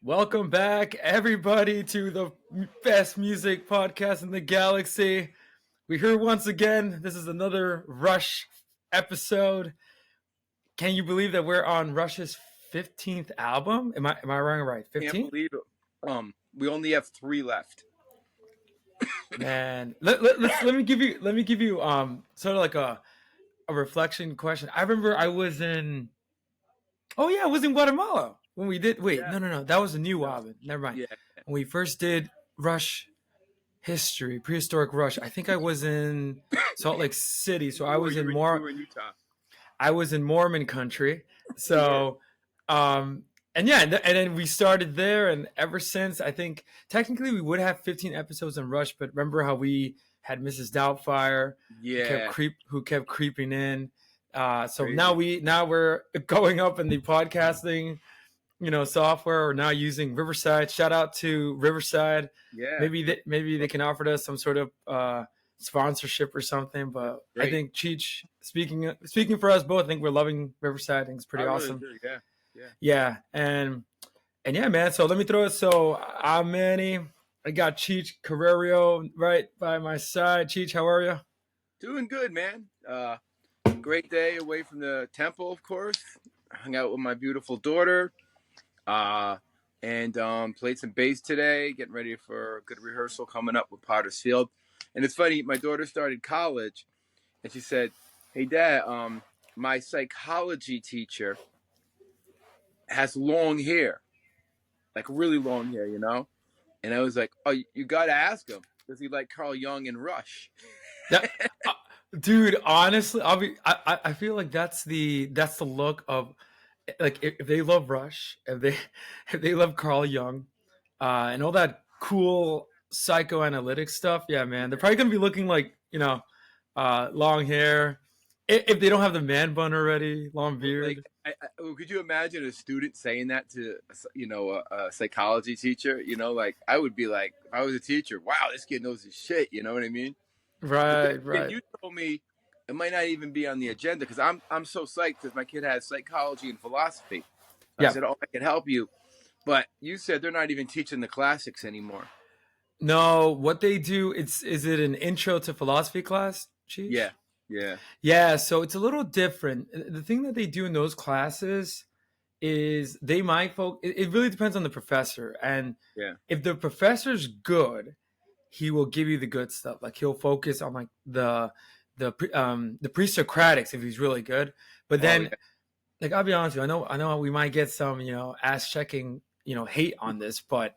Welcome back, everybody, to the best music podcast in the galaxy. We're here once again. This is another Rush episode. Can you believe that we're on Rush's 15th album? Am I wrong or right? Can't 15th? believe it. We only have 3 left. Man, let me give you sort of like a reflection question. I remember I was in I was in Guatemala when we did. Wait, Yeah. no, that was a new No. album. Never mind. Yeah. When we first did Rush history, prehistoric Rush. I think I was in Salt Lake City, so I was You in were in Utah. I was in Mormon country. So, and yeah, and then we started there, and ever since, I think technically we would have 15 episodes on Rush, but remember how we had Mrs. Doubtfire, Yeah. who kept creeping in. So Crazy. now we're going up in the podcasting software. We're now using Riverside. Shout out to Riverside. Yeah. Maybe they can offer us some sort of sponsorship or something. But Great. I think Cheech, speaking for us both, I think we're loving Riverside. I think it's pretty awesome. Really do. Yeah. Yeah, and yeah, man. So let me throw it. So I'm Manny. I got Cheech Carrerio right by my side. Cheech, how are you? Doing good, man. Great day away from the temple, of course. Hung out with my beautiful daughter. And played some bass today, getting ready for a good rehearsal coming up with Potter's Field. And it's funny, my daughter started college, and she said, "Hey, Dad, my psychology teacher has long hair, like really long hair, you know?" And I was like, "Oh, you got to ask him. Does he like Carl Jung and Rush?" Dude, honestly, I feel like that's the look of, like, if they love Rush, if they love Carl Jung, and all that cool psychoanalytic stuff, yeah, man, they're probably gonna be looking like long hair. If they don't have the man bun already, long beard. Like, could you imagine a student saying that to a psychology teacher? Like I would be like, if I was a teacher, wow, this kid knows his shit. You know what I mean? Right. You told me it might not even be on the agenda because I'm so psyched because my kid has psychology and philosophy. I said, "Oh, I can help you," but you said they're not even teaching the classics anymore. No, what they do, is it an intro to philosophy class, Chief? Yeah. So it's a little different. The thing that they do in those classes is they might it really depends on the professor, and if the professor's good, he will give you the good stuff. Like he'll focus on like the pre-Socratics if he's really good. But then, like, I'll be honest with you, I know we might get some ass checking hate on this, but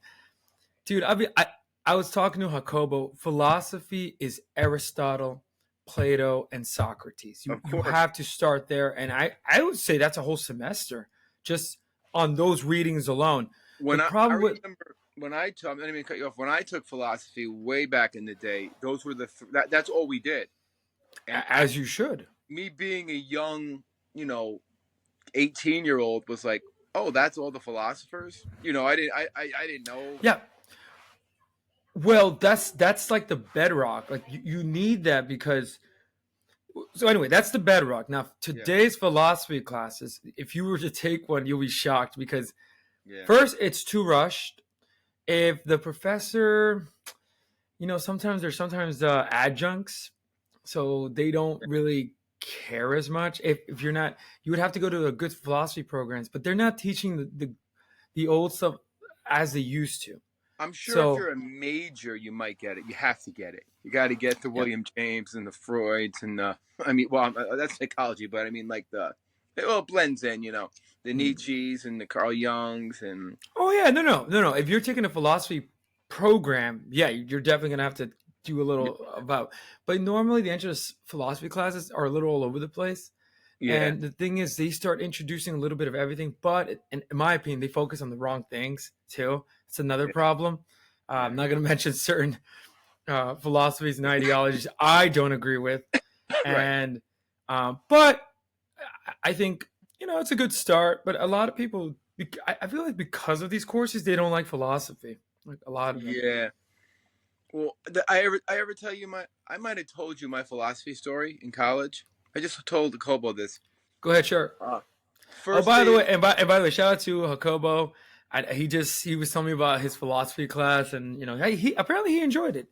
dude, I was talking to Jacobo. Philosophy is Aristotle, Plato, and Socrates. You have to start there, and I would say that's a whole semester just on those readings alone. When I remember when I took, I didn't even cut you off. When I took philosophy way back in the day, those were that's all we did. And as you should. Me being a young, 18-year-old was like, oh, that's all the philosophers. I didn't know. Yeah. Well, that's like the bedrock. Like you need that because. So anyway, that's the bedrock. Now, today's philosophy classes, if you were to take one, you'll be shocked because first, it's too rushed. If the professor, sometimes there's adjuncts, so they don't really care as much. If you're not, you would have to go to a good philosophy programs, but they're not teaching the old stuff as they used to. I'm sure if you're a major, you might get it. You have to get it. You got to get the William James and the Freuds and that's psychology, but I mean like it blends in, the Nietzsche's and the Carl Jungs and. Oh yeah, no. If you're taking a philosophy program, yeah, you're definitely gonna have to do a little about. But normally the entrance philosophy classes are a little all over the place. Yeah. And the thing is, they start introducing a little bit of everything, but in my opinion, they focus on the wrong things too. It's another problem. I'm not going to mention certain philosophies and ideologies I don't agree with, and but I think it's a good start. But a lot of people, I feel like because of these courses, they don't like philosophy. Like a lot of them. Yeah. Well, I ever tell you I might have told you my philosophy story in college. I just told Jacobo this. By the way, shout out to Jacobo. he was telling me about his philosophy class, and he apparently he enjoyed it.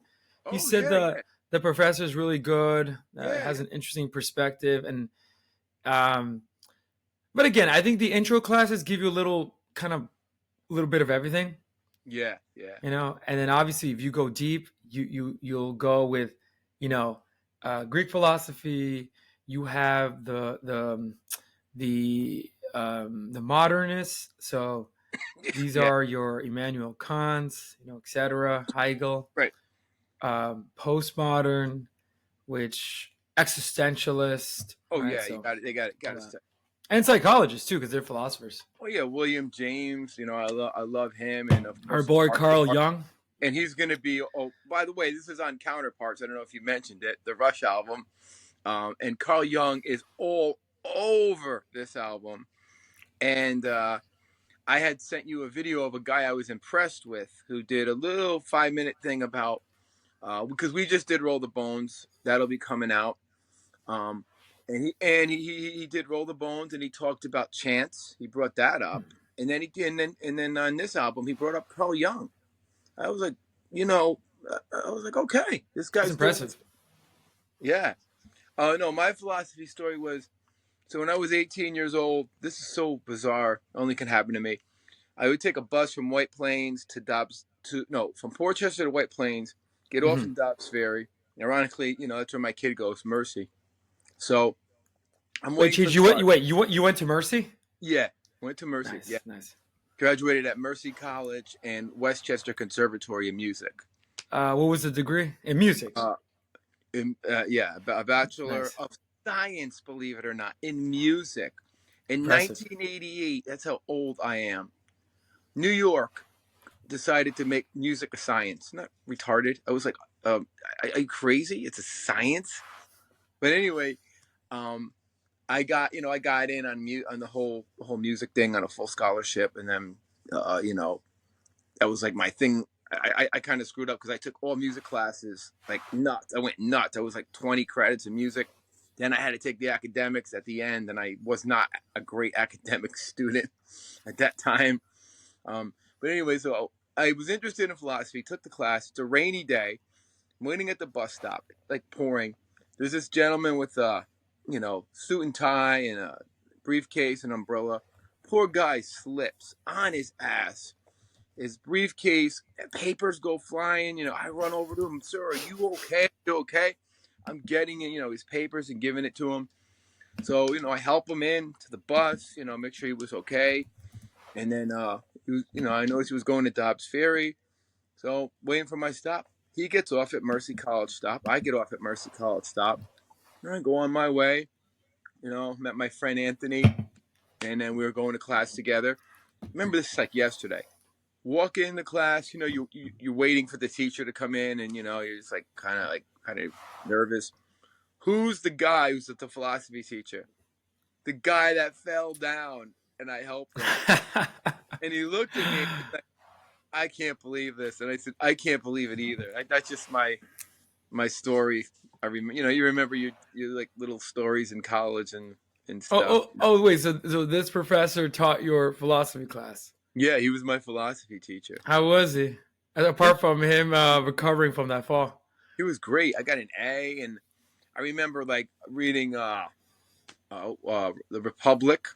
He Oh said yeah, yeah, the professor is really good, yeah, has an interesting perspective, and um, but again, I think the intro classes give you a little bit of everything, yeah, yeah, and then obviously if you go deep, you'll go with, Greek philosophy. You have the modernists, so these yeah. are your Immanuel Kants, etc. Hegel, Right. postmodern, which existentialist, Oh right? yeah, you So got it. They got all to that, start. and psychologists too, because they're philosophers. Oh yeah, William James. I love him, and of Our course, boy Carl Jung. and he's going to be. Oh, by the way, this is on Counterparts. I don't know if you mentioned it, the Rush album. And Carl Jung is all over this album. And I had sent you a video of a guy I was impressed with who did a little 5-minute thing about because we just did Roll the Bones. That'll be coming out. Um, and he did Roll the Bones, and he talked about chants. He brought that up, and then he did, and then on this album he brought up Carl Jung. I was like, I was like, okay, this That's guy's doing it. impressive. Yeah. No, my philosophy story was so when I was 18 years old. This is so bizarre. Only can happen to me. I would take a bus from White Plains to Dobbs to no from Portchester to White Plains, get off Mm-hmm. in Dobbs Ferry. Ironically, that's where my kid goes, Mercy. So I'm Wait, waiting for Cheech, the bus. you went to Mercy? Yeah, went to Mercy. Yeah, Nice, nice. graduated at Mercy College and Westchester Conservatory of Music. What was the degree in music? Uh, yeah, a bachelor Nice, of science, believe it or not, in music. In impressive. 1988, that's how old I am. New York decided to make music a science. Not retarded. I was like, are you crazy? It's a science. But anyway, um, I got in on the whole music thing on a full scholarship, and then that was like my thing. I kind of screwed up because I took all music classes like nuts. I went nuts. I was like 20 credits in music. Then I had to take the academics at the end, and I was not a great academic student at that time. But anyway, so I was interested in philosophy, took the class. It's a rainy day. I'm waiting at the bus stop, like pouring. There's this gentleman with a, suit and tie and a briefcase and umbrella. Poor guy slips on his ass. His briefcase, papers go flying. I run over to him, sir. Are you okay? You okay? I'm getting his papers and giving it to him. So I help him in to the bus. Make sure he was okay. And then he was, I noticed he was going to Dobbs Ferry. So waiting for my stop. He gets off at Mercy College stop. I get off at Mercy College stop. And I go on my way. Met my friend Anthony, and then we were going to class together. Remember this is like yesterday. Walk into class, you're waiting for the teacher to come in, and you're just like kind of nervous. Who's the guy who's the philosophy teacher? The guy that fell down, and I helped him. And he looked at me and he's like, I can't believe this. And I said, I can't believe it either. That's just my story. I remember, you remember your like little stories in college and stuff. Wait. So this professor taught your philosophy class. Yeah, he was my philosophy teacher. How was he? Apart from him recovering from that fall. He was great. I got an A, and I remember like reading the Republic,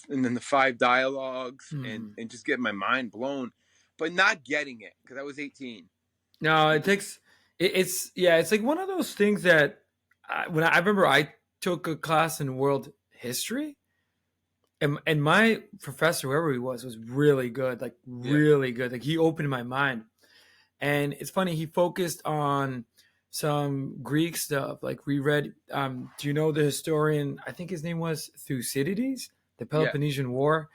and then the Five Dialogues, and just getting my mind blown, but not getting it because I was 18. No, it takes. It's like one of those things that I remember I took a class in world history, and my professor, whoever he was really good, like really good. Like he opened my mind, and it's funny. He focused on some Greek stuff. Like we read. Do you know the historian? I think his name was Thucydides, the Peloponnesian War.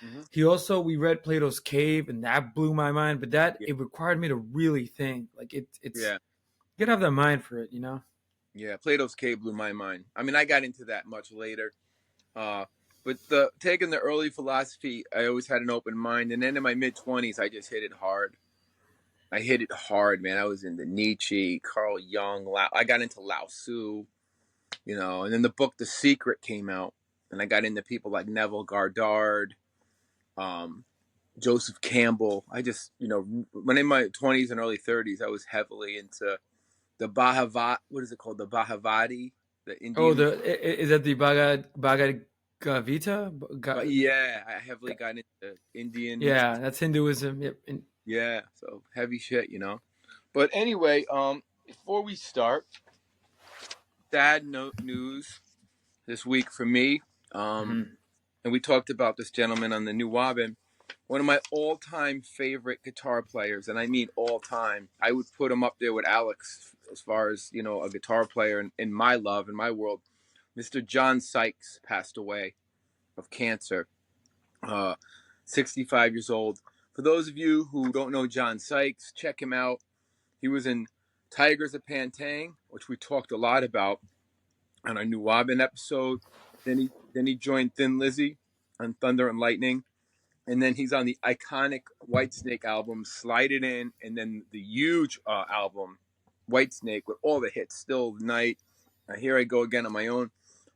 Mm-hmm. We read Plato's Cave, and that blew my mind. But it required me to really think. Like it's you gotta have that mind for it, Yeah, Plato's Cave blew my mind. I mean, I got into that much later. But taking the early philosophy, I always had an open mind, and then in my mid-20s, I just hit it hard. I hit it hard, man. I was into Nietzsche, Carl Jung. I got into Lao Tzu, and then the book The Secret came out, and I got into people like Neville Goddard, Joseph Campbell. I just, when in my 20s and early 30s, I was heavily into the what is it called? The Bhagavati, the Oh, Indian. is that the Bhagavad Gita? But yeah, I heavily got into Indian. Yeah, that's Hinduism. Yep. Yeah, so heavy shit, But anyway, before we start, sad news this week for me. Mhm. And we talked about this gentleman on the new Wobbin. One of my all-time favorite guitar players, and I mean all-time. I would put him up there with Alex as far as, a guitar player in my love, in my world. Mr. John Sykes passed away of cancer, 65 years old. For those of you who don't know John Sykes, check him out. He was in Tigers of Pantang, which we talked a lot about on our new Wobbin episode. Then he joined Thin Lizzy on Thunder and Lightning. And then he's on the iconic Whitesnake album, Slide It In, and then the huge album, Whitesnake, with all the hits, Still the Night, Here I Go Again on My Own.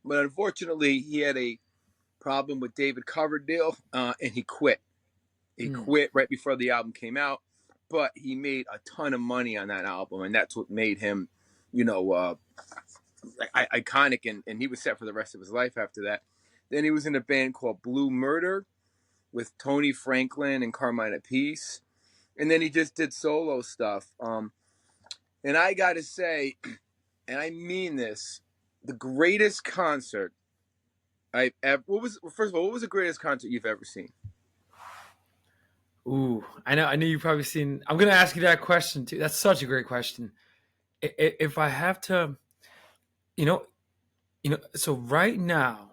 But unfortunately, he had a problem with David Coverdale, and he quit. He quit right before the album came out, but he made a ton of money on that album, and that's what made him, iconic, and he was set for the rest of his life after that. Then he was in a band called Blue Murder with Tony Franklin and Carmine Appice, and then he just did solo stuff. And I gotta say, and I mean this, the greatest concert I've ever. First of all, what was the greatest concert you've ever seen? Ooh, I know you've probably seen. I'm gonna ask you that question too. That's such a great question. If I have to, you know, so right now,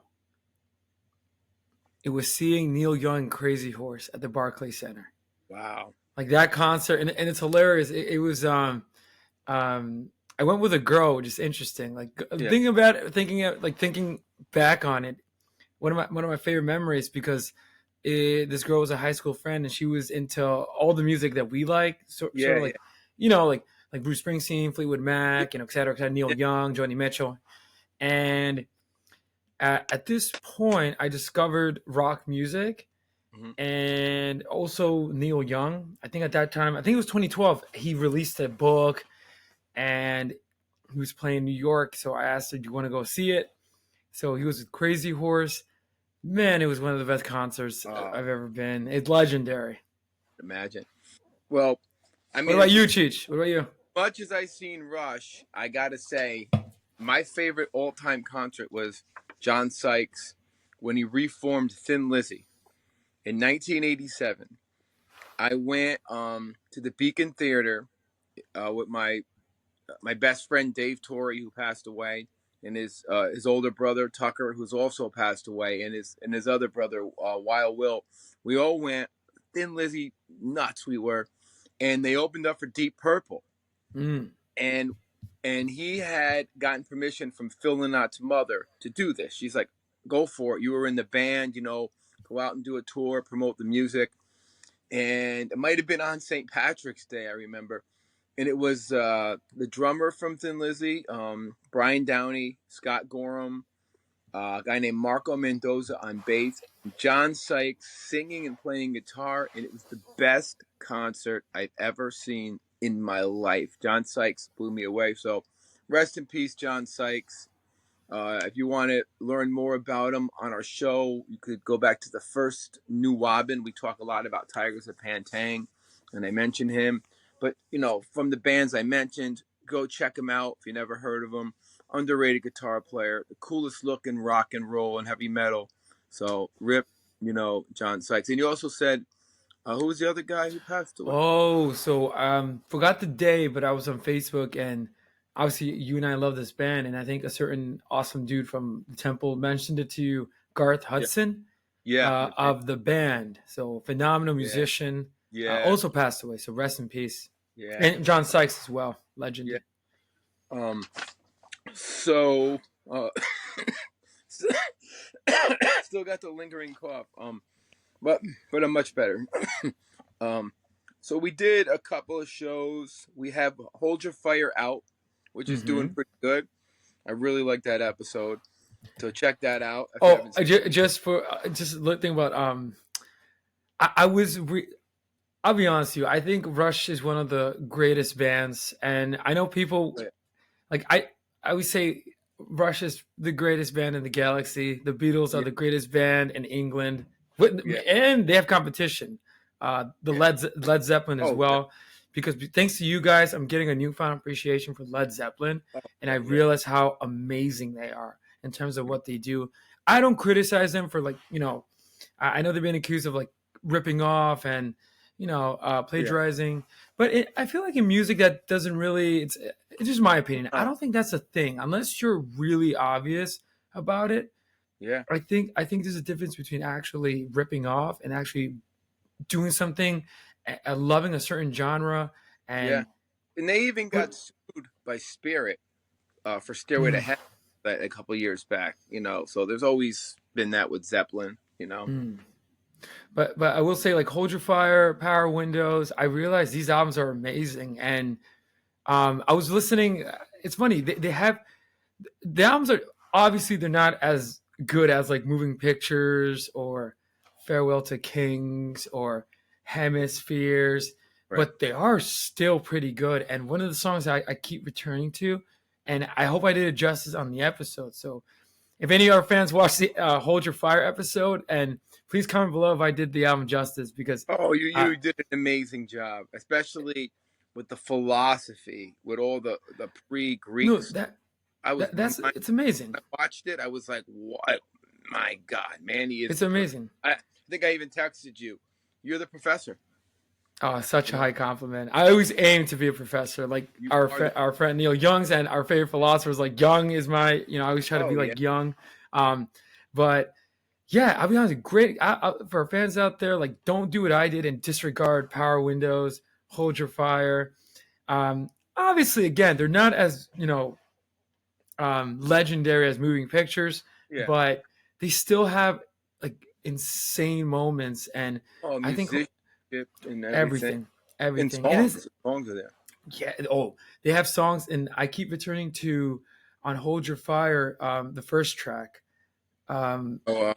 it was seeing Neil Young, Crazy Horse at the Barclays Center. Wow. Like that concert, and it's hilarious. It was I went with a girl, which is interesting. Like thinking back on it. One of my favorite memories because this girl was a high school friend and she was into all the music that we like, sort of like, like Bruce Springsteen, Fleetwood Mac, et cetera, Neil Young, Joni Mitchell, and at this point, I discovered rock music. And also Neil Young. I think at that time, I think it was 2012, he released a book and he was playing New York. So I asked him, do you want to go see it? So he was with Crazy Horse. Man, it was one of the best concerts I've ever been. It's legendary. Imagine. Well, I mean, what about you, Cheech? What about you? Much as I seen Rush, I gotta say, my favorite all-time concert was John Sykes when he reformed Thin Lizzy in 1987. I went to the Beacon Theater with my best friend Dave Torrey, who passed away, and his older brother Tucker, who's also passed away, and his other brother Wild Will. We all went. Thin Lizzy, nuts we were, and they opened up for Deep Purple, and he had gotten permission from Phil Lynot's mother to do this. She's like, "Go for it. You were in the band, go out and do a tour, promote the music." And it might have been on St. Patrick's Day, I remember. And it was the drummer from Thin Lizzy, Brian Downey, Scott Gorham, a guy named Marco Mendoza on bass, John Sykes singing and playing guitar, and it was the best concert I've ever seen in my life. John Sykes blew me away. So rest in peace, John Sykes. If you want to learn more about him on our show, you could go back to the first New Wobbin. We talk a lot about Tigers of Pantang, and I mentioned him. But, from the bands I mentioned, go check him out if you never heard of him. Underrated guitar player, the coolest look in rock and roll and heavy metal. So, rip, John Sykes. And you also said, who was the other guy who passed away? Oh, so forgot the day, but I was on Facebook and obviously you and I love this band. And I think a certain awesome dude from the Temple mentioned it to you, Garth Hudson. Yeah. Of the band. So phenomenal musician. Also passed away. So rest in peace. Yeah. And John Sykes as well. Legend. Yeah. So still got the lingering cough. But I'm much better. So we did a couple of shows. We have Hold Your Fire Out, which is doing pretty good. I really like that episode. So check that out. Just think about I was. I'll be honest with you. I think Rush is one of the greatest bands, and I know people Yeah. like I would say Rush is the greatest band in the galaxy. The Beatles are Yeah. the greatest band in England, Yeah. and they have competition. The Yeah. Led Zeppelin as Oh, well, because thanks to you guys, I'm getting a newfound appreciation for Led Zeppelin, and I yeah. realize how amazing they are in terms of what they do. I don't criticize them for I know they've been accused of like ripping off and Yeah. plagiarizing, but I feel like in music that doesn't really. It's just my opinion. I Uh, don't think that's a thing unless you're really obvious about it. yeah. I think there's a difference between actually ripping off and actually doing something, loving a certain genre, Yeah. and And they even but got sued by Spirit for Stairway to mm, Heaven a couple years back. So there's always been that with Zeppelin. mm. But I will say like Hold Your Fire, Power Windows. I realize these albums are amazing, and I was listening. It's funny they have the albums are obviously they're not as good as like Moving Pictures or Farewell to Kings or Hemispheres, Right. but they are still pretty good. And one of the songs I keep returning to, and I hope I did it justice on the episode. So if any of our fans watch the Hold Your Fire episode, and please comment below if I did the album justice because Oh, you uh, you did an amazing job, especially with the philosophy, with all the no pre-Greeks. I was that's it's amazing. I watched it. I was like, "What? My God, man, he is It's the." amazing. I think I even texted you. You're the professor. Oh, such You a know, high compliment. I always aim to be a professor. Like you our are the. our friend Neil Young's and our favorite philosophers. Like Young is my, I always try to be Oh yeah, like Young. But yeah, I'll be honest. Great for our fans out there. Like, don't do what I did and disregard Power Windows, Hold Your Fire. Obviously, again, they're not as legendary as Moving Pictures, yeah. but they still have like insane moments, and Oh, I think musicianship and everything, everything, and everything, and it's songs are there. yeah. Oh, they have songs, and I keep returning to on "Hold Your Fire." The first track, um, Oh,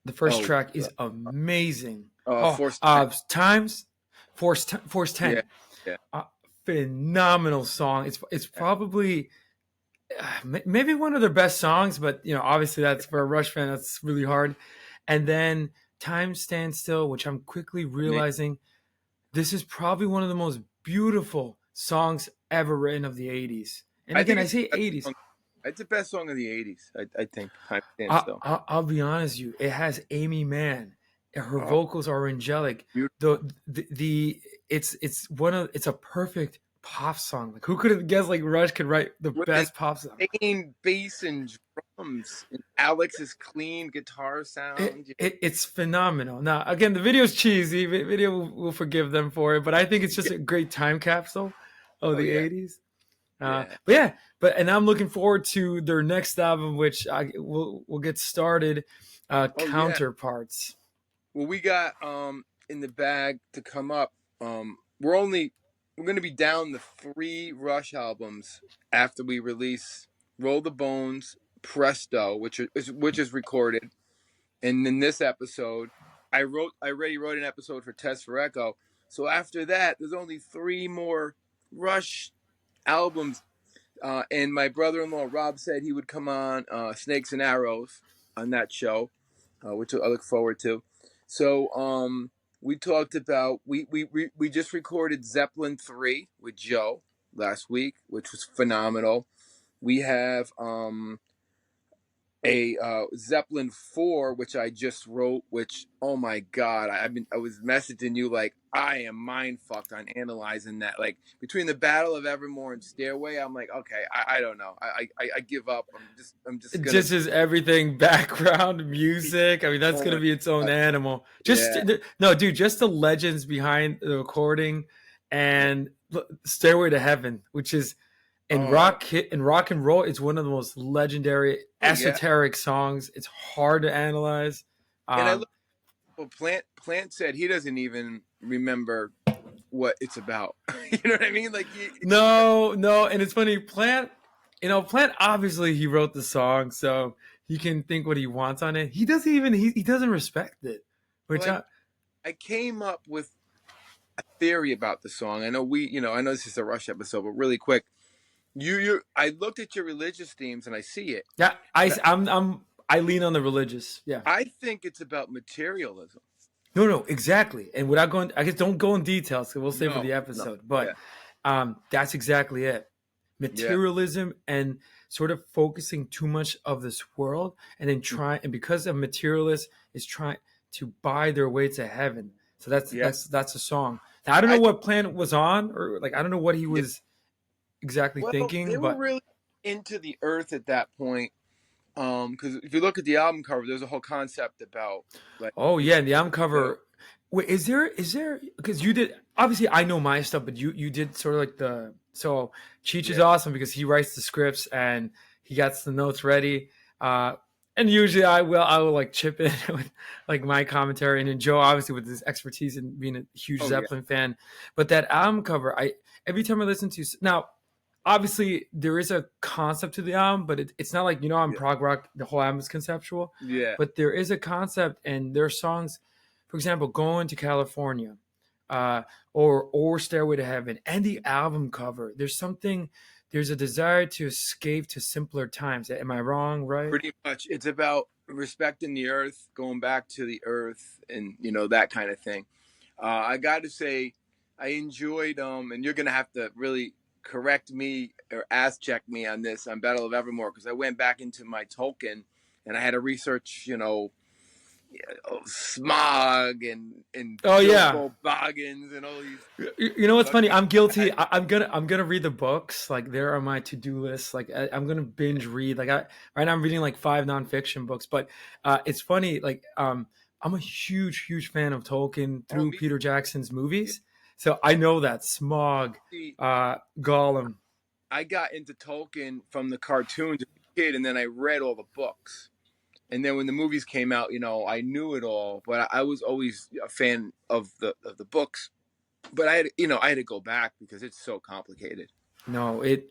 the first oh, track is amazing. Oh, Force. times, Force Yeah, 10, yeah, uh, phenomenal song. It's probably maybe one of their best songs, but obviously that's for a Rush fan. That's really hard. And then "Time Stands Still," which I'm quickly amazing. realizing this is probably one of the most beautiful songs ever written of the 80s. And I again, think I say 80s. it's the best song of the '80s. I think. Time Stand I, Still. I, I'll be honest with you. It has Amy Mann. Her Oh, vocals are angelic. beautiful. The it's a perfect pop song. Like who could have guessed like Rush could write the With best pop song? insane bass and drums, and Alex's clean guitar sound. It's phenomenal. Now again, the video's cheesy. Video will forgive them for it, but I think it's just a great time capsule of Oh the yeah, 80s. yeah. But yeah, and I'm looking forward to their next album, which we'll get started. Oh yeah. Counterparts. Well, we got in the bag to come up. We're gonna be down the 3 Rush albums after we release Roll the Bones, Presto, which is recorded, and in this episode, I already wrote an episode for Test for Echo. So after that, there's only 3 more Rush albums. And my brother-in-law Rob said he would come on Snakes and Arrows on that show, which I look forward to. So we talked about we just recorded Zeppelin 3 with Joe last week, which was phenomenal. We have a Zeppelin 4, which I just wrote, which, oh my God, I was messaging you like I am mind fucked on analyzing that. Like between the Battle of Evermore and Stairway, I'm like, okay, I don't know. I give up. I'm just gonna. Just as everything background music. I mean, that's Oh gonna my be its own God. animal. Just Yeah. no, dude. Just the legends behind the recording and "Stairway to Heaven," which is in Oh, rock and roll, it's one of the most legendary oh yeah. esoteric songs. It's hard to analyze. And I Um, look. Well, Plant said he doesn't even remember what it's about. You know what I mean? Like, no, and it's funny. Plant obviously he wrote the song, so he can think what he wants on it. He doesn't even he doesn't respect it, which like, I came up with a theory about the song. I know I know this is a Rush episode, but really quick, I looked at your religious themes and I see it. Yeah, I lean on the religious. Yeah. I think it's about materialism. No, exactly. And without going, I guess don't go in details because we'll save for the No, episode. yeah, But that's exactly it. yeah, Materialism and sort of focusing too much of this world, and then and because a materialist is trying to buy their way to heaven. So yeah. that's a song. Now, I don't know what planet was on, or like I don't know what he Yeah. was exactly Well, they thinking, were but really into the earth at that point. Because if you look at the album cover, there's a whole concept about like. oh yeah, and the album cover. Wait, is there because you did obviously I know my stuff, but you did sort of like Cheech is awesome because he writes the scripts and he gets the notes ready. And usually I will like chip in with like my commentary, and then Joe obviously with his expertise in being a huge Zeppelin fan. But that album cover, every time I listen to now, obviously there is a concept to the album, but it's not like on prog rock the whole album is conceptual. Yeah. But there is a concept, and there are songs, for example, "Going to California," or "Stairway to Heaven," and the album cover. There's a desire to escape to simpler times. Am I wrong? Right? Pretty much, it's about respecting the earth, going back to the earth, and that kind of thing. I got to say, I enjoyed and you're gonna have to really correct me or ass check me on this on Battle of Evermore, because I went back into my Tolkien and I had to research, Smog and oh yeah, Boggins and all these. You know what's funny? I'm guilty. I'm gonna read the books. Like they're on my to-do list. Like I'm gonna binge read. Like right now I'm reading like 5 nonfiction books. But it's funny. Like I'm a huge fan of Tolkien through Peter Jackson's movies. So I know that Smog, Gollum. I got into Tolkien from the cartoons as a kid, and then I read all the books. And then when the movies came out, I knew it all, but I was always a fan of the books. But I had to go back because it's so complicated. No, it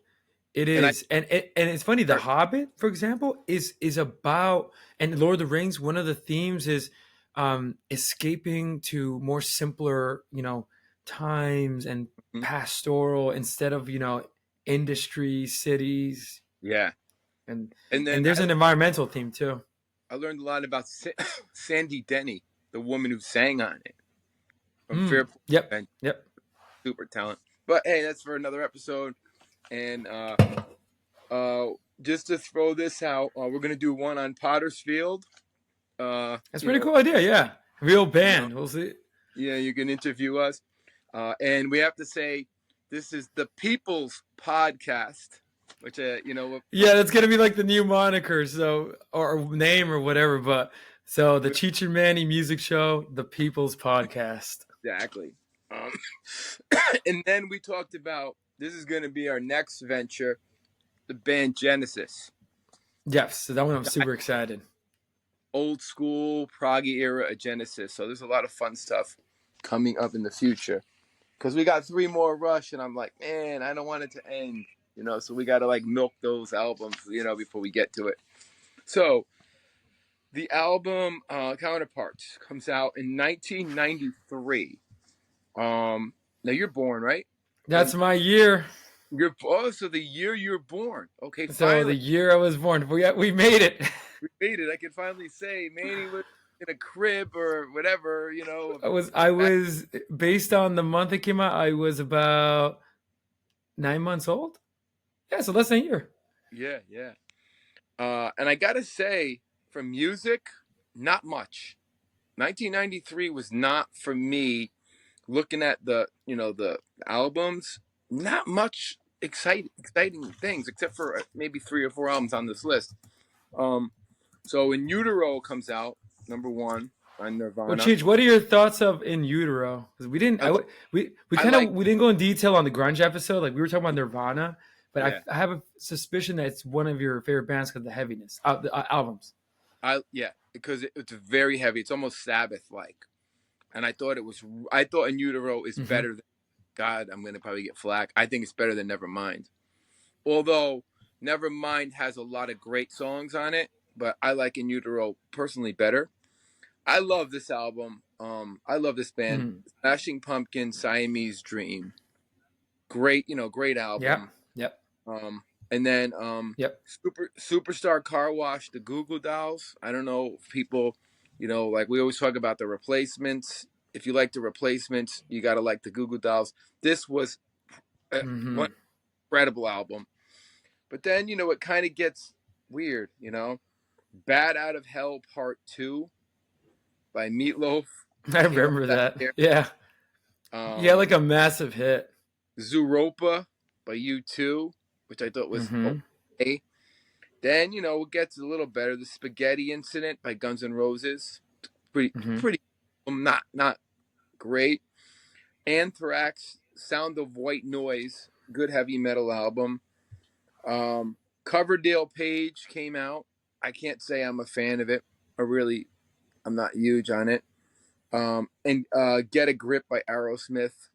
is, and it's funny. The Hobbit, for example, is about, and Lord of the Rings. One of the themes is escaping to more simpler, times and pastoral instead of industry cities. Yeah, and there's an environmental theme too. I learned a lot about Sandy Denny, the woman who sang on it. From Fairport. Yep. Super talent. But hey, that's for another episode. And just to throw this out, we're gonna do one on Potter's Field. That's a pretty cool idea. Yeah, real band. We'll see. Yeah, you can interview us, and we have to say this is the People's Podcast. Which yeah, that's gonna be like the new moniker, so or name or whatever. But so the Cheech and Manny music show, the People's Podcast. Exactly. And then we talked about this is going to be our next venture, the band Genesis. Yes, so that one I'm super excited. Old school proggy era of Genesis. So there's a lot of fun stuff coming up in the future. Because we got 3 more Rush, and I'm like, man, I don't want it to end. So we got to like milk those albums, before we get to it. So the album Counterparts comes out in 1993. Now you're born, right? That's my year. So the year you're born. Okay, so finally. The year I was born. We made it. We made it. I can finally say Manny was in a crib or whatever, I was based on the month it came out, I was about 9 months old. Yeah, so less than a year. Yeah. And I gotta say, for music, not much. 1993 was not for me. Looking at the albums, not much exciting things except for maybe 3 or 4 albums on this list. So In Utero comes out, number 1 on Nirvana. Well, Cheech, what are your thoughts of In Utero? Because we didn't, we didn't go in detail on the grunge episode. Like we were talking about Nirvana. But I have a suspicion that it's one of your favorite bands because of the heaviness of the albums. Because it's very heavy. It's almost Sabbath-like. And I thought In Utero is better than, God, I'm going to probably get flack. I think it's better than Nevermind. Although Nevermind has a lot of great songs on it, but I like In Utero personally better. I love this album. I love this band, Mm. Smashing Pumpkins, Siamese Dream. Great, great Yep. album. Yep. And then Yep. Superstar Car Wash, the Goo Goo Dolls. I don't know if people, like we always talk about the Replacements. If you like the Replacements, you got to like the Goo Goo Dolls. This was Mm-hmm. one incredible album. But then, it kind of gets weird, Bad Out of Hell Part 2 by Meatloaf. I Came out remember that that. year. Yeah. Yeah, Um, like a massive hit. Zooropa by U2, which I thought was Mm-hmm. okay. Then, it gets a little better. The Spaghetti Incident by Guns N' Roses. Mm-hmm. Pretty, not great. Anthrax, Sound of White Noise, good heavy metal album. Coverdale Page came out. I can't say I'm a fan of it. I'm not huge on it. And Get a Grip by Aerosmith.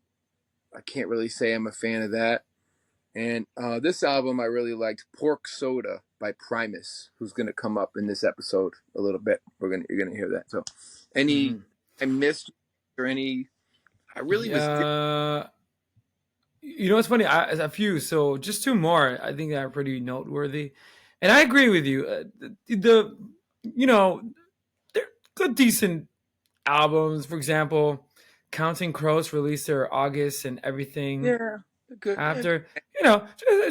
I can't really say I'm a fan of that. And this album I really liked, Pork Soda by Primus, who's going to come up in this episode a little bit. You're gonna hear that. So, Mm-hmm. I missed or any? I really was. You know what's funny? A few. So just two more. I think that are pretty noteworthy, and I agree with you. You know they're good, decent albums. For example, Counting Crows released their August and everything Yeah, good. Yeah. after.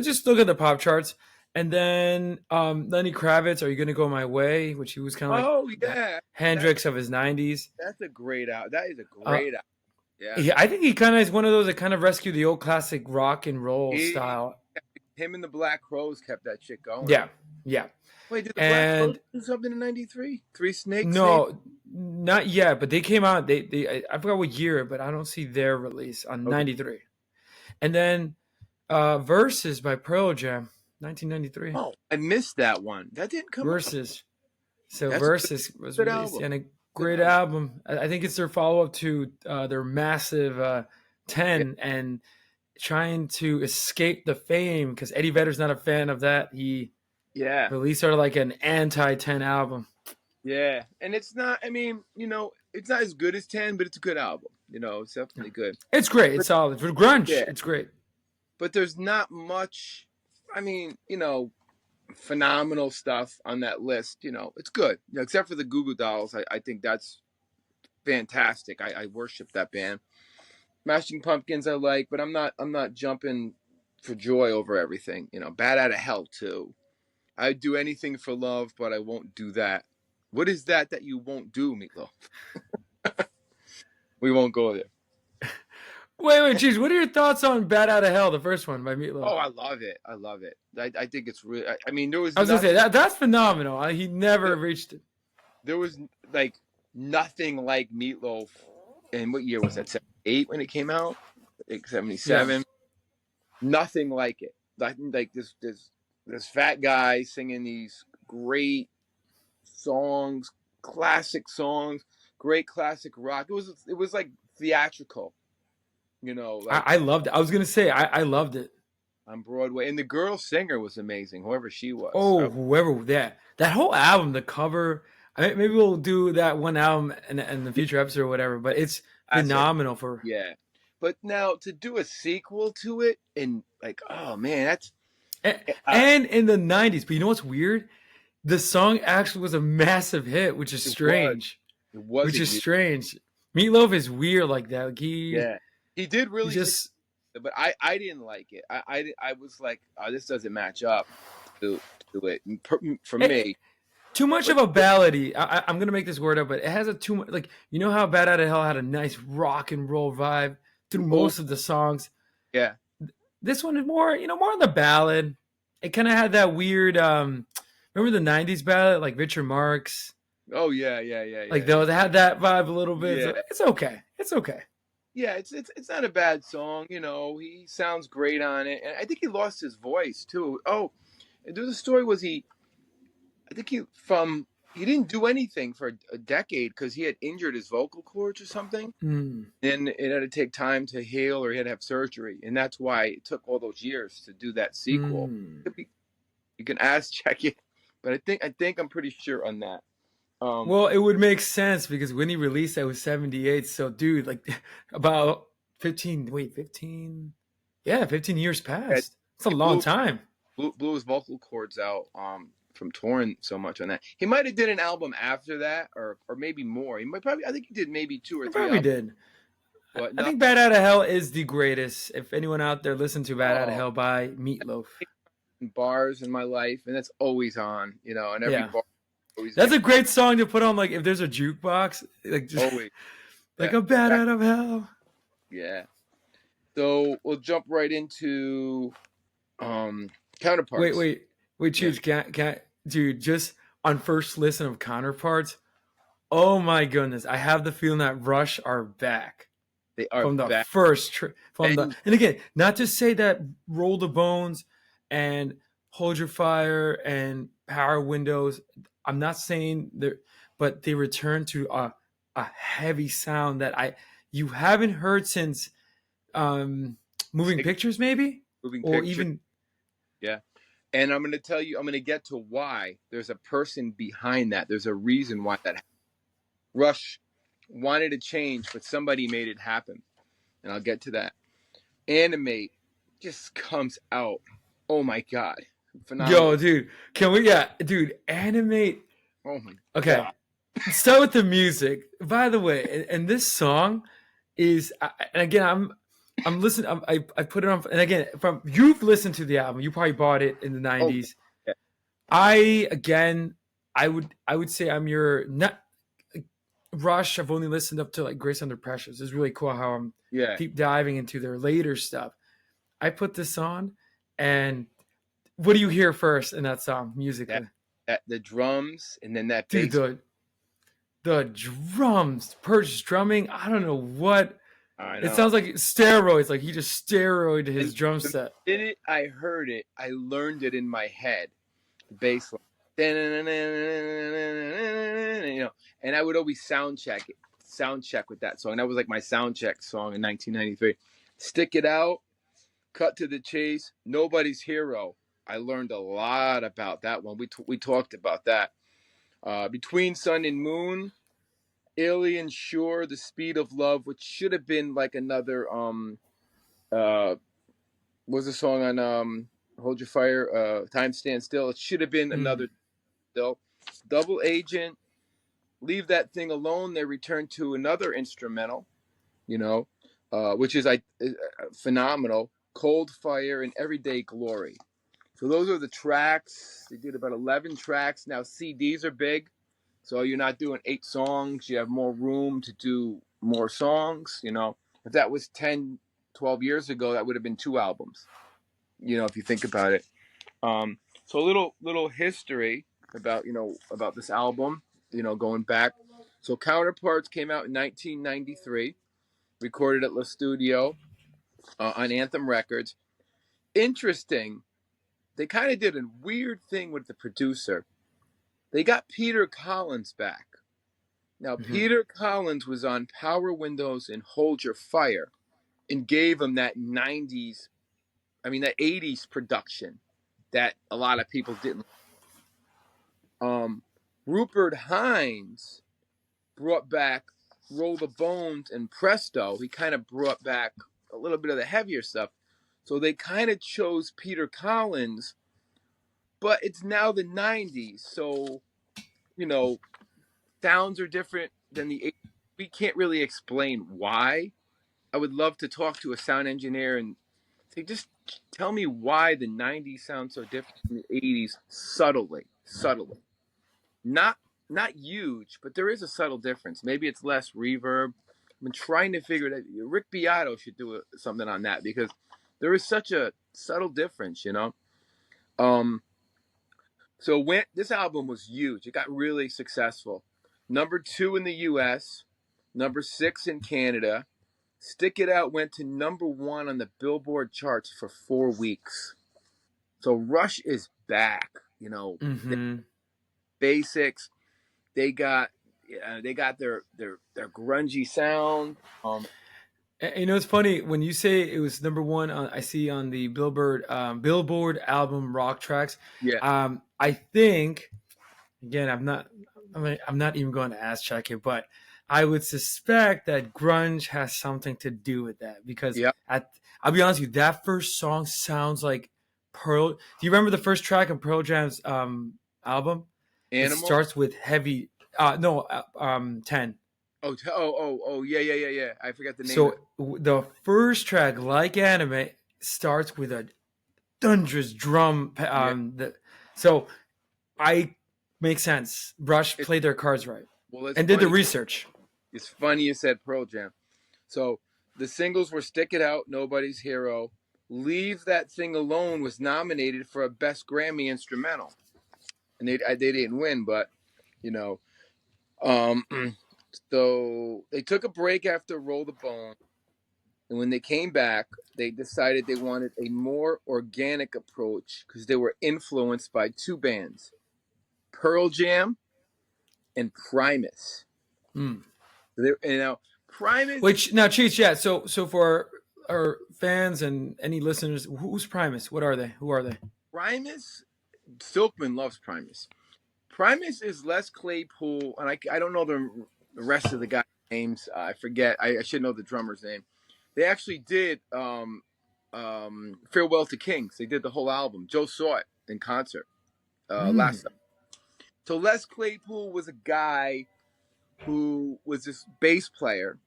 Just look at the pop charts. And then Lenny Kravitz, Are You Gonna Go My Way? Which he was kind of like Oh the yeah, Hendrix of his 90s. that's a great album. That is a Uh, great album. Yeah, I think he kind of is one of those that kind of rescued the old classic rock and roll style. him and the Black Crows kept that shit going. Yeah, yeah. Wait, did the Black Crows And do something in '93? Three Snakes? no, not yet, but they came out. I forgot what year, but I don't see their release on Okay. '93. And then Versus by Pearl Jam, 1993. Oh, I missed that one. That didn't come out. Versus. So That's Versus was good released, album. and a great album. I think it's their follow up to their massive 10, and trying to escape the fame because Eddie Vedder's not a fan of that. He released sort of like an anti-10 album. Yeah, and it's not. I mean, it's not as good as 10, but it's a good album. It's definitely good. It's great. It's solid for grunge. Yeah. It's great. But there's not much. I mean, phenomenal stuff on that list. It's good. Except for the Goo Goo Dolls, I think that's fantastic. I worship that band. Smashing Pumpkins I like, but I'm not jumping for joy over everything. Bad Out of Hell too. I'd do anything for love, but I won't do that. What is that you won't do, Meatloaf? We won't go there. Wait, geez, what are your thoughts on Bad Out of Hell, the first one by Meatloaf? Oh, I love it. I think it's really. I mean, there was. I was gonna say that's phenomenal. He never reached it. There was like nothing like Meatloaf. And what year was that? 78 when it came out. 77. Yeah. Nothing like it. Like this fat guy singing these great songs, classic songs, great classic rock. It was like theatrical. I loved it. I was gonna say I loved it on Broadway, and the girl singer was amazing, whoever she was. Oh, whoever that whole album, the cover. Maybe we'll do that one album in the future episode or whatever. But it's phenomenal for But now to do a sequel to it, and like, oh man, that's and in the '90s. But you know what's weird? The song actually was a massive hit, which is strange. It was. Which is strange. Meatloaf is weird like that. Like he did really just, but I didn't like it. I was like, oh, this doesn't match up to it for me. Too much of a ballady. I'm gonna make this word up, but it has a too much. Like how Bad Out of Hell had a nice rock and roll vibe through most of the songs. Yeah. This one is more, more on the ballad. It kind of had that weird. Remember the '90s ballad, like Richard Marx? Oh yeah. Like they had that vibe a little bit. Yeah. So it's okay. It's okay. Yeah, it's not a bad song. He sounds great on it, and I think he lost his voice too. Oh, the story was I think he didn't do anything for a decade because he had injured his vocal cords or something. And it had to take time to heal, or he had to have surgery, and that's why it took all those years to do that sequel. You can ask check it, but I think I'm pretty sure on that. Well, it would make sense because when he released that was 78. So, dude, like about 15, wait, 15? Yeah, 15 years passed. It's a He long time. blew his vocal cords out from touring so much on that. He might have did an album after that, or maybe more. He might probably. I think he did maybe 2 or He 3 probably albums. did. But I no, think Bad Out of Hell is the greatest. If anyone out there listen to Bad Out of oh, Hell by Meatloaf. bars in my life, and that's always on. You know, and every Yeah. bar always That's get a great song to put on, like, if there's a jukebox. Like, just, always. like Yeah, a Bad Out of Hell. yeah. So we'll jump right into Counterparts. Wait, Cheech, can't, dude, just on first listen of Counterparts, oh my goodness, I have the feeling that Rush are back They are from the back. and again, not to say that Roll the Bones and Hold Your Fire and Power Windows, I'm not saying they're, but they return to a heavy sound that you haven't heard since Moving Pictures, maybe, Moving or picture. even. Yeah. And I'm going to tell you, I'm going to get to why. There's a person behind that. There's a reason why that happened. Rush wanted to change, but somebody made it happen. And I'll get to that. Animate just comes out. Oh my God. Phenomenal. Yo, dude, can we? Yeah, dude, Animate. Oh my Okay, God. start with the music. By the way, and this song is, and again, I'm listening. I put it on, and again, from you've listened to the album, you probably bought it in the '90s. Yeah. I would say I'm your not Rush. I've only listened up to like Grace Under Pressure. It's really cool how I'm deep diving into their later stuff. I put this on, and what do you hear first in that song musically? The drums, and then that dude, bass. the drums, Purge's drumming. I don't know what. I know. It sounds like steroids. Like he just steroided his drum set. The minute I heard it, I learned it in my head. The bass line. You know, and I would always sound check with that song. That was like my sound check song in 1993. Stick It Out, Cut to the Chase, Nobody's Hero. I learned a lot about that one. We talked about that. Between Sun and Moon, Alien Shore, The Speed of Love, which should have been like another was a song on Hold Your Fire, Time Stand Still. It should have been another still. Double Agent, Leave That Thing Alone. They returned to another instrumental, you know, which is phenomenal. Cold Fire and Everyday Glory. So those are the tracks. They did about 11 tracks. Now CDs are big, so you're not doing 8 songs. You have more room to do more songs, you know. If that was 10, 12 years ago, that would have been 2 albums, you know, if you think about it. So a little history about, you know, about this album, you know, going back. So Counterparts came out in 1993, recorded at La Studio on Anthem Records. Interesting, they kind of did a weird thing with the producer. They got Peter Collins back. Now, Peter Collins was on Power Windows and Hold Your Fire and gave him that 80s production that a lot of people didn't. Rupert Hines brought back Roll the Bones and Presto. He kind of brought back a little bit of the heavier stuff. So they kind of chose Peter Collins, but it's now the 90s. So, you know, sounds are different than the 80s. We can't really explain why. I would love to talk to a sound engineer and say, just tell me why the 90s sounds so different from the 80s subtly. Not huge, but there is a subtle difference. Maybe it's less reverb. I've been trying to figure it out. Rick Beato should do something on that because there is such a subtle difference, you know. So when this album was huge, it got really successful. Number 2 in the U.S., number 6 in Canada. Stick It Out went to number 1 on the Billboard charts for 4 weeks. So Rush is back, you know. Basics. They got their grungy sound. You know, it's funny when you say it was number 1 on, I see on the Billboard album rock tracks. Yeah. I think, again, I'm not I mean, I'm not even going to ask check it, but I would suspect that grunge has something to do with that because Yep. I'll be honest with you, that first song sounds like Pearl. Do you remember the first track of Pearl Jam's album? It Animal. starts with heavy. No, 10. Yeah. I forgot the name. So the first track, like Animate, starts with a thunderous drum. So I make sense. Rush It, played their cards right well, it's and did the funny. research. It's funny you said Pearl Jam. So the singles were "Stick It Out," "Nobody's Hero." "Leave That Thing Alone" was nominated for a Best Grammy Instrumental, and they didn't win, but you know, um, so they took a break after "Roll the Bone," and when they came back, they decided they wanted a more organic approach because they were influenced by two bands, Pearl Jam and Primus. Mm. Primus. Which now, Cheech, yeah. So for our fans and any listeners, who's Primus? What are they? Who are they? Primus. Silkman loves Primus. Primus is Les Claypool, and I don't know the rest of the guys' names. I forget. I should know the drummer's name. They actually did "Farewell to Kings." They did the whole album. Joe saw it in concert last night. So Les Claypool was a guy who was this bass player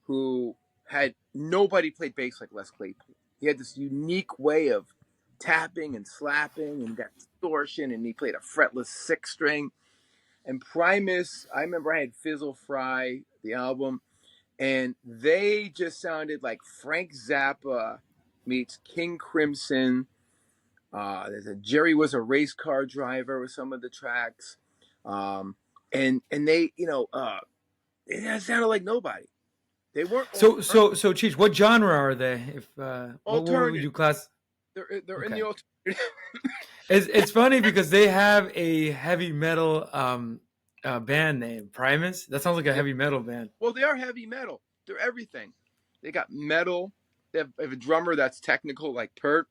who had nobody played bass like Les Claypool. He had this unique way of tapping and slapping and got distortion, and he played a fretless six string. And Primus, I remember I had Fizzle Fry, the album, and they just sounded like Frank Zappa meets King Crimson. Jerry was a race car driver with some of the tracks. And they, it sounded like nobody. They weren't So Cheech, what genre are they? If what would you class? They're in the alternative. It's funny because they have a heavy metal band name, Primus. That sounds like a heavy metal band. Well, they are heavy metal. They're everything. They got metal. They have a drummer that's technical, like Pert.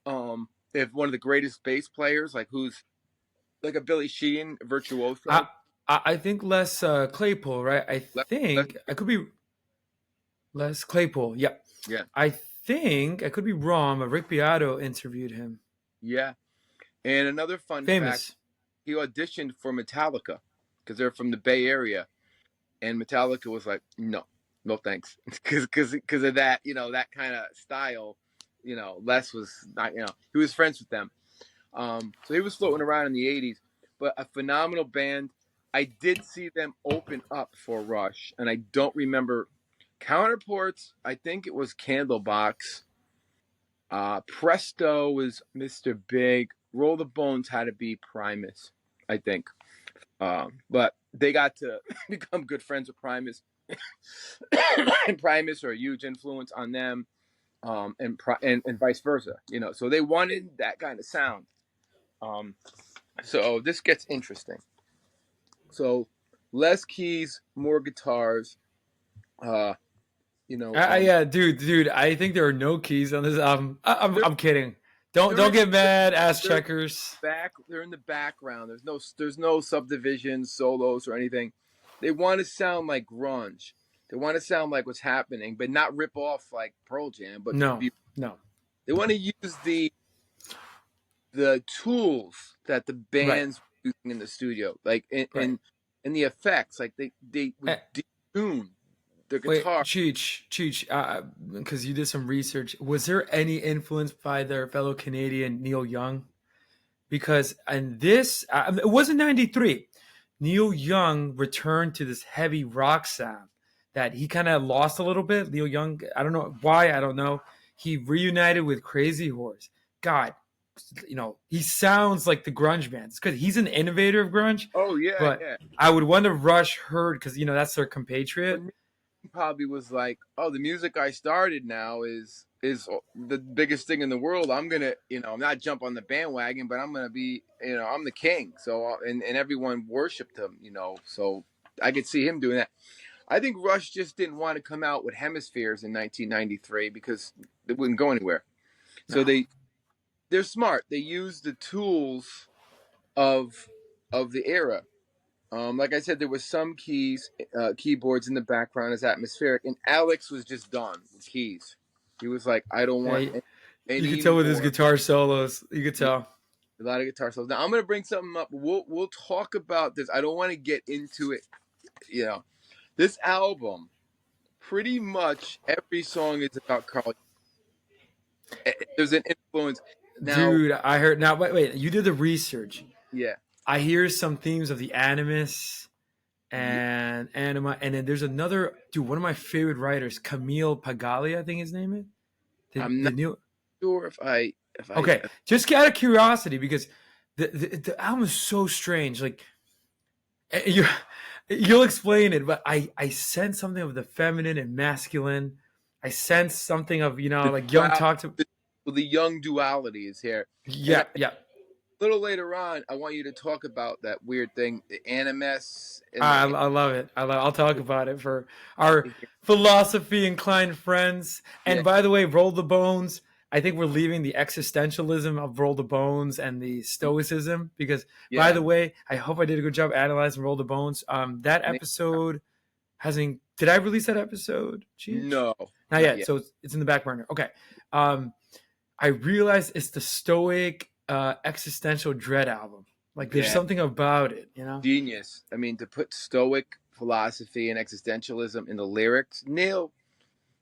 They have one of the greatest bass players, who's like a Billy Sheehan virtuoso. I think Les Claypool, right? I could be Les Claypool. Yep. Yeah. I think I could be wrong, but Rick Beato interviewed him. Yeah. And another fun fact, he auditioned for Metallica because they're from the Bay Area, and Metallica was like, no thanks, because of that, that kind of style. Les was not, he was friends with them. So he was floating around in the 80s, but a phenomenal band. I did see them open up for Rush, and I don't remember Counterparts. I think it was Candlebox. Presto was Mr. Big. Roll the Bones had to be Primus, I think. But they got to become good friends with Primus. And Primus are a huge influence on them, and vice versa. So they wanted that kind of sound. So this gets interesting. So less keys, more guitars. Yeah, dude. I think there are no keys on this album. I'm kidding. Don't get mad, ass checkers. They're in the background. There's no subdivisions, solos, or anything. They want to sound like grunge. They want to sound like what's happening, but not rip off like Pearl Jam. But no. They want to use the tools that the bands were using in the studio, and the effects, like they would detune the guitar. Wait, Cheech, because you did some research. Was there any influence by their fellow Canadian Neil Young? Because in this, it wasn't '93. Neil Young returned to this heavy rock sound that he kind of lost a little bit. Neil Young, I don't know why, I don't know. He reunited with Crazy Horse. God, he sounds like the grunge bands because he's an innovator of grunge. Oh yeah, but I would wonder if Rush heard because that's their compatriot. He probably was like, "Oh, the music I started now is the biggest thing in the world. I'm gonna, not jump on the bandwagon, but I'm gonna be, I'm the king." So and everyone worshipped him, So I could see him doing that. I think Rush just didn't want to come out with Hemispheres in 1993 because they wouldn't go anywhere. No. So they're smart. They use the tools of the era. Like I said, there was some keyboards in the background as atmospheric, and Alex was just done with keys. He was like, I don't want Hey, you could any tell with his more. guitar solos. You could Yeah, tell. a lot of guitar solos. Now I'm gonna bring something up. We'll talk about this. I don't want to get into it. You know, this album, pretty much every song is about Carl. There's an influence. Now, Dude, I heard. Now, wait. You did the research. yeah, I hear some themes of the Animus yeah. and Anima, and then there's another dude. One of my favorite writers, Camille Paglia, I think his name is. I'm The not new. sure if I Okay, just out of curiosity, because the album is so strange. Like you, you'll explain it, but I sense something of the feminine and masculine. I sense something of the like Young dual, talked to. the young duality is here. And Yeah, yeah. a little later on, I want you to talk about that weird thing, the Animus and I love it. I'll talk about it for our philosophy inclined friends. yeah, And by the way, Roll the Bones. I think we're leaving the existentialism of Roll the Bones and the stoicism because, by yeah. the way, I hope I did a good job analyzing Roll the Bones. That episode hasn't. Did I release that episode? Cheech? No, Not not yet. yet. So it's in the back burner. Okay. I realized it's the stoic existential dread album. Like there's Yeah, something about it, you know. genius. I mean, to put stoic philosophy and existentialism in the lyrics, Neil.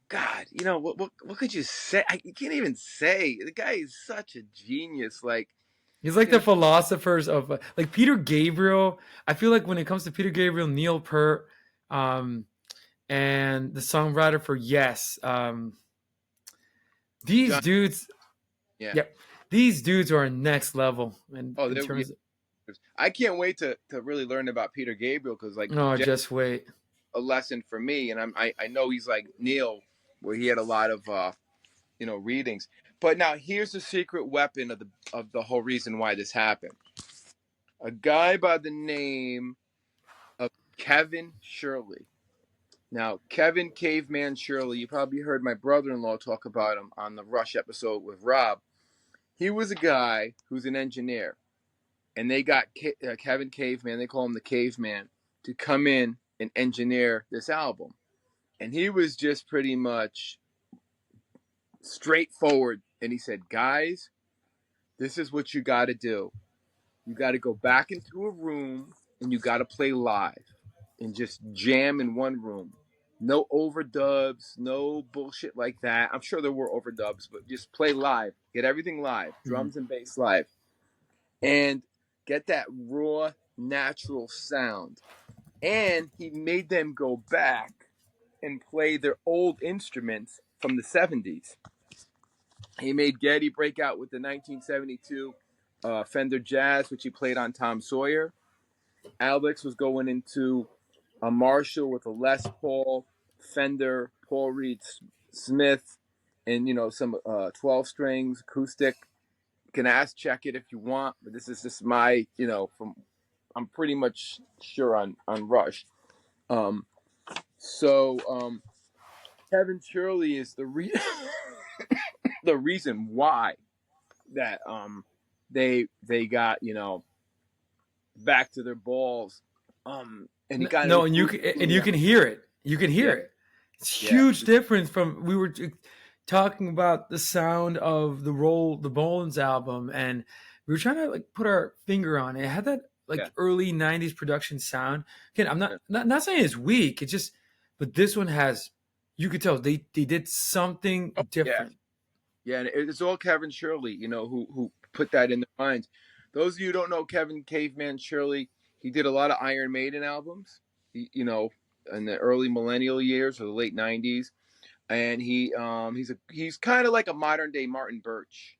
God, what could you say? You can't even say. The guy is such a genius. Like, He's like you the know, philosophers of like Peter Gabriel. I feel like when it comes to Peter Gabriel, Neil Peart, and the songwriter for Yes, these John. dudes, Yeah. yep, these dudes are next level Oh, in yeah. terms of. I can't wait to really learn about Peter Gabriel because like Oh, just wait. a lesson for me, and I know he's like Neil, where he had a lot of readings. But now here's the secret weapon of the whole reason why this happened. A guy by the name of Kevin Shirley. Now, Kevin Caveman Shirley, you probably heard my brother-in-law talk about him on the Rush episode with Rob. He was a guy who's an engineer, and they got Kevin Caveman, they call him the Caveman, to come in and engineer this album. And he was just pretty much straightforward. And he said, guys, this is what you got to do. You got to go back into a room and you got to play live and just jam in one room. No overdubs, no bullshit like that. I'm sure there were overdubs, but just play live. Get everything live, drums and bass live. And get that raw, natural sound. And he made them go back and play their old instruments from the 70s. He made Geddy break out with the 1972 Fender Jazz, which he played on Tom Sawyer. Alex was going into a Marshall with a Les Paul, Fender, Paul Reed Smith, and some 12 strings acoustic. You can ask check it if you want, but this is just my I'm pretty much sure on Rush. So Kevin Shirley is the reason why that they got back to their balls. And he got No, and you can hear it. You can hear it. It's huge difference from we were talking about the sound of the Roll the Bones album, and we were trying to like put our finger on it. It had that like early '90s production sound. Again, I'm not saying it's weak. It's just, but this one has. You could tell they did something different. Yeah, and it's all Kevin Shirley, who put that in their minds. Those of you who don't know Kevin Caveman Shirley, he did a lot of Iron Maiden albums, in the early millennial years or the late '90s, and he's kind of like a modern day Martin Birch,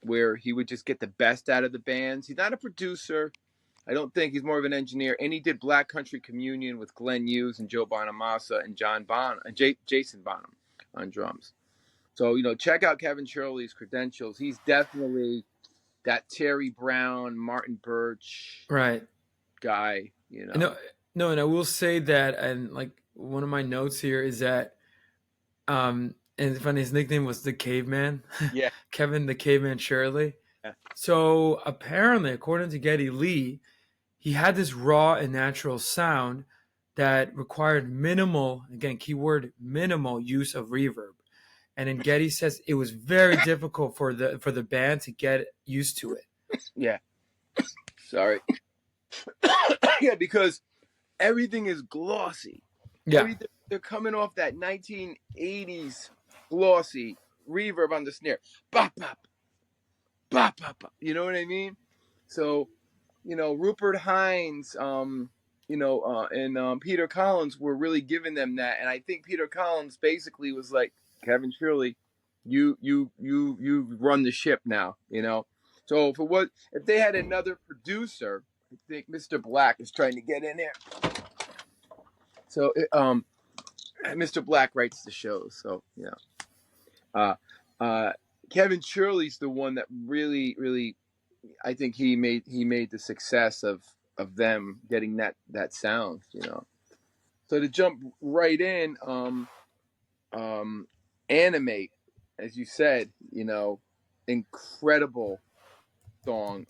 where he would just get the best out of the bands. He's not a producer, I don't think. He's more of an engineer, and he did Black Country Communion with Glenn Hughes and Joe Bonamassa and Jason Bonham on drums. So, check out Kevin Shirley's credentials. He's definitely that Terry Brown, Martin Birch guy, No, and I will say that, and like one of my notes here is that, and it's funny, his nickname was the Caveman. Yeah. Kevin the Caveman Shirley. Yeah. So apparently, according to Geddy Lee, he had this raw and natural sound that required minimal, again, keyword minimal use of reverb. And then Getty says it was very difficult for the band to get used to it. Yeah. Sorry. Yeah, because everything is glossy. Yeah. They're coming off that 1980s glossy reverb on the snare. Bop, bop. Bop, bop, bop. You know what I mean? So, Rupert Hines, and Peter Collins were really giving them that. And I think Peter Collins basically was like, Kevin Shirley, you run the ship now, So if they had another producer, I think Mr. Black is trying to get in there. So Mr. Black writes the shows, so Kevin Shirley's the one that really, really, I think he made the success of them getting that sound, So to jump right in, Animate, as you said, incredible song.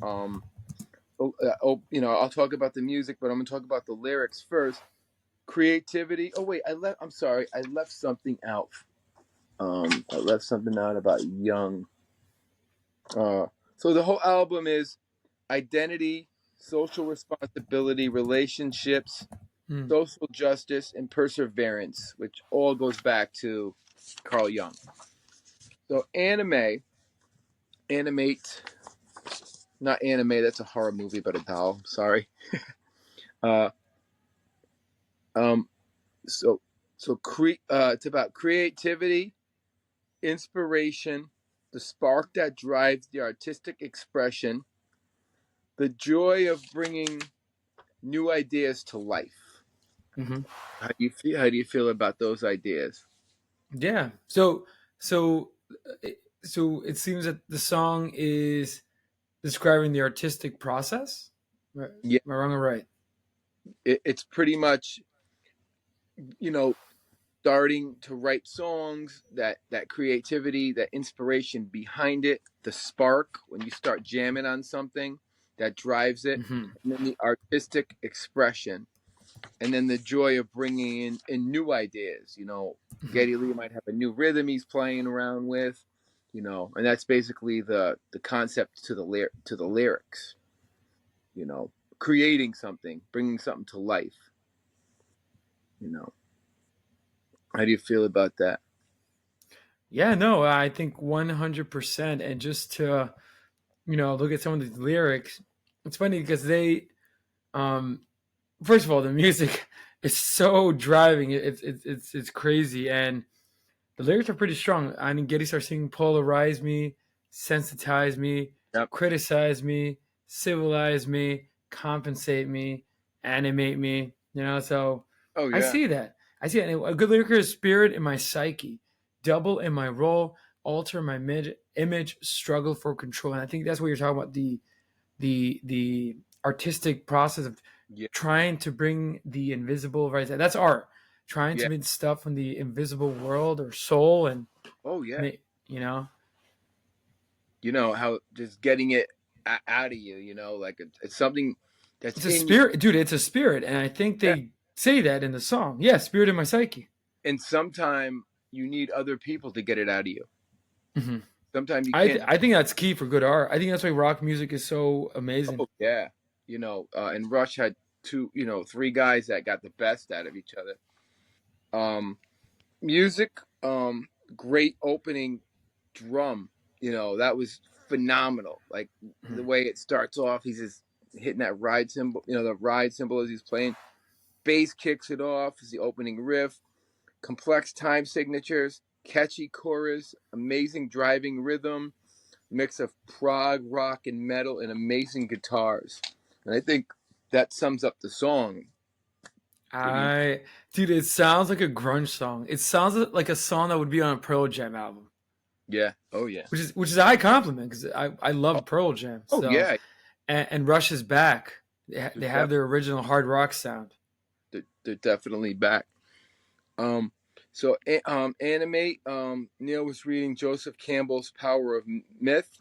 I'll talk about the music, but I'm gonna talk about the lyrics first. Creativity. Oh wait, I'm sorry, I left something out. I left something out about Jung. So the whole album is identity, social responsibility, relationships, social justice, and perseverance, which all goes back to Carl Jung. So Animate, not anime, that's a horror movie, but a doll. Sorry. It's about creativity, inspiration, the spark that drives the artistic expression, the joy of bringing new ideas to life. Mm-hmm. How do you feel about those ideas? Yeah. So it seems that the song is describing the artistic process. Right. Yeah, Am I wrong or right? it's pretty much, starting to write songs, that creativity, that inspiration behind it, the spark when you start jamming on something that drives it, Mm-hmm. and then the artistic expression, and then the joy of bringing in new ideas. Geddy Lee might have a new rhythm he's playing around with, and that's basically the concept to the lyrics. Creating something, bringing something to life. How do you feel about that? Yeah, no, I think 100%. And just to, look at some of the lyrics, it's funny because they, first of all, the music is so driving. It's crazy. And the lyrics are pretty strong. I mean, Getty starts singing polarize me, sensitize me, Yep. criticize me, civilize me, compensate me, animate me. So Oh I yeah. see that. I see it. And a good lyric is spirit in my psyche, double in my role, alter my image, struggle for control. And I think that's what you're talking about, the artistic process of Yeah. trying to bring the invisible, right? That's art. Trying Yeah. to make stuff from the invisible world or soul, and Oh yeah. you know, How just getting it out of you, like it's something that's it's a in you. spirit, dude. It's a spirit, and I think Yeah. they say that in the song. Yeah, spirit in my psyche. And sometimes you need other people to get it out of you. Mm-hmm. Sometimes you can't. I think that's key for good art. I think that's why rock music is so amazing. Oh yeah. And Rush had three guys that got the best out of each other. Music, great opening drum. That was phenomenal. Like the way it starts off, he's just hitting that ride cymbal. The ride cymbal as he's playing. Bass kicks it off as the opening riff. Complex time signatures, catchy chorus, amazing driving rhythm, mix of prog rock and metal, and amazing guitars. And I think that sums up the song. Dude, it sounds like a grunge song. It sounds like a song that would be on a Pearl Jam album. Yeah. Oh yeah. Which is a high compliment because I love Pearl Jam. Oh So yeah. and Rush is back. They have their original hard rock sound. They're definitely back. So Animate. Neil was reading Joseph Campbell's Power of Myth,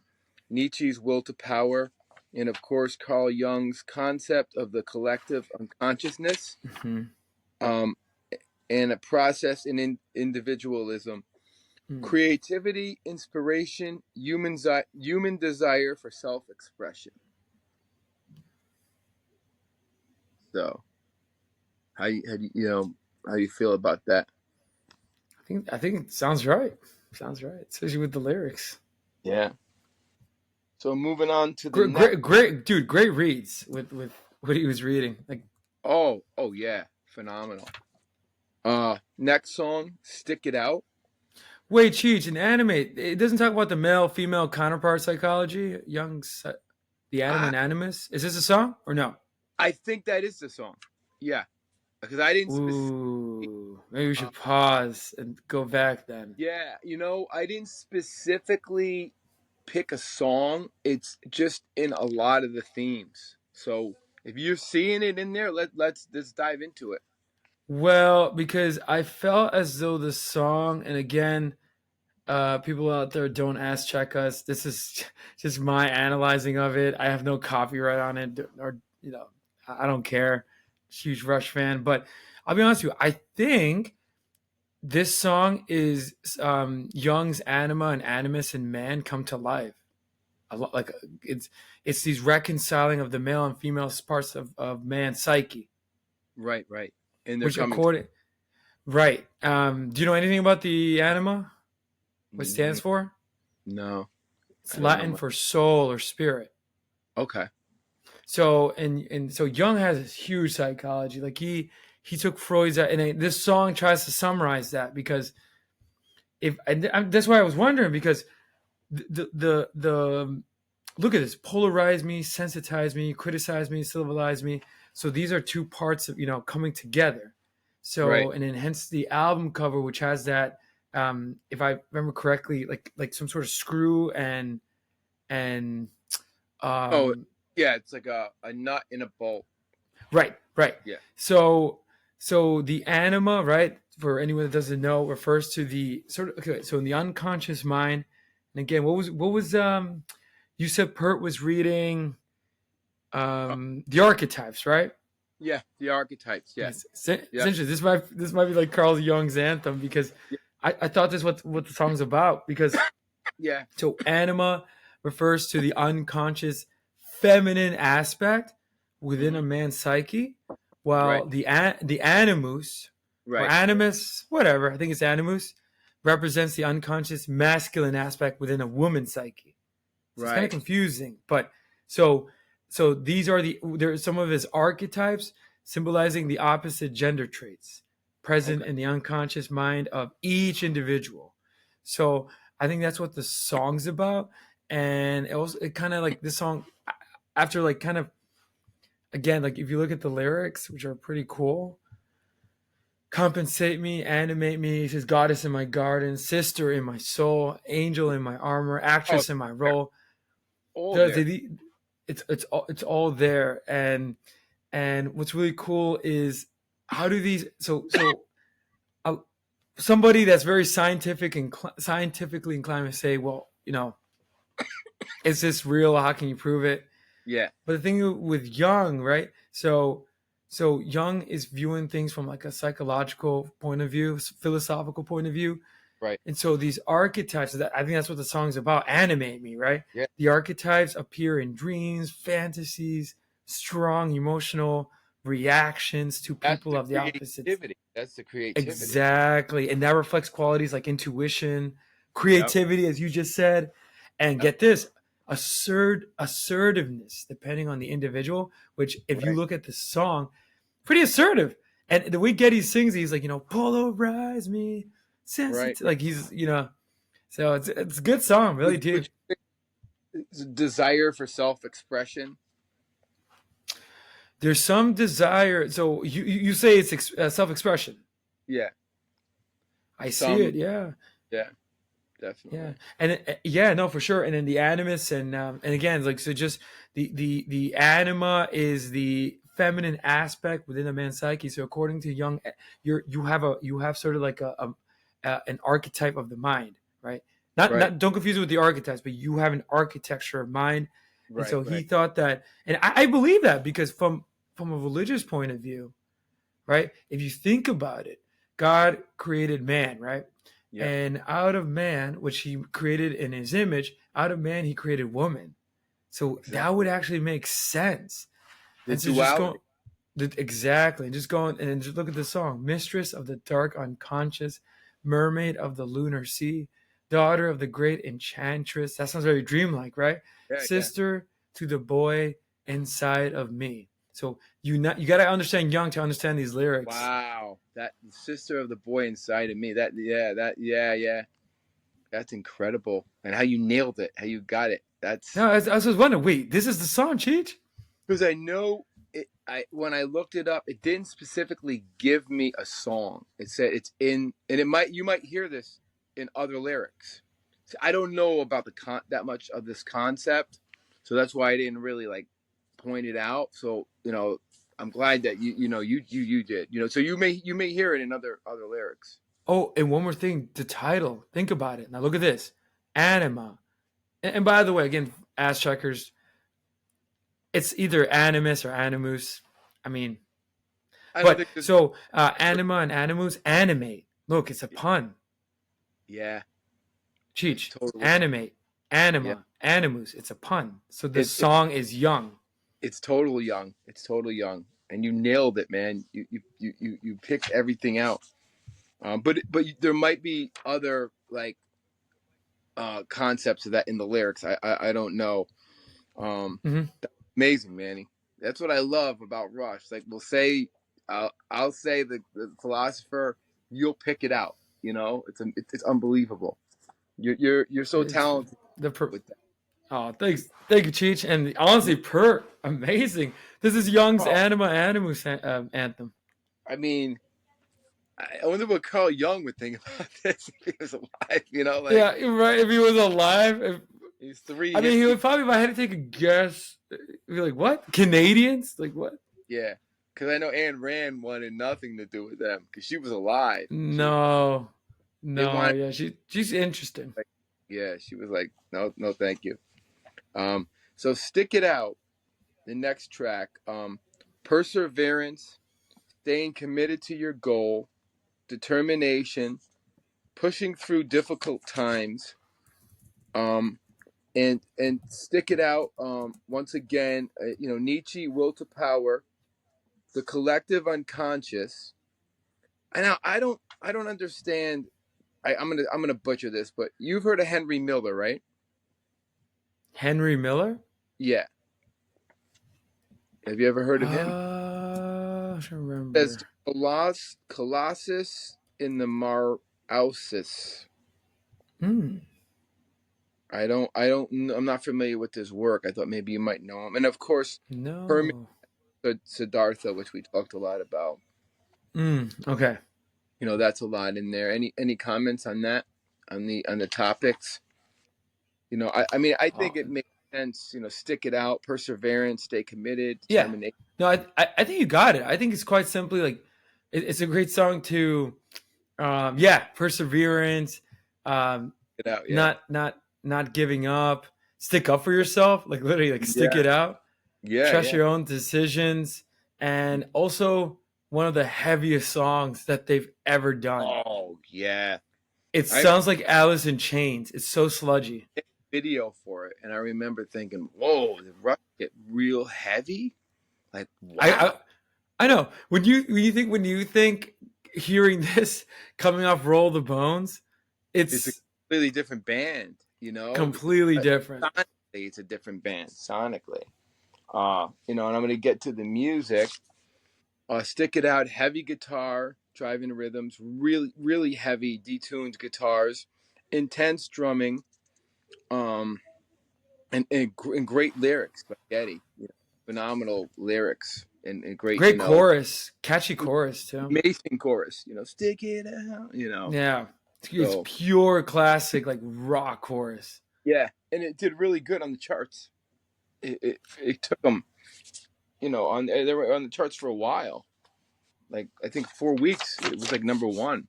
Nietzsche's Will to Power, and of course Carl Jung's concept of the collective unconsciousness, and a process in individualism, creativity, inspiration, human desire for self-expression. So, how you feel about that? I think it sounds right. Sounds right, especially with the lyrics. Yeah. So moving on to the great dude, great reads with what he was reading. Like, oh yeah, phenomenal. Next song, "Stick It Out." Wait, Cheech, in Animate, it doesn't talk about the male-female counterpart psychology. Jung's the Anima and Animus. Is this a song or no? I think that is the song. Yeah, because I didn't. Ooh, maybe we should pause and go back then. Yeah, I didn't specifically pick a song. It's just in a lot of the themes. So if you're seeing it in there, let's dive into it. Well, because I felt as though the song, and again, people out there, don't ask check us. This is just my analyzing of it. I have no copyright on it, or I don't care. Huge Rush fan, but I'll be honest with you. I think this song is Jung's Anima and Animus and man come to life. A lot, like it's these reconciling of the male and female parts of man's psyche. Right. And they're right. Do you know anything about the Anima? What it stands for? No. It's Latin for soul or spirit. Okay. So and so Jung has this huge psychology. Like he took Freud's, and this song tries to summarize that, because that's why I was wondering, because the look at this: polarize me, sensitize me, criticize me, civilize me. So these are two parts of coming together. So right. And then hence the album cover, which has that, if I remember correctly, like some sort of screw and yeah, it's like a nut in a bolt. Right. Yeah. So the anima, right, for anyone that doesn't know, refers to the sort of, okay, so in the unconscious mind. And again, what was you said Pert was reading the archetypes, right? Yeah, the archetypes. Yeah. It's interesting. This might be like Carl Jung's anthem, because I thought this is what the song's about, because yeah. So anima refers to the unconscious feminine aspect within a man's psyche, while the animus, or animus, whatever, I think it's animus, represents the unconscious masculine aspect within a woman's psyche. So it's kind of confusing, but so these are there are some of his archetypes symbolizing the opposite gender traits present in the unconscious mind of each individual. So I think that's what the song's about. And it kind of like this song, after like kind of, again, like if you look at the lyrics, which are pretty cool: compensate me, animate me, says goddess in my garden, sister in my soul, angel in my armor, actress in my role. It's all there. And what's really cool is how do these somebody that's very scientifically inclined to say, well, is this real? How can you prove it? Yeah. But the thing with Jung, right? So Jung is viewing things from like a psychological point of view, philosophical point of view. Right. And so these archetypes, I think that's what the song's about. Animate me, right? Yeah. The archetypes appear in dreams, fantasies, strong emotional reactions to people of the opposite. That's the creativity. Exactly. And that reflects qualities like intuition, creativity, as you just said. And get this, assertiveness, depending on the individual, which if you look at the song, pretty assertive. And the way Getty sings, he's like, polarize me. Like he's, so it's a good song, really, dude. Desire for self-expression. There's some desire. So you say it's self-expression. Yeah. I see it. Yeah. Yeah. Definitely. Yeah. And no, for sure. And then the animus and again, like, so just the anima is the feminine aspect within a man's psyche. So according to Jung, you have sort of like an archetype of the mind, right? Not don't confuse it with the archetypes, but you have an architecture of mind. And Right, so he right. thought that, and I believe that, because from a religious point of view, right? If you think about it, God created man, right? Yeah, And out of man, which he created in his image, out of man he created woman. So that would exactly. actually make sense. The And so just duality. go exactly, just going and then just look at the song: mistress of the dark unconscious, mermaid of the lunar sea, daughter of the great enchantress. That sounds very dreamlike, right? Yeah, yeah. Sister to the boy inside of me. So you got to understand Jung to understand these lyrics. Wow, that the sister of the boy inside of me. Yeah. That's incredible, and how you nailed it, how you got it. No, That's I was just wondering. Wait, this is the song, Cheech? because I know it. I when I looked it up, it didn't specifically give me a song. It said it's in, and it might you might hear this in other lyrics. So I don't know about that much of this concept, so that's why I didn't really like point it out. So I'm glad that you did. So you may hear it in other lyrics. Oh, and one more thing, the title. Think about it. Now look at this, Anima. And by the way, again, ass checkers, it's either Animus or Animus. I mean, I don't but think this. so Anima and Animus, animate. Look, it's a pun. Yeah, Cheech, totally. animate, Yeah, anima, animus. It's a pun. So the it's song is young. it's totally young. It's totally young, and you nailed it, man. You picked everything out. But there might be other like concepts of that in the lyrics. I don't know. Mm-hmm. Amazing, Manny. That's what I love about Rush. Like we'll say, I'll say the philosopher, you'll pick it out. It's unbelievable. You're so It's talented the with that. oh, thank you, Cheech. And honestly, amazing. This is Young's Oh, Anima Animus anthem. I mean, I wonder what Carl Jung would think about this if he was alive. Like Yeah, right. If he was alive, he's three I mean, he hippie. would probably, if I had to take a guess, be like, what? Canadians? Like, what? Yeah, because I know Anne Rand wanted nothing to do with them because she was alive. No, They no, wanted, yeah, she's interesting. like, yeah, she was like, no, no, thank you. So stick it out. The next track, perseverance, staying committed to your goal, determination, pushing through difficult times, um, and stick it out. Once again, Nietzsche, will to power, the collective unconscious. And now I don't understand. I'm gonna butcher this, but you've heard of Henry Miller, right? Henry Miller? Yeah. Have you ever heard of him? I don't There's remember. Colossus in the Marausis. Hmm. I'm not familiar with his work. I thought maybe you might know him. And of course, Herman No. Siddhartha, which we talked a lot about. Okay. That's a lot in there. Any comments on that? On the topics? I mean, I think Oh, it makes sense. Stick it out, perseverance, stay committed, yeah. determination. No, I think you got it. I think it's quite simply like it's a great song to yeah, perseverance, um Get out, yeah, not giving up, stick up for yourself, like literally like stick yeah, it out, yeah, trust yeah. your own decisions, and also one of the heaviest songs that they've ever done. Oh, yeah. It I sounds like Alice in Chains. It's so sludgy. made a video for it, and I remember thinking, "Whoa, did Rush get real heavy?" Like, I wow, I, I know when you think hearing this coming off Roll the Bones, it's a it's completely different band. completely different. Sonically, it's a different band sonically. And I'm gonna get to the music. Stick it out, heavy guitar, driving rhythms, really, really heavy, detuned guitars, intense drumming, um, and great lyrics by Getty. Phenomenal lyrics and great, Great chorus, catchy chorus too. amazing chorus. Stick it out. Yeah, it's So pure classic like rock chorus. yeah, and it did really good on the charts. It took them, they were on the charts for a while. Like I think 4 weeks. It was like number one.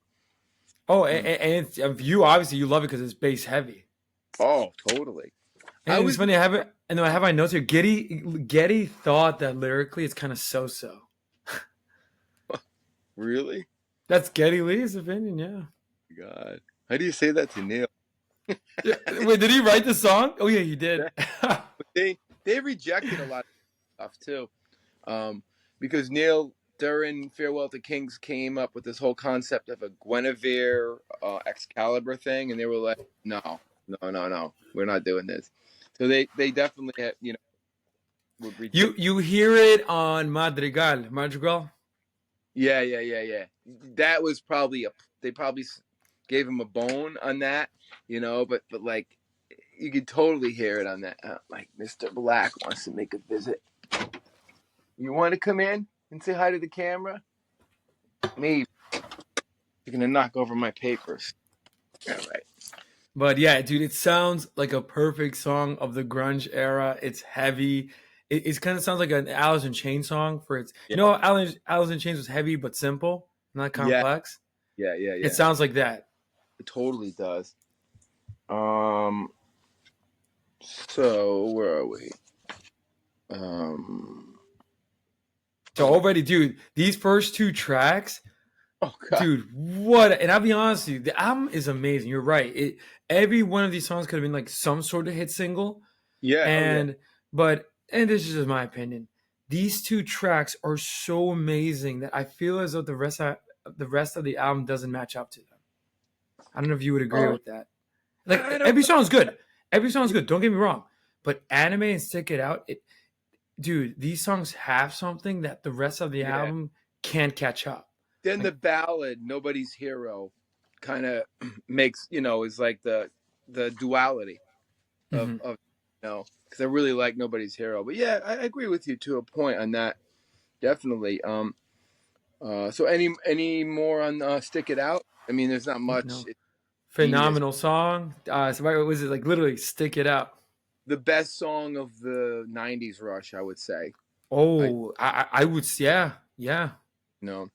Oh, and you obviously you love it because it's bass heavy. Oh, totally. I And it's was funny. I have my notes here. Getty thought that lyrically it's kind of so-so. really, That's Getty Lee's opinion. Yeah. God, how do you say that to Neil? Yeah. Wait, did he write the song? Oh yeah, he did. But they rejected a lot of stuff too, because Neil during Farewell to Kings came up with this whole concept of a Guinevere Excalibur thing, and they were like, no, we're not doing this. So they definitely had, would reject. You hear it on Madrigal. Yeah. That was probably they probably gave him a bone on that, but like you could totally hear it on that. Like Mr. Black wants to make a visit. You want to come in and say hi to the camera? Maybe. You're gonna knock over my papers. All right. But yeah, dude, it sounds like a perfect song of the grunge era. It's heavy. It kind of sounds like an Alice in Chains song for its. Yeah. Alice in Chains was heavy but simple, not Yeah. complex. Yeah. It sounds like that. It totally does. So where are we? So already, dude, these first two tracks, Oh God. dude, what? And I'll be honest with you, the album is amazing. You're right. Every one of these songs could have been like some sort of hit single. Yeah. And this is just my opinion. These two tracks are so amazing that I feel as though the rest of the album doesn't match up to them. I don't know if you would agree with that. Like every song's good. Every song's good. Don't get me wrong. But Anime and Stick It Out, dude, these songs have something that the rest of the album can't catch up. Then the ballad, Nobody's Hero, kind of makes, is like the duality of because I really like Nobody's Hero. But yeah, I agree with you to a point on that. Definitely. So any more on Stick It Out? I mean, there's not much. No. Phenomenal song. So why was it like literally Stick It Out? The best song of the 90s rush, I would say. Oh, I would, yeah. No.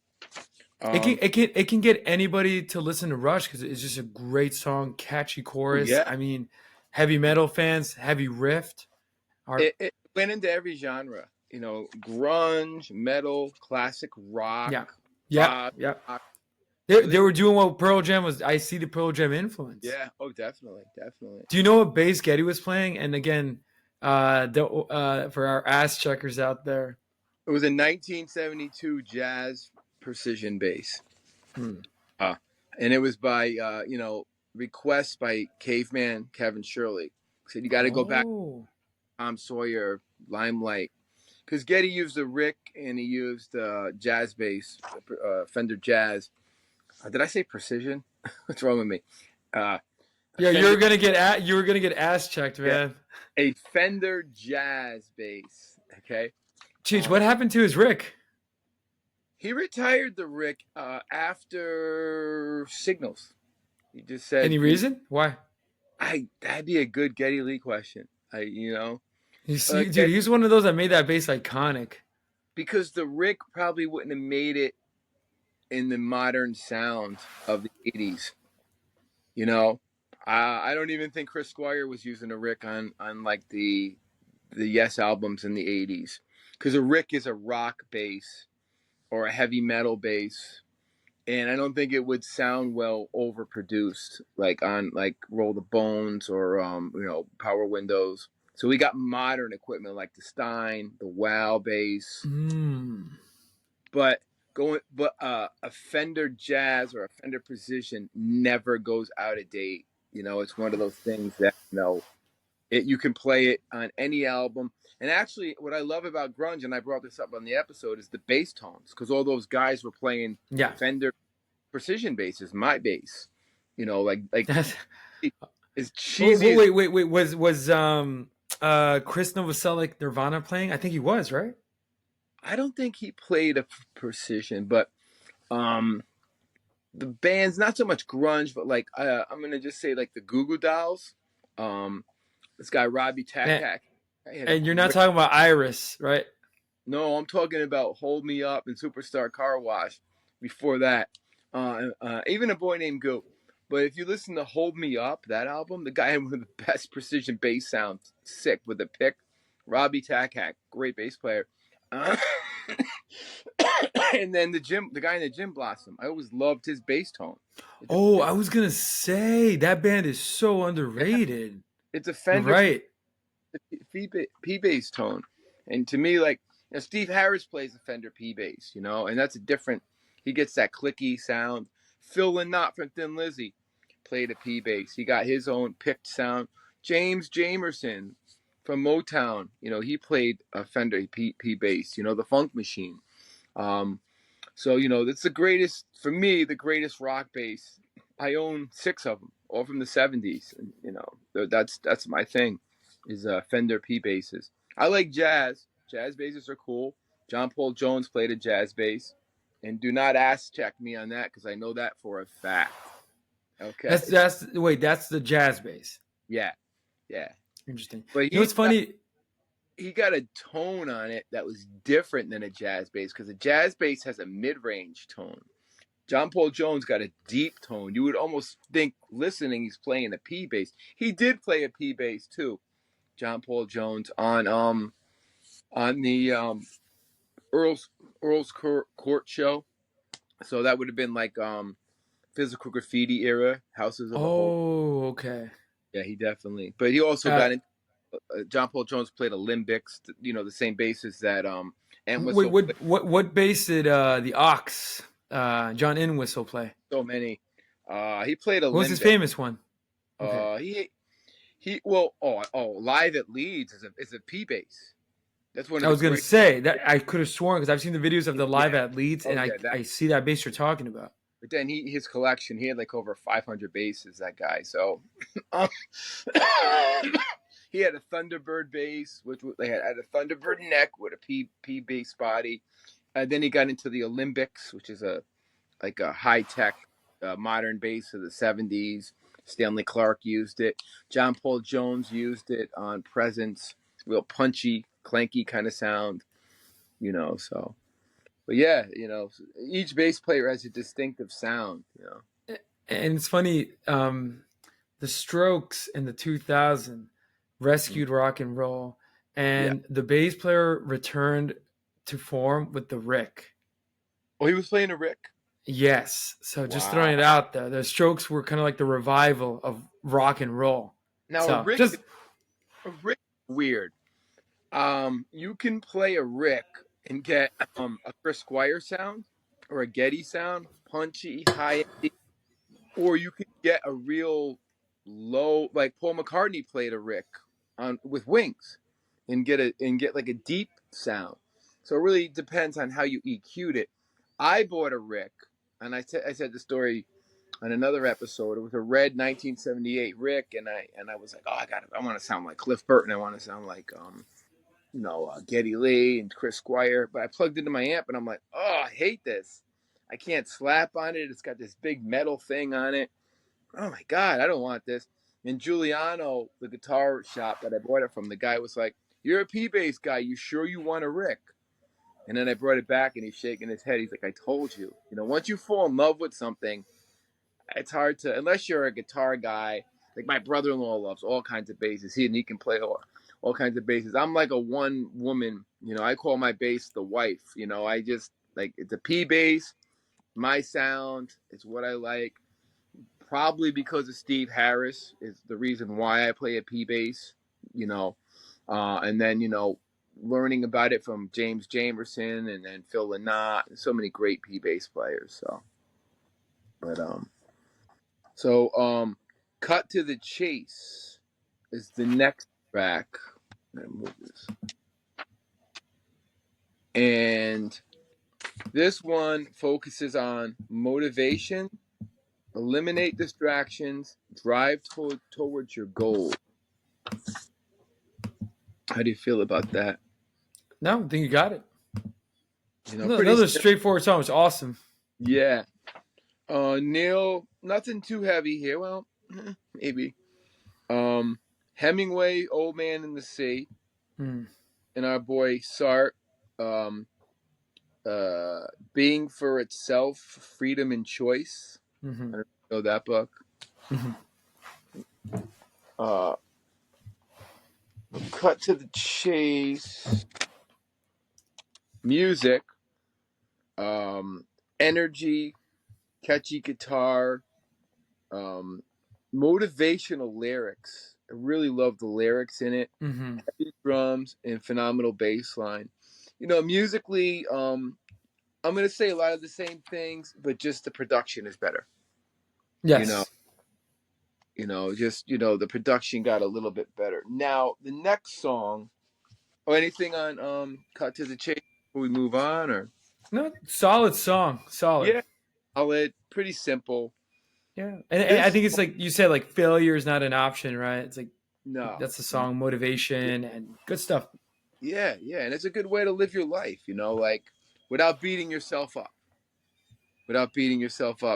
It can get anybody to listen to Rush because it's just a great song, catchy chorus. Yeah. I mean, heavy metal fans, heavy riff. It went into every genre, grunge, metal, classic rock. Yeah. They were doing what Pearl Jam was. I see the Pearl Jam influence. Yeah. Oh, definitely. Do you know what bass Getty was playing? And again, for our ass checkers out there, it was a 1972 jazz precision bass. And it was by request by Caveman Kevin Shirley. Said you got to go back Tom Sawyer, Limelight, because Getty used a Rick and he used jazz bass, Fender Jazz. Did I say precision? What's wrong with me? You were gonna get ass checked, man. Yeah, a Fender Jazz bass. Okay. Cheech, what happened to his Rick? He retired the Rick after Signals. He just said. Any reason? Why? That'd be a good Geddy Lee question. You see, dude, he's one of those that made that bass iconic. Because the Rick probably wouldn't have made it in the modern sound of the 80s. I don't even think Chris Squire was using a Rick on like the Yes albums in the 80s. Because a Rick is a rock bass or a heavy metal bass. And I don't think it would sound well overproduced, like on like Roll the Bones or Power Windows. So we got modern equipment like the Stein, the Wow bass. But a Fender Jazz or a Fender Precision never goes out of date. It's one of those things that you can play it on any album. And actually, what I love about grunge, and I brought this up on the episode, is the bass tones, because all those guys were playing Fender Precision basses. My bass, like it's cheesy. Wait. Was Chris Novoselic Nirvana playing? I think he was, right? I don't think he played a Precision, but the band's not so much grunge, but like I'm gonna just say like the Goo Goo Dolls. This guy Robbie Tak. And you're not talking about Iris, right? No, I'm talking about Hold Me Up and Superstar Car Wash. Before that, even a boy named Goo. But if you listen to Hold Me Up, that album, the guy had one of the best precision bass sounds, sick with a pick. Robbie Tackhack, great bass player. And then the guy in the Gym Blossom, I always loved his bass tone. Oh, I was gonna say that band is so Yeah, underrated. it's a You're Fender right. P bass tone, and to me, like, Steve Harris plays a Fender P bass, and that's a different. He gets that clicky sound. Phil Lynott from Thin Lizzy played a P bass. He got his own picked sound. James Jamerson from Motown, he played a Fender P bass. The Funk Machine. So it's the greatest for me, the greatest rock bass. I own 6 of them, all from the '70s, and that's my thing, is Fender P basses. I like jazz. Jazz basses are cool. John Paul Jones played a jazz bass, and do not ask check me on that because I know that for a fact. Okay. That's the jazz bass. Yeah. Interesting. But You know what's funny? he got a tone on it that was different than a jazz bass, because a jazz bass has a mid-range tone. John Paul Jones got a deep tone. You would almost think, listening, he's playing a P bass. He did play a P bass too, John Paul Jones, on the Earl's Court show. So that would have been like Physical Graffiti era, Houses of the Holy. Oh, okay. Yeah, he definitely. But he also got into John Paul Jones played a Limbics, the same basses that Wait, what bass did the Ox John Entwistle play? So many. He played a What was his famous one? Okay. He Live at Leeds is a P bass. That's one. I was gonna say that I could have sworn, because I've seen the videos of the Live at Leeds, and I see that bass you're talking about. But then his collection, he had like over 500 basses. That guy. So he had a Thunderbird bass, which they had a Thunderbird neck with a P bass body. Then he got into the Olympics, which is a high tech modern bass of the '70s. Stanley Clarke used it. John Paul Jones used it on Presence. Real punchy, clanky kind of sound, So, but yeah, each bass player has a distinctive sound, And it's funny, the Strokes in the 2000 rescued rock and roll, and the bass player returned to form with the Rick. Oh, he was playing a Rick? Yes. So just throwing it out there, the Strokes were kind of like the revival of rock and roll. Now, so, a Rick is weird. You can play a Rick and get a Chris Squire sound or a Getty sound, punchy, high, or you could get a real low, like Paul McCartney played a Rick with Wings, and get like a deep sound. So it really depends on how you EQ'd it. I bought a Rick, and I said the story on another episode. It was a red 1978 Rick, and I was like, I want to sound like Cliff Burton. I want to sound like Geddy Lee and Chris Squire. But I plugged into my amp, and I'm like, oh, I hate this. I can't slap on it. It's got this big metal thing on it. Oh my God, I don't want this. And Giuliano, the guitar shop that I bought it from, the guy was like, "You're a P-bass guy. You sure you want a Rick?" And then I brought it back, and he's shaking his head. He's like, "I told you. Once you fall in love with something, it's hard to, unless you're a guitar guy. Like my brother-in-law loves all kinds of basses. He can play all kinds of basses. I'm like a one woman. I call my bass the wife. I just like, it's a P bass. My sound is what I like. Probably because of Steve Harris is the reason why I play a P bass. And then learning about it from James Jamerson and then Phil Lynott, and so many great P bass players. So, Cut to the Chase is the next track. I'm gonna move this. And this one focuses on motivation, eliminate distractions, drive towards your goal. How do you feel about that? No, I think you got it. Pretty another straightforward song. It's awesome. Yeah. Neil, nothing too heavy here. Well, maybe. Hemingway, Old Man in the Sea, and our boy Sartre, Being for Itself, Freedom and Choice. I don't know that book. Mhm. Uh, cut to the chase. Music. Um, energy. Catchy guitar. Um, motivational lyrics. I really love the lyrics in it. Mhm. Heavy drums and phenomenal bass line. You know, musically, I'm gonna say a lot of the same things, but just the production is better. You know, Yes. just the production got a little bit better. Now, the next song, or anything on Cut to the Chase before we move on, or No, solid song. Solid. yeah, solid, pretty simple. Yeah. And I This think it's like you said, like failure is not an option, right? It's like no, that's the no, song motivation and good stuff. yeah, and it's a good way to live your life. Like without beating yourself up,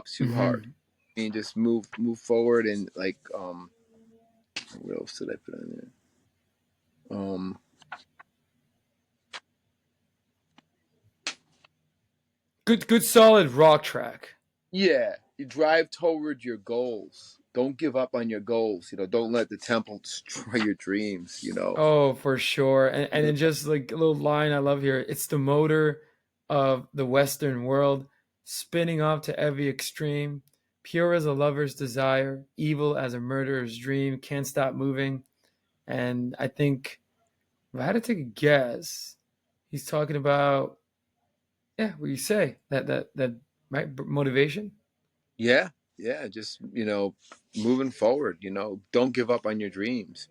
too hard. Mhm. I mean, just move forward and like what else did I put on there? Good solid rock track. Yeah, you drive toward your goals. Don't give up on your goals. Don't let the temple destroy your dreams. Oh, for sure. And then just like a little line I love here. It's the motor of the Western world, spinning off to every extreme, pure as a lover's desire, evil as a murderer's dream, can't stop moving. And I think if I had to take a guess, he's talking about what you say that right motivation. Yeah, yeah, just moving forward. Don't give up on your dreams.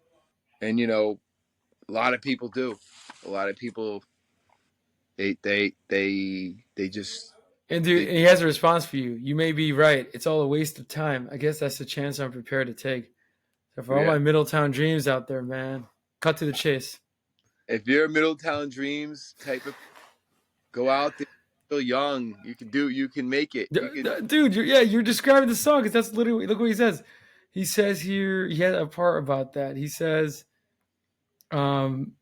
And a lot of people do. A lot of people they just And dude, they he has a response for you. You may be right. It's all a waste of time. I guess that's the chance I'm prepared to take. So for all yeah. my Middletown dreams out there, man, cut to the chase. If you're a Middletown Dreams type of, go out there, still young. You can make it. You can. Dude, you're describing the song because that's literally look what he says. He says here he had a part about that. Um,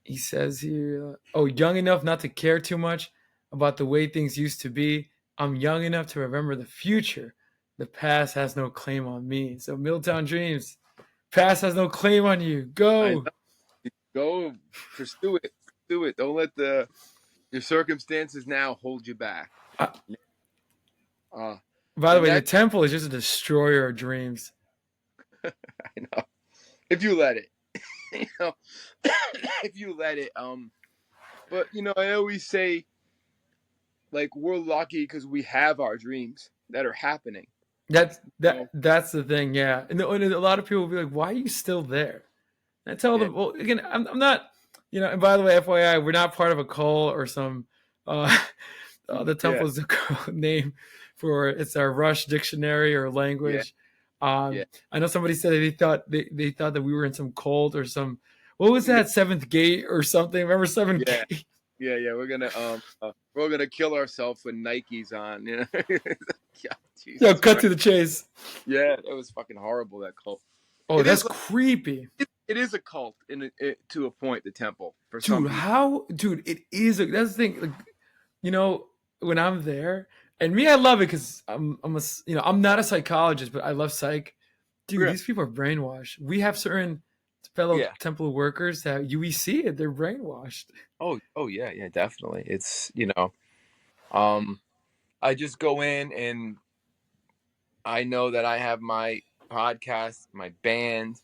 he says here, oh, young enough not to care too much about the way things used to be. I'm young enough to remember the future. The past has no claim on me. So Middletown Dreams, past has no claim on you. I Go. know. Go pursue it. Pursue it. Don't let your circumstances now hold you back. Uh, Uh, by the the way, the next, temple is just a destroyer of dreams. I know, if you let it, you know, if you let it. But I always say, like, we're lucky because we have our dreams that are happening. That's You know? that's the thing, yeah. And a lot of people will be like, "Why are you still there?" And I tell Yeah, them, "Well, again, I'm not, And by the way, FYI, we're not part of a cult or some. Uh, the yeah, temple is a code name for it's our Rush dictionary or yeah, language. yeah, I know somebody said they thought that we were in some cult or some. What was yeah, that Seventh Gate or something? Remember Seventh yeah, Gate? yeah. We're gonna kill ourselves with Nikes on. Yeah, Yo, Jesus cut Christ. to the chase. Yeah, that was fucking horrible. That cult. Oh, It that's is like creepy. it is a cult to a point. The temple for some Dude, people. dude, it is that's the thing. Like, when I'm there, and me, I love it because I'm not a psychologist, but I love psych. Dude, Yeah. these people are brainwashed. We have certain fellow Yeah. temple workers that we see it, they're brainwashed. Oh yeah, yeah, definitely. It's um, I just go in and I know that I have my podcast, my band.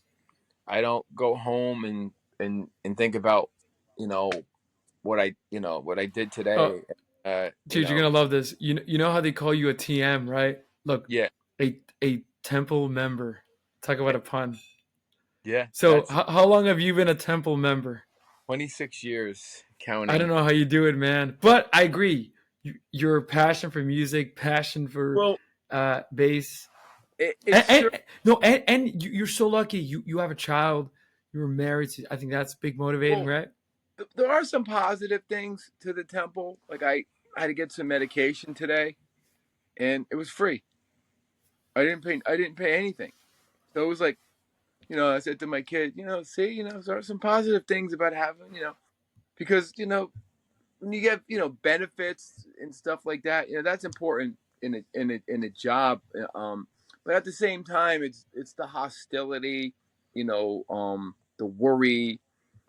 I don't go home and think about you know what I did Oh, today. Uh, you dude, you're know, gonna love this. You know how they call you a TM, right? Look, yeah, a temple member. Talk about yeah, a pun. yeah. So, That's how long have you been a temple member? 26 years I don't counting. know how you do it, man, but I agree. Your passion for music, passion for Well, bass, it's sure. no, and you're so lucky. You have a child. You were married. I think that's big motivating, Well, right? there are some positive things to the temple. Like I had to get some medication today, and it was free. I didn't pay anything. So it was like, I said to my kid, see, there are some positive things about having, because when you get benefits and stuff like that, that's important in a job. But at the same time, it's the hostility, the worry,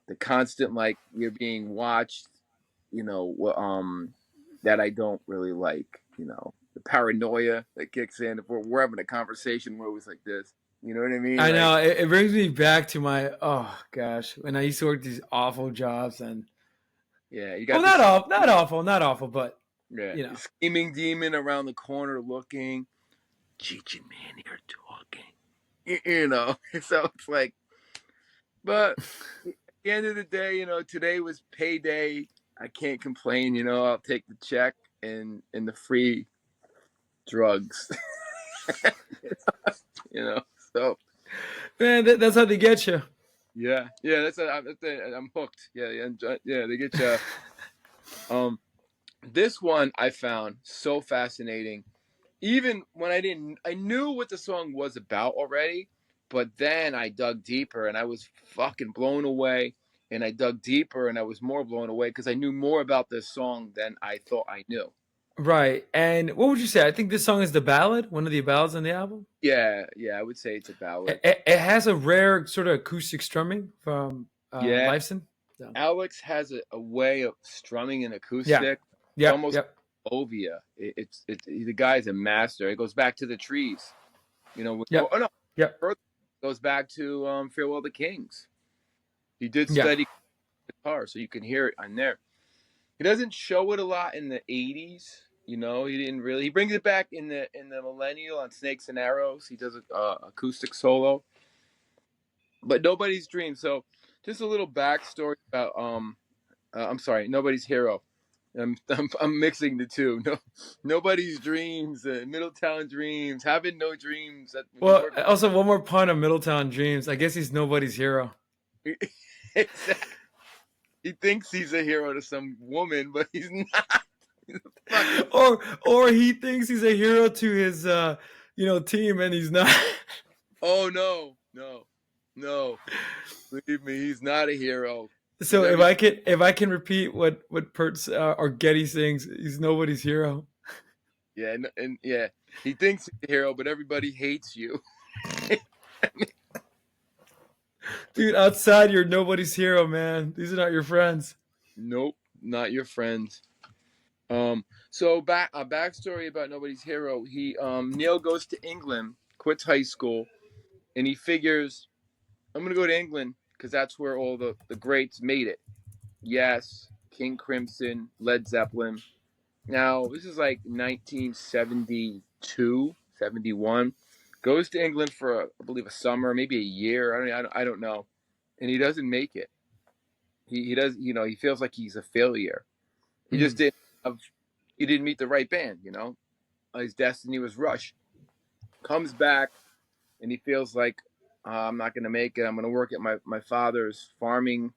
the constant like you're being watched, that I don't really like. The paranoia that kicks in if we're having a conversation where it was like this. You know what I mean? I Like, know it brings me back to my oh gosh when I used to work these awful jobs and yeah, you well got this. not awful, but Yeah, you know. screaming demon around the corner looking. Cheech and Manny are talking. So it's like, but at the end of the day, today was payday. I can't complain. I'll take the check and the free drugs. you know, so Man, that's how they get you. yeah, I'm hooked. Yeah, yeah, they get you. Um, this one I found so fascinating. Even when I knew what the song was about already, but then I dug deeper and I was fucking blown away. And I dug deeper and I was more blown away because I knew more about this song than I thought I knew. Right. And what would you say? I think this song is the ballad, one of the ballads on the album. Yeah, I would say it's a ballad. It has a rare sort of acoustic strumming from Yeah, Lifeson. So. Alex has a way of strumming an Yeah. acoustic. It's Yep. almost Yep. Ovia. The guy's a master. It goes back to the trees. Yep. Oh no, Yep. further it goes back to Farewell to Kings. He did Yeah. study guitar, so you can hear it on there. He doesn't show it a lot in the '80s. He didn't really. He brings it back in the millennial on Snakes and Arrows. He does a acoustic solo, but Nobody's Dream. So just a little backstory about I'm sorry, Nobody's Hero. I'm mixing the two. No, Nobody's Dreams, Middletown Dreams, having no dreams. Well, also one more pun on Middletown Dreams. I guess he's nobody's hero. Exactly. He thinks he's a hero to some woman, but he's not. or he thinks he's a hero to his team and he's not. Oh no. Believe me, he's not a hero. So if I can repeat what Pertz or Getty sings, he's nobody's hero. Yeah, and yeah, he thinks he's a hero, but everybody hates you. Dude, outside you're nobody's hero, man. These are not your friends. Nope, not your friends. So a backstory about Nobody's Hero. He Neil goes to England, quits high school, and he figures I'm gonna go to England because that's where all the greats made it. Yes, King Crimson, Led Zeppelin. Now this is like 1972, 71. Goes to England for I believe a summer, maybe a year. I don't know, and he doesn't make it. He does. He feels like he's a failure. He just didn't have. He didn't meet the right band. His destiny was Rush. Comes back, and he feels like I'm not going to make it. I'm going to work at my father's farming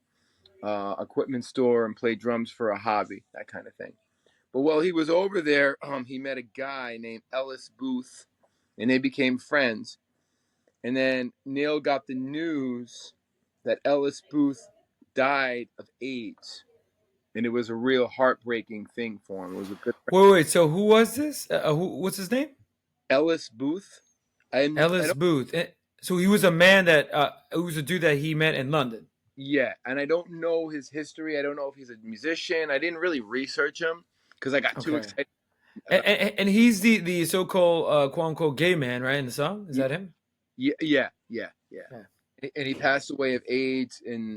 equipment store and play drums for a hobby, that kind of thing. But while he was over there, he met a guy named Ellis Booth, and they became friends. And then Neil got the news that Ellis Booth died of AIDS, and it was a real heartbreaking thing for him. It was a good friend. Wait. So who was this? What's his name? Ellis Booth. Ellis Booth. So he was a man that it was a dude that he met in London. Yeah, and I don't know his history. I don't know if he's a musician. I didn't really research him because I got too excited. And he's the so-called quote unquote gay man, right? In the song, is that him? Yeah. And he passed away of AIDS, and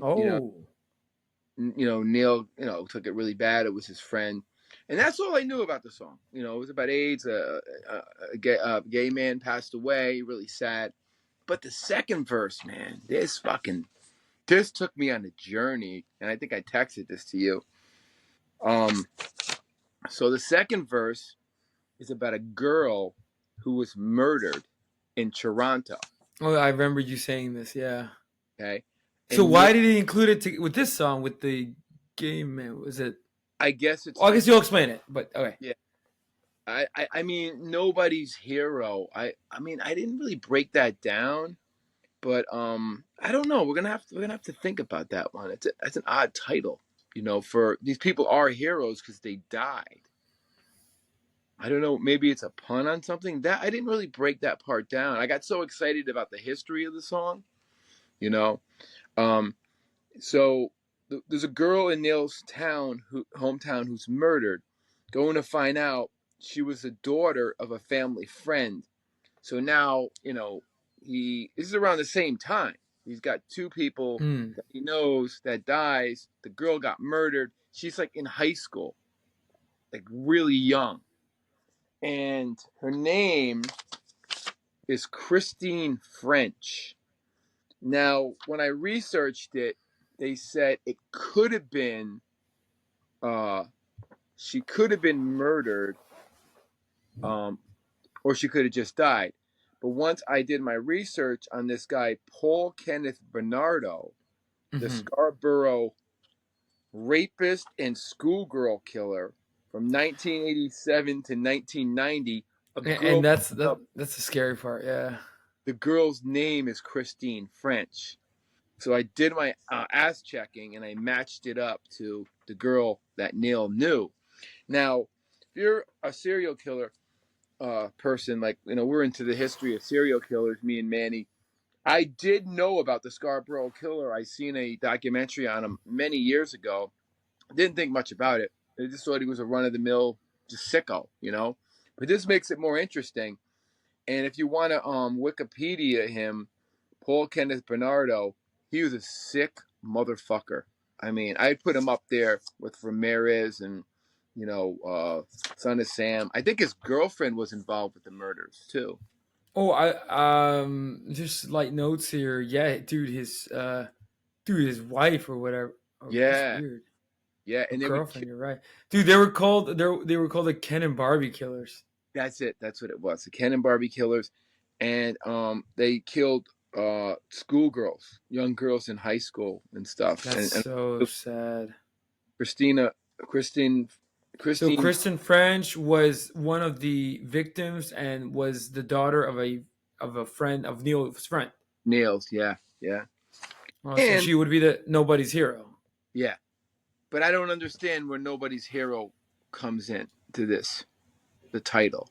Neil, took it really bad. It was his friend, and that's all I knew about the song. It was about AIDS. A gay man passed away. Really sad. But the second verse, man, this took me on a journey, and I think I texted this to you. So the second verse is about a girl who was murdered in Toronto. Oh, I remember you saying this. Yeah. Okay. So why did he include it with this song with the gay man? Was it? I guess it's. I guess you'll explain it, but okay. Yeah. I mean, Nobody's Hero. I mean, I didn't really break that down, but I don't know. We're gonna have to think about that one. It's an odd title, for these people are heroes because they died. I don't know, maybe it's a pun on something. That I didn't really break that part down. I got so excited about the history of the song, you know. Um, so there's a girl in Neil's hometown who's murdered. Going to find out she was the daughter of a family friend. So now, this is around the same time. He's got two people Mm. that he knows that dies. The girl got murdered. She's like in high school, like really young. And her name is Christine French. Now, when I researched it, they said it could have been, she could have been murdered, or she could have just died. But once I did my research on this guy, Paul Kenneth Bernardo, the Hmm. Scarborough rapist and schoolgirl killer from 1987 to 1990, a And girl, that's the scary part. Yeah. the girl's name is Christine French. So I did my ass checking and I matched it up to the girl that Neil knew. Now, if you're a serial killer person, like, we're into the history of serial killers, me and Manny. I did know about the Scarborough killer. I seen a documentary on him many years ago. Didn't think much about it. I just thought he was a run of the mill, just sicko. But this makes it more interesting. And if you want to Wikipedia him, Paul Kenneth Bernardo, he was a sick motherfucker. I mean, I put him up there with Ramirez and, Son of Sam. I think his girlfriend was involved with the murders too. Oh, I just like notes here. Yeah, dude, his wife or whatever. Oh, that's Yeah, weird. yeah, Or and they would. girlfriend. You're right, dude. They were called the Ken and Barbie killers. That's it. That's what it was. The Ken and Barbie killers, and they killed schoolgirls, young girls in high school and stuff. That's And so sad. Christina, Christine, So Christine Kristen French was one of the victims and was the daughter of a friend of Neil's friend. Nails. Yeah, yeah, So and she would be the nobody's hero. yeah. But I don't understand where nobody's hero comes in to this. The title.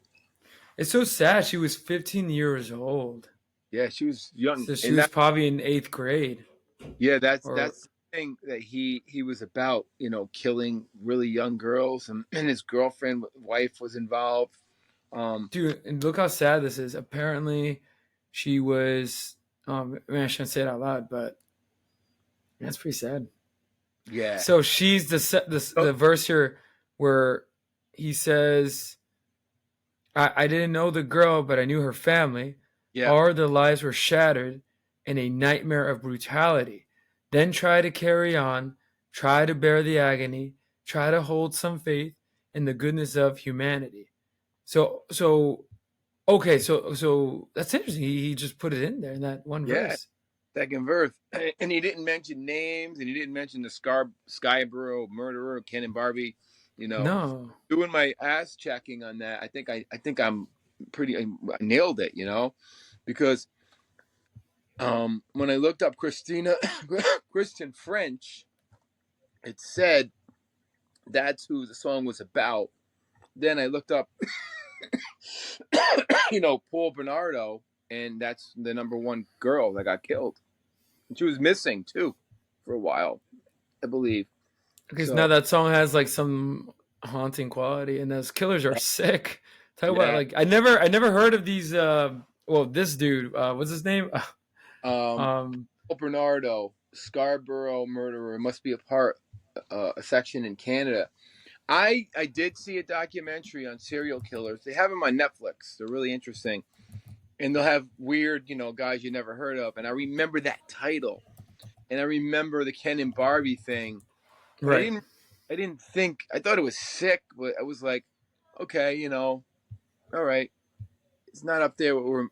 It's so sad. She was 15 years old, Yeah, she was young, so she and was that. probably in eighth grade. Yeah, that's Or that's the thing that he was about. Killing really young girls, and his girlfriend, wife was involved. dude, and look how sad this is. Apparently, she was. I mean, I shouldn't say it out loud, but that's pretty sad. Yeah. So she's the verse here where he says, I didn't know the girl, but I knew her family. Yeah. All their lives were shattered in a nightmare of brutality. Then try to carry on, try to bear the agony, try to hold some faith in the goodness of humanity. So okay, so that's interesting. He just put it in there in that one Yeah. verse. Second verse, and he didn't mention names, and he didn't mention the Skyborough murderer, Ken and Barbie. No. Doing my ass checking on that, I think I'm pretty. I nailed it. Because when I looked up Kristen French, it said that's who the song was about. Then I looked up, Paul Bernardo, and that's the number one girl that got killed. And she was missing too for a while, I believe. Because now So that song has like some haunting quality, and those killers are sick. Talk about yeah, like I never heard of these. Well, this dude, what's his name? Um, Paul Bernardo, Scarborough murderer, must be a section in Canada. I did see a documentary on serial killers. They have them on Netflix. They're really interesting, and they'll have weird, guys you never heard of. And I remember that title, and I remember the Ken and Barbie thing, but right. I didn't think. I thought it was sick, but I was like, okay, all right. It's not up there with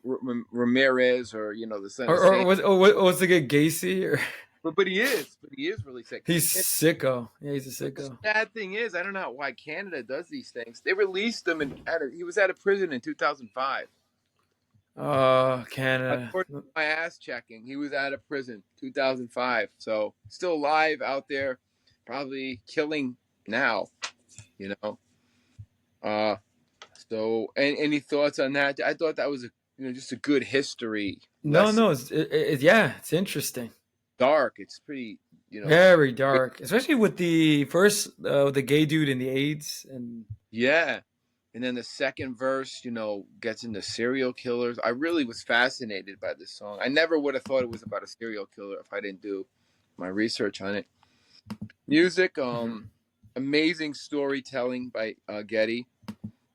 Ramirez or the Son Or, of or Sam. was it Gacy? Or But he is really sick. he's And sicko. Yeah, he's a but the sicko. sad thing is, I don't know why Canada does these things. They released him, he was out of prison in 2005. Oh, Canada. According to my ass checking, he was out of prison 2005. So still alive out there, probably killing now. You know. So, and any thoughts on that? I thought that was just a good history No, lesson. no, yeah, it's interesting. Dark. It's pretty, Very dark, especially with the first, the gay dude and the AIDS, and yeah. And then the second verse, gets into serial killers. I really was fascinated by this song. I never would have thought it was about a serial killer if I didn't do my research on it. Music, amazing storytelling by Getty.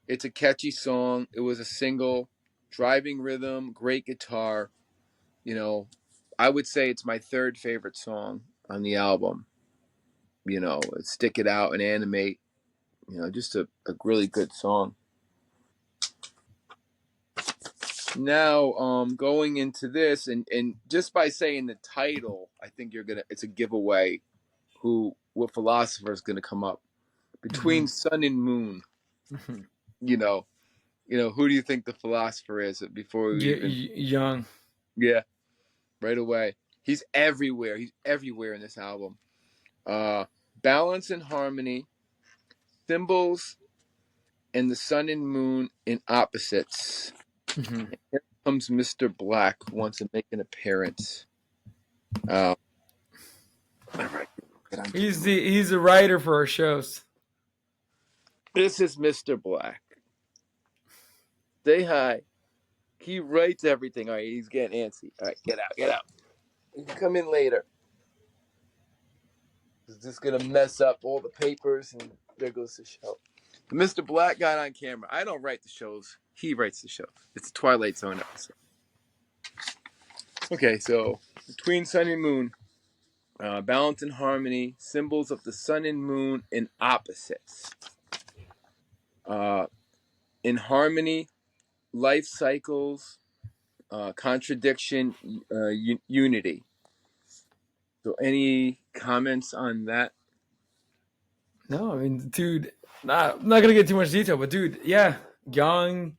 It's a catchy song. It was a single, driving rhythm, great guitar. I would say it's my third favorite song on the album. Stick It Out and Animate. Just a really good song. Now, going into this, and just by saying the title, I think it's a giveaway what philosopher is gonna come up. Between Sun and Moon, you know, who do you think the philosopher is before we even? Young. Yeah, right away. He's everywhere. He's everywhere in this album. Balance and harmony, symbols, and the sun and moon in opposites. And here comes Mr. Black, who wants to make an appearance. All right. He's a writer for our shows. This is Mr. Black. Say hi. He writes everything. All right, he's getting antsy. All right, get out. You can come in later. It's just gonna mess up all the papers, and there goes the show. Mr. Black got on camera. I don't write the shows. He writes the shows. It's a Twilight Zone episode. Okay, so between sun and moon, balance and harmony, symbols of the sun and moon in opposites. In harmony, life cycles, contradiction, unity. So, any comments on that? No, I mean, dude, I'm not gonna get too much detail, but dude, yeah, Young,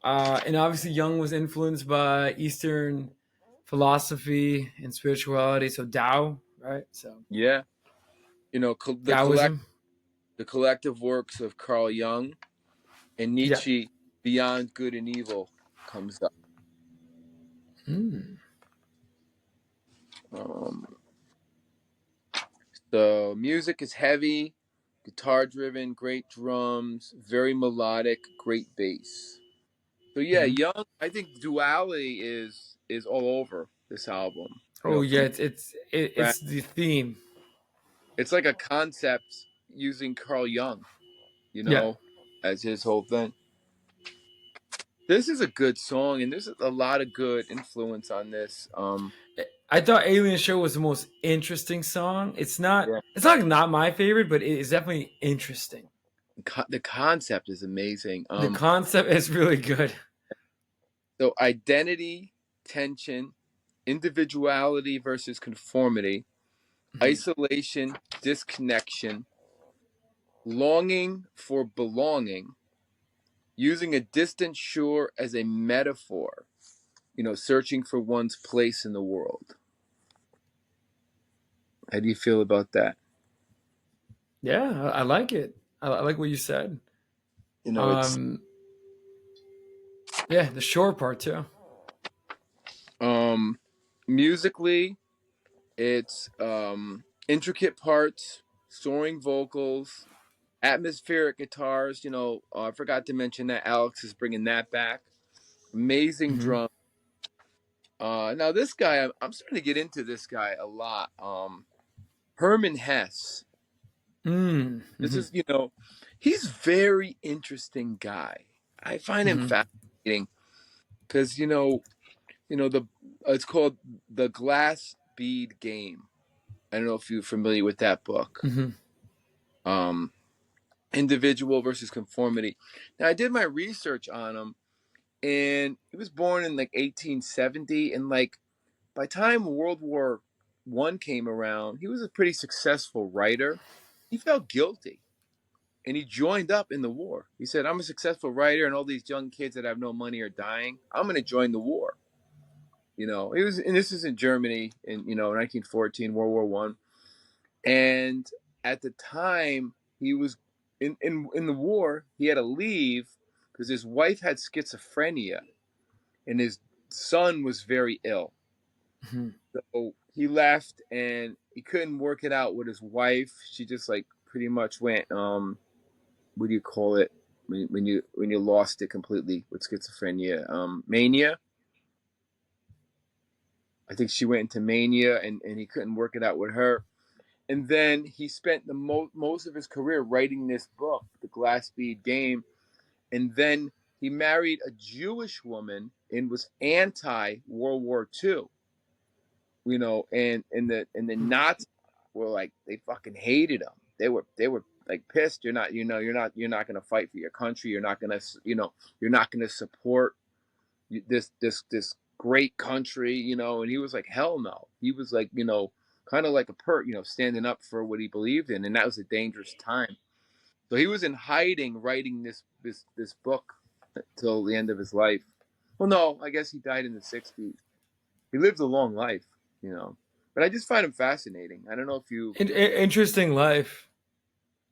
and obviously Young was influenced by Eastern philosophy and spirituality, so Tao, right? So Yeah, Taoism. the collective works of Carl Jung and Yeah. Nietzsche, Beyond Good and Evil, comes up. The music is heavy, guitar driven, great drums, very melodic, great bass. So yeah, Young. I think Duality is all over this album. Oh yeah, From it's the theme. it's like a concept using Carl Jung, Yeah. as his whole thing. This is a good song, and there's a lot of good influence on this. I thought Alien Show was the most interesting song. It's not. Yeah, It's not my favorite, but it is definitely interesting. the concept is amazing. The concept is really good. So identity, tension, individuality versus conformity, isolation, disconnection, longing for belonging, using a distant shore as a metaphor, searching for one's place in the world. How do you feel about that? Yeah, I like it. I like what you said. It's Yeah, the short part too. musically, it's intricate parts, soaring vocals, atmospheric guitars. I forgot to mention that Alex is bringing that back. Amazing drum. Now this guy, I'm starting to get into this guy a lot. Hermann Hesse. This is, he's very interesting guy. I find him fascinating because it's called The Glass Bead Game. I don't know if you're familiar with that book. Individual versus conformity. Now I did my research on him, and he was born in like 1870, and like by the time World War I came around, he was a pretty successful writer. He felt guilty, and he joined up in the war. He said, I'm a successful writer, and all these young kids that have no money are dying. I'm going to join the war. And this is in Germany in 1914, World War One, and at the time he was in the war. He had to leave because his wife had schizophrenia and his son was very ill. Mm-hmm. So he left and he couldn't work it out with his wife. She just like pretty much went what do you call it when you lost it completely with schizophrenia? Mania. I think she went into mania and he couldn't work it out with her. And then he spent the most of his career writing this book, The Glass Bead Game. And then he married a Jewish woman and was anti World War II. You know, and the Nazis were like, they fucking hated him. They were like pissed. You're not gonna fight for your country. You're not gonna support this great country. And he was like, hell no. He was like, kind of like a standing up for what he believed in, and that was a dangerous time. So he was in hiding, writing this book till the end of his life. Well, no, I guess he died in the '60s. He lived a long life. But I just find him fascinating. I don't know if you, Interesting life.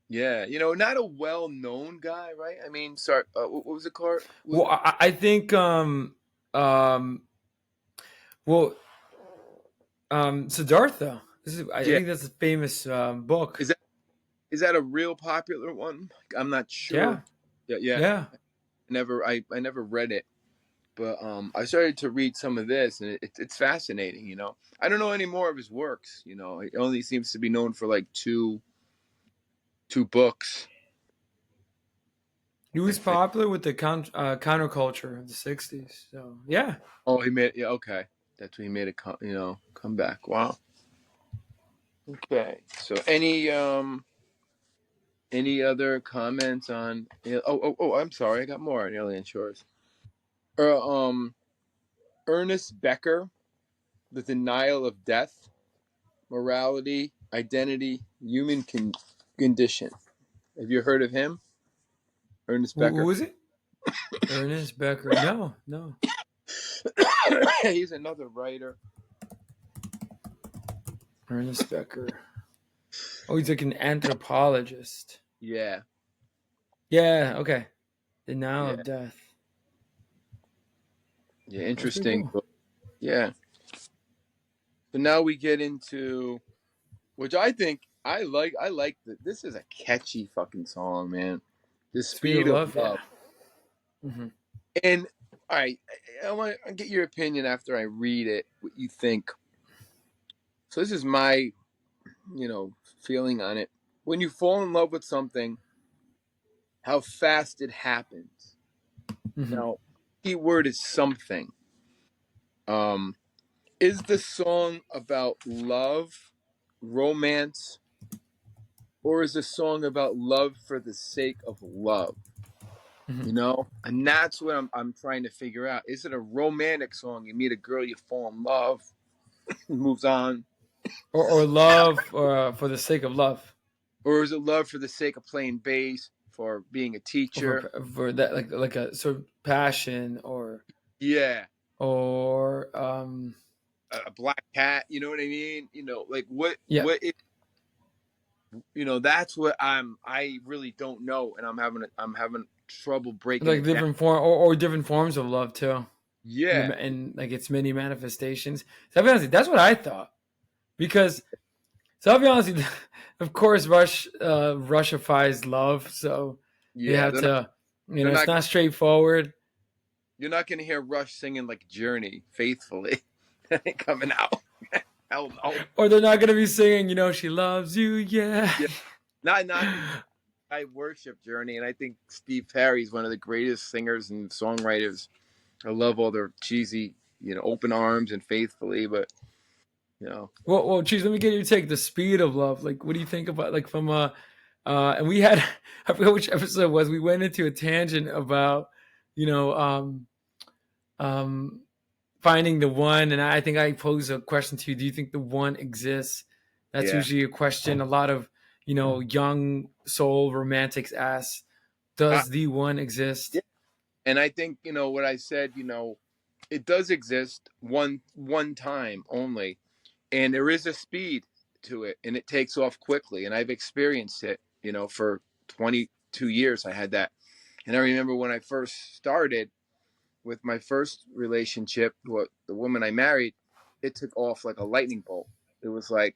yeah, not a well-known guy, right? I mean, sorry, what was it called? Well, I think well Siddhartha. I Yeah, think that's a famous book. is that a real popular one? I'm not Yeah, sure. Yeah, yeah. yeah. I never read it, but I started to read some of this, and it's fascinating. I don't know any more of his works. He only seems to be known for like two books, He I was think. popular with the counterculture of the '60s. So yeah. Oh, he made, yeah, okay. That's when he made a comeback. Wow. Okay. So any other comments on? Oh, I'm sorry. I got more on Alien Shores. Uh, um, Ernest Becker, The Denial of Death, Morality, Identity, Human Condition. Have you heard of him, Ernest Who Becker? was it? Ernest Becker. No, no. He's another writer. Ernest Becker. Oh, he's like an anthropologist. Yeah, Yeah. Okay. Denial yeah, of Death. yeah. That's pretty Interesting cool. book. Yeah. So now we get into, which I think I like. I like that. This is a catchy fucking song, man. The Speed of Speed of Love. Yeah. Love. Hmm. And all right, I want to get your opinion after I read it. What you think? So this is my, feeling on it. When you fall in love with something, how fast it happens. Hmm. Now, key word is something. Um, is the song about love, romance, or is the song about love for the sake of love? Hmm. And that's what I'm trying to figure out. Is it a romantic song? You meet a girl, you fall in love, moves on, Or love, or for the sake of love, or is it love for the sake of playing bass, for being a or teacher? for that like a sort of passion, Yeah, or a black cat. You know what I mean? Like what yeah, what is, that's what I really don't know, and I'm having trouble breaking like it down. different or different forms of love too, Yeah, and like its many manifestations. So I'll be honest, that's what I thought because. So I'll be honest, of course, Russifies love, so they yeah. have They're not. to, They're it's not. not straightforward. You're not gonna hear Rush singing like Journey faithfully. That ain't coming out. Hell no. Or they're not gonna be singing, she loves you, yeah. Yeah, not because I worship Journey, and I think Steve Perry's one of the greatest singers and songwriters. I love all their cheesy, open arms and faithfully, but you know, Well, geez, let me get your take. The speed of love. Like, what do you think about like from and we had I forget which episode it was. We went into a tangent about you know um finding the one, and I think I posed a question to you. Do you think the one exists? That's yeah. usually a question a lot of young soul romantics ask. I, Does the one exist? yeah. And I think what I said. It does exist one time only, and there is a speed to it, and it takes off quickly. And I've experienced it. For 22 years, I had that. And I remember when I first started with my first relationship, the woman I married, it took off like a lightning bolt. It was like,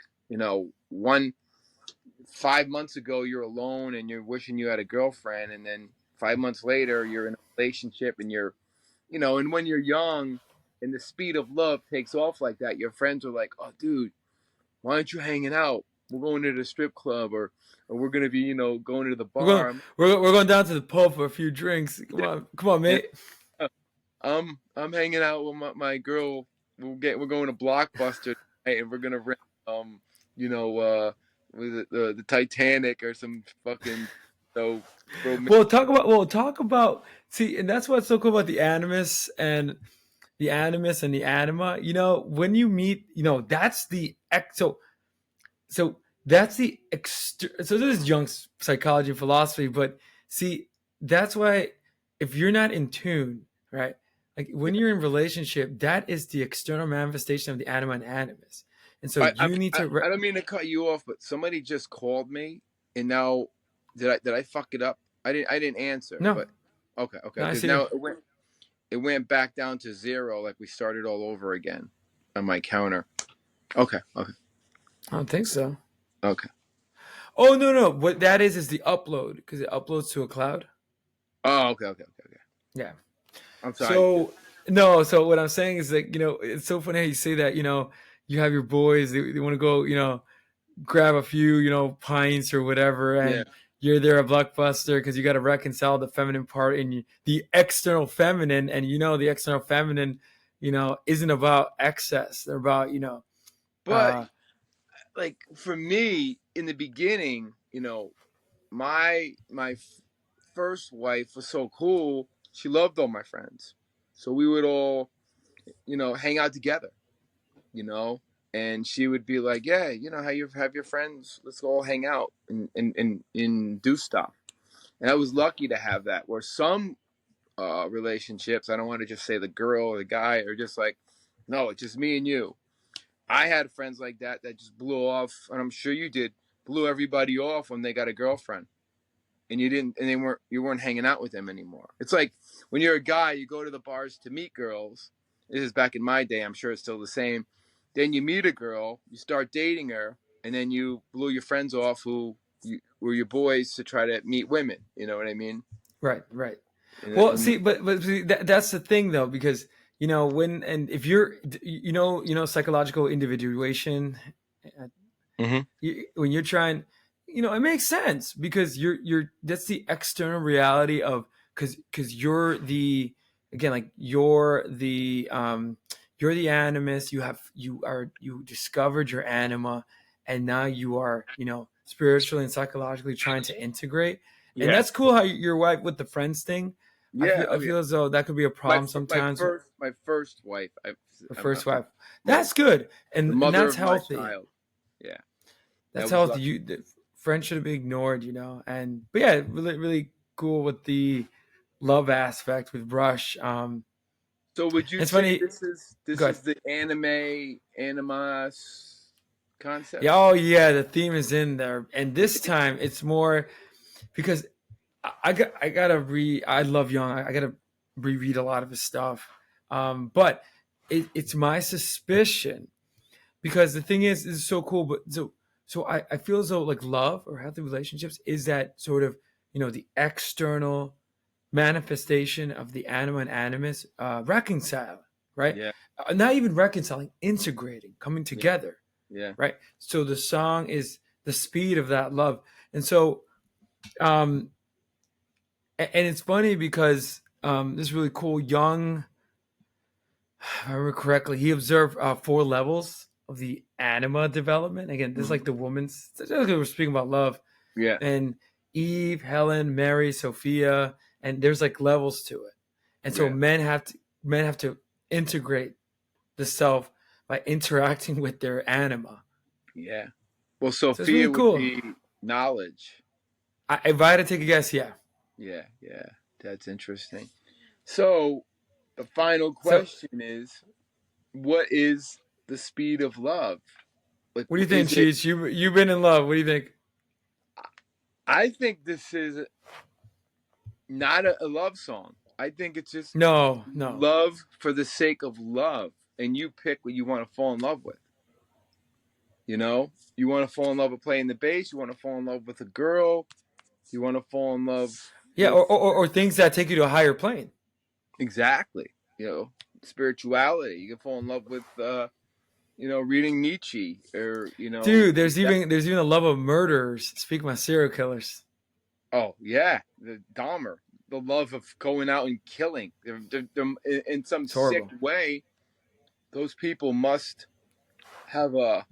5 months ago you're alone and you're wishing you had a girlfriend, and then 5 months later you're in a relationship, and and when you're young and the speed of love takes off like that, your friends are like, "Oh, dude, why aren't you hanging out? We're going to the strip club, or we're gonna be, going to the We're going bar." we're going down to the pub for a few drinks. Come on, And mate. I'm hanging out with my girl. We're going to Blockbuster tonight, and we're gonna rent you know the Titanic or some fucking We'll talk about see, and that's what's so cool about the Animus and the Anima. When you meet, that's the so that's the so this is Jung's psychology and philosophy, but see, that's why if you're not in tune, right? Like when you're in relationship, that is the external manifestation of the Anima and Animus. And so you need to I don't mean to cut you off, but somebody just called me, and now did I fuck it up? I didn't answer, no, but okay, no, I because see. now it went back down to 0, like we started all over again on my counter. Okay, I don't think so. okay. Oh no, what that is the upload because it uploads to a cloud. Oh, okay. Yeah. I'm sorry. So no, so what I'm saying is like it's so funny how you say that. You have your boys, they want to go grab a few pints or whatever, Yeah, and you're there at Blockbuster because you got to reconcile the feminine part and the external feminine, and the external feminine isn't about excess. They're about but like for me in the beginning, my first wife was so cool. She loved all my friends, so we would all hang out together. you know, and she would be like, "Yeah, how you have your friends? Let's go all hang out and do stuff." And I was lucky to have that. Where some relationships, I don't want to just say the girl or the guy, are just like, "No, it's just me and you." I had friends like that just blew off, and I'm sure you did. Blew everybody off when they got a girlfriend, and you weren't hanging out with them anymore. It's like when you're a guy, you go to the bars to meet girls. This is back in my day. I'm sure it's still the same. Then you meet a girl, you start dating her, and then you blew your friends off who were your boys to try to meet women. You know what I mean? Right, right. Well, And see, but see, that's the thing though, because when and if you're psychological individuation, Mhm. when you're trying, it makes sense because you're that's the external reality of because you're the animus. You discovered your anima, and now you are spiritually and psychologically trying to integrate. And Yeah, that's cool how your wife with the friends thing. I yeah, feel oh I yeah. feel as though that could be a My problem my sometimes. first my first wife. The I'm, first I'm wife, yeah, that's good, the and mother that's of my healthy. child. Yeah, that That's was healthy. lucky. The friends should be ignored, And but yeah, really, really cool with the love aspect with Brush. So would you It's say funny. this Good. is the anime animus concept? Yeah. Oh yeah, the theme is in there, and this time it's more because I gotta read. I love Young. I gotta reread a lot of his stuff. But it's my suspicion because the thing is so cool. But so I feel as though like love or healthy relationships is that sort of the external manifestation of the anima and animus reconcile, right? Yeah, Not even reconciling, integrating, coming yeah, together, yeah, right? So the song is the speed of that love, and so um, and it's funny because this is really cool. Jung, if I remember correctly, he observed 4 levels of the anima development. Again, this is like mhm, the woman's. We're speaking about love, yeah, and Eve, Helen, Mary, Sophia, and there's like levels to it. And so yeah, men have to integrate the self by interacting with their anima. yeah. Well, So it's really Sophia would cool. be knowledge. If I had to take a guess, yeah. Yeah, yeah, that's interesting. So the final So question is, what is the speed of love? Like, what do you think, is it? Cheech? You've been in love. What do you think? I think this is not a love song. I think it's just No, no. love for the sake of love, and you pick what you want to fall in love with. You know, you want to fall in love with playing the bass. You want to fall in love with a girl. You want to fall in love Yeah, with or things that take you to a higher plane. exactly. You know, spirituality. You can fall in love with reading Nietzsche or Dude, there's even a love of murderers. Speaking of serial killers. oh yeah, the Dahmer, the love of going out and killing. In some It's sick horrible. way, those people must have a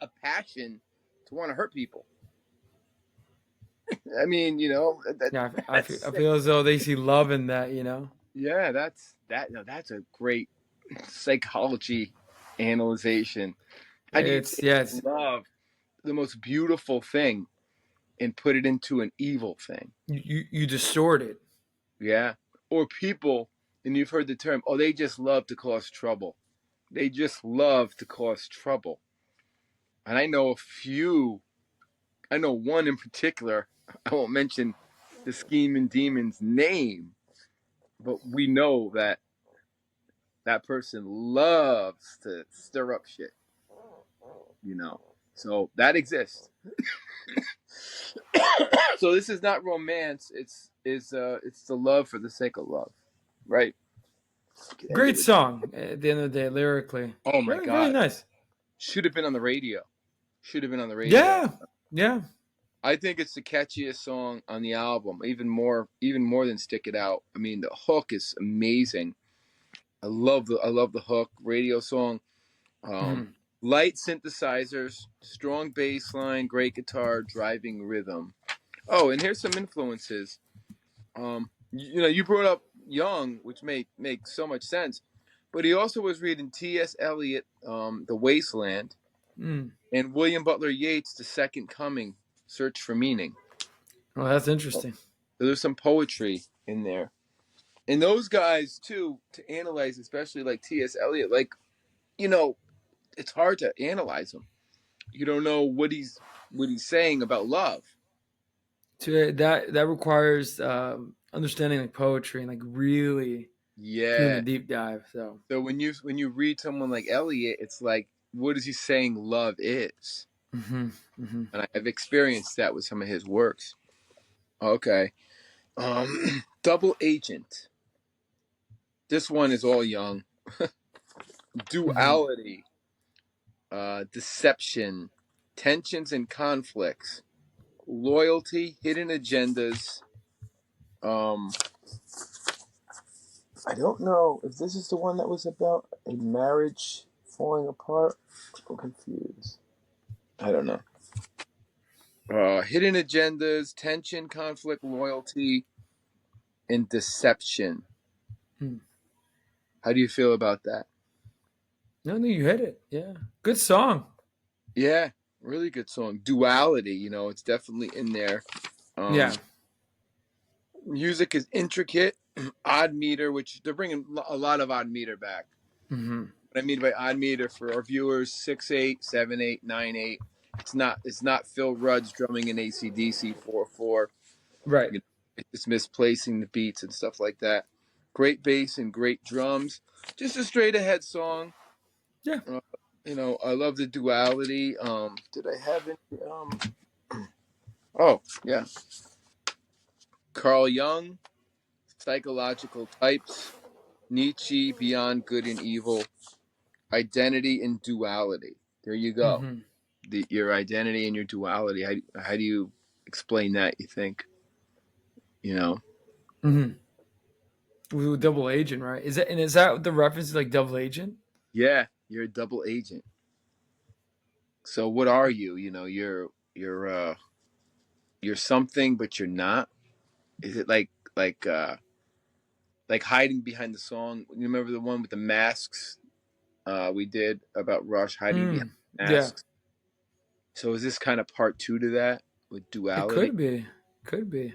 a passion to want to hurt people. I mean, Yeah, that's I sick. feel as though they see love in that, you know? Yeah, that's a great psychology analyzation. How do you It's, take yeah, it's, love, the most beautiful thing, and put it into an evil thing? you distort it. Yeah. Or people, and you've heard the term, oh, they just love to cause trouble. They just love to cause trouble. And I know one in particular, I won't mention the scheming demon's name, but we know that that person loves to stir up shit, you know. So that exists. So this is not romance, it's the love for the sake of love. Right? Could end it Great with song at the end of the day, lyrically. oh my Very, very god. nice. Should have been on the radio. Should have been on the radio. Yeah, yeah. I think it's the catchiest song on the album, even more than Stick It Out. I mean, the hook is amazing. I love the hook, radio song. Um, Mhm. Light synthesizers, strong bass line, great guitar, driving rhythm. Oh, and here's some influences. You brought up Jung, which makes so much sense, but he also was reading T.S. Eliot, The Wasteland, Mm. and William Butler Yeats, The Second Coming, Search for Meaning. Well, that's So interesting. there's some poetry in there. And those guys too, to analyze, especially like T.S. Eliot, like, you know, it's hard to analyze him. You don't know what he's saying about love. So that requires understanding like poetry and like really doing the Yeah. deep dive. So So when you read someone like Eliot, it's like, what is he saying love is? hmm hmm And I've experienced that with some of his works. Okay. Double Agent. This one is all Young. hmm Duality, deception, tensions and conflicts, loyalty, hidden agendas. Um, I don't know if this is the one that was about a marriage falling apart. I'm confused. I don't know. Hidden agendas, tension, conflict, loyalty, and deception. Mm. How do you feel about that? No, you hit it. Yeah, good song. Yeah, really good song. Duality, it's definitely in there. Um, Yeah. Music is intricate, odd meter, which they're bringing a lot of odd meter back. hmm What I mean by odd meter for our viewers: 6/8, 7/8, 9/8. It's not Phil Rudd's drumming in AC/DC 4/4. Right. It's misplacing the beats and stuff like that. Great bass and great drums. Just a straight ahead song. Yeah. Uh, I love the duality. Did I have any? Oh yeah, Carl Jung, psychological types, Nietzsche, beyond good and evil, identity and duality. There you go. hmm Your identity and your duality. How do you explain that? You think? You know? hmm With double agent, right? Is that the reference to like double agent? Yeah, you're a double agent. So what are you? You're something, but you're not. Is it like hiding behind the song? You remember the one with the masks we did about Rush hiding behind Mm. Yeah. masks? So is this kind of part two to that with It duality? could be. Could be.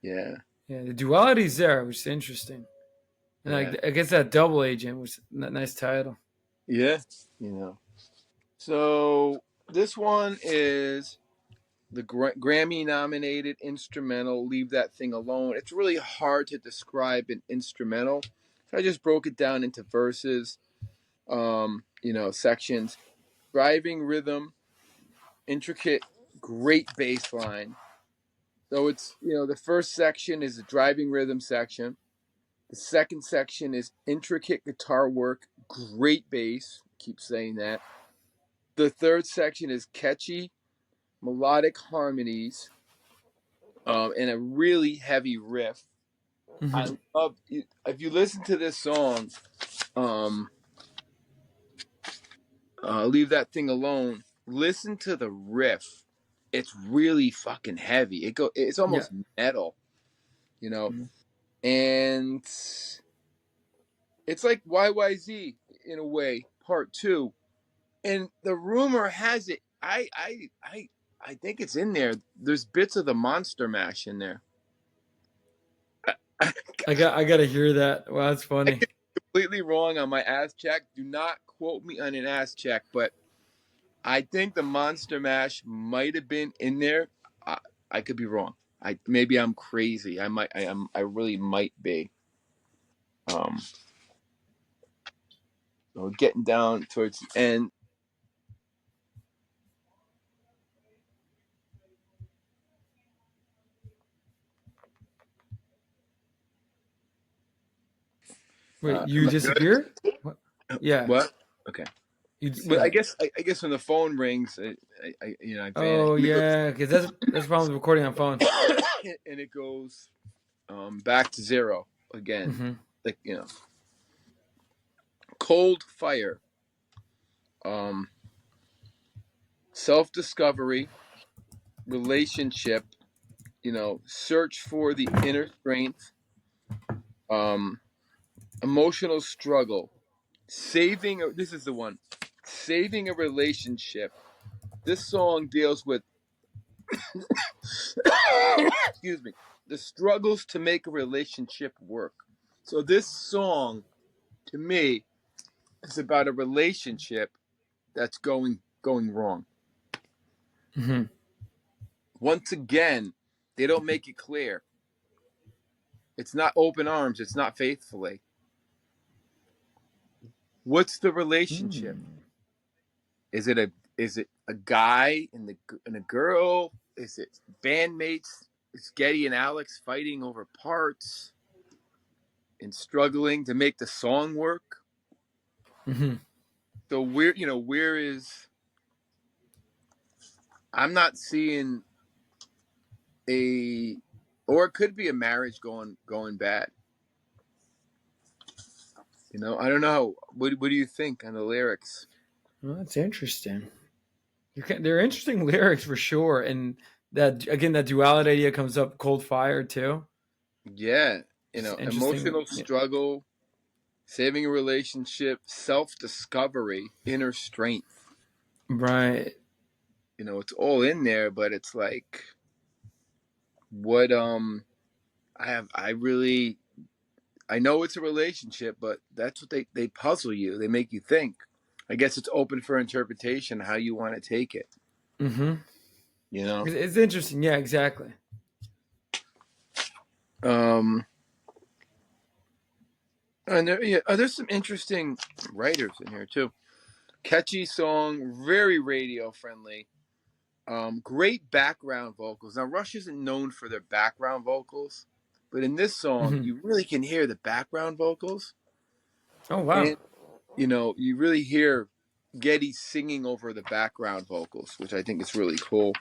Yeah, Yeah. The duality's there, which is interesting. And yeah, I guess that double agent was a nice title. yeah. So this one is the Grammy nominated instrumental, Leave That Thing Alone. It's really hard to describe an instrumental. So I just broke it down into verses, sections. Driving rhythm, intricate, great bass line. So it's, the first section is the driving rhythm section. The second section is intricate guitar work, great bass. Keep saying that. The third section is catchy, melodic harmonies, and a really heavy riff. I love, if you listen to this song, Leave That Thing Alone, listen to the riff. It's really fucking heavy. It's almost metal, and it's like YYZ in a way, part 2. And the rumor has it, I think it's in there. There's bits of the Monster Mash in there. I gotta hear that. Wow, that's funny. I could be completely wrong on my ass check. Do not quote me on an ass check, but I think the Monster Mash might have been in there. I could be wrong. Maybe I'm crazy. I really might be. Getting down towards the end. Wait, you disappeared? What? Yeah. What? Okay. But I guess when the phone rings, I oh yeah, because that's the problem with recording on phone. And it goes back to 0 again. Like Cold Fire. Self-discovery, relationship, search for the inner strength, emotional struggle, this is the one, saving a relationship. This song deals with excuse me, the struggles to make a relationship work. So this song, to me, is about a relationship that's going wrong. Once again, they don't make it clear. It's not open arms. It's not faithfully. What's the relationship? Is it a guy and a girl? Is it bandmates? Is Getty and Alex fighting over parts and struggling to make the song work? So where is? I'm not seeing or it could be a marriage going bad. I don't know. What do you think on the lyrics? Well, that's interesting. They're interesting lyrics for sure, and that duality idea comes up. Cold Fire too. Yeah, emotional struggle, saving a relationship, self-discovery, inner strength. Right. It's all in there, but it's like, what? I know it's a relationship, but that's what they puzzle you. They make you think. I guess it's open for interpretation how you want to take it. It's interesting. Yeah, exactly. And there's some interesting writers in here too. Catchy song, very radio friendly. Great background vocals. Now Rush isn't known for their background vocals, but in this song, you really can hear the background vocals. Oh wow! And you really hear Getty singing over the background vocals, which I think is really cool.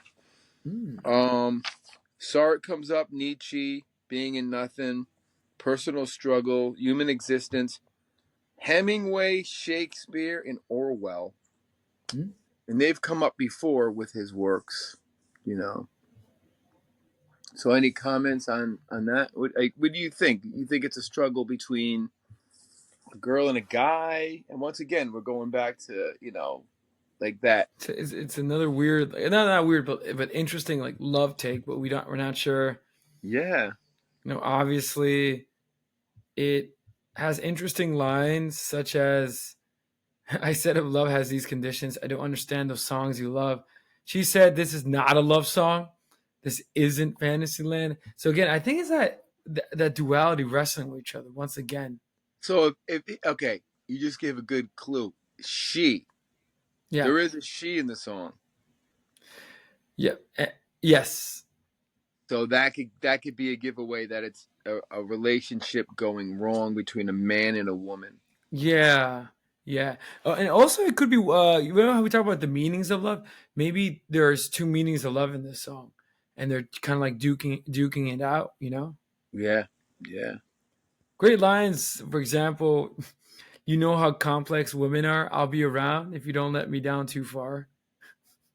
Sartre comes up, Nietzsche, Being in Nothing, Personal Struggle, Human Existence, Hemingway, Shakespeare, and Orwell. And they've come up before with his works, So any comments on that? What do you think? You think it's a struggle between a girl and a guy? And once again, we're going back to, like that. It's another weird, not weird, but interesting, like love take, but we're not sure. Yeah. Obviously, it has interesting lines such as, "I said if love has these conditions, I don't understand those songs you love. She said this is not a love song. This isn't Fantasyland. So again, I think it's that duality wrestling with each other once again. So if okay, you just gave a good clue. She. Yeah. There is a she in the song. Yeah. Yes. So that could be a giveaway that it's a relationship going wrong between a man and a woman. Yeah. Yeah. And also it could be you know how we talk about the meanings of love? Maybe there's two meanings of love in this song. And they're kind of like duking it out, you know? Yeah. Yeah. Great lines, for example, you know how complex women are. I'll be around if you don't let me down too far.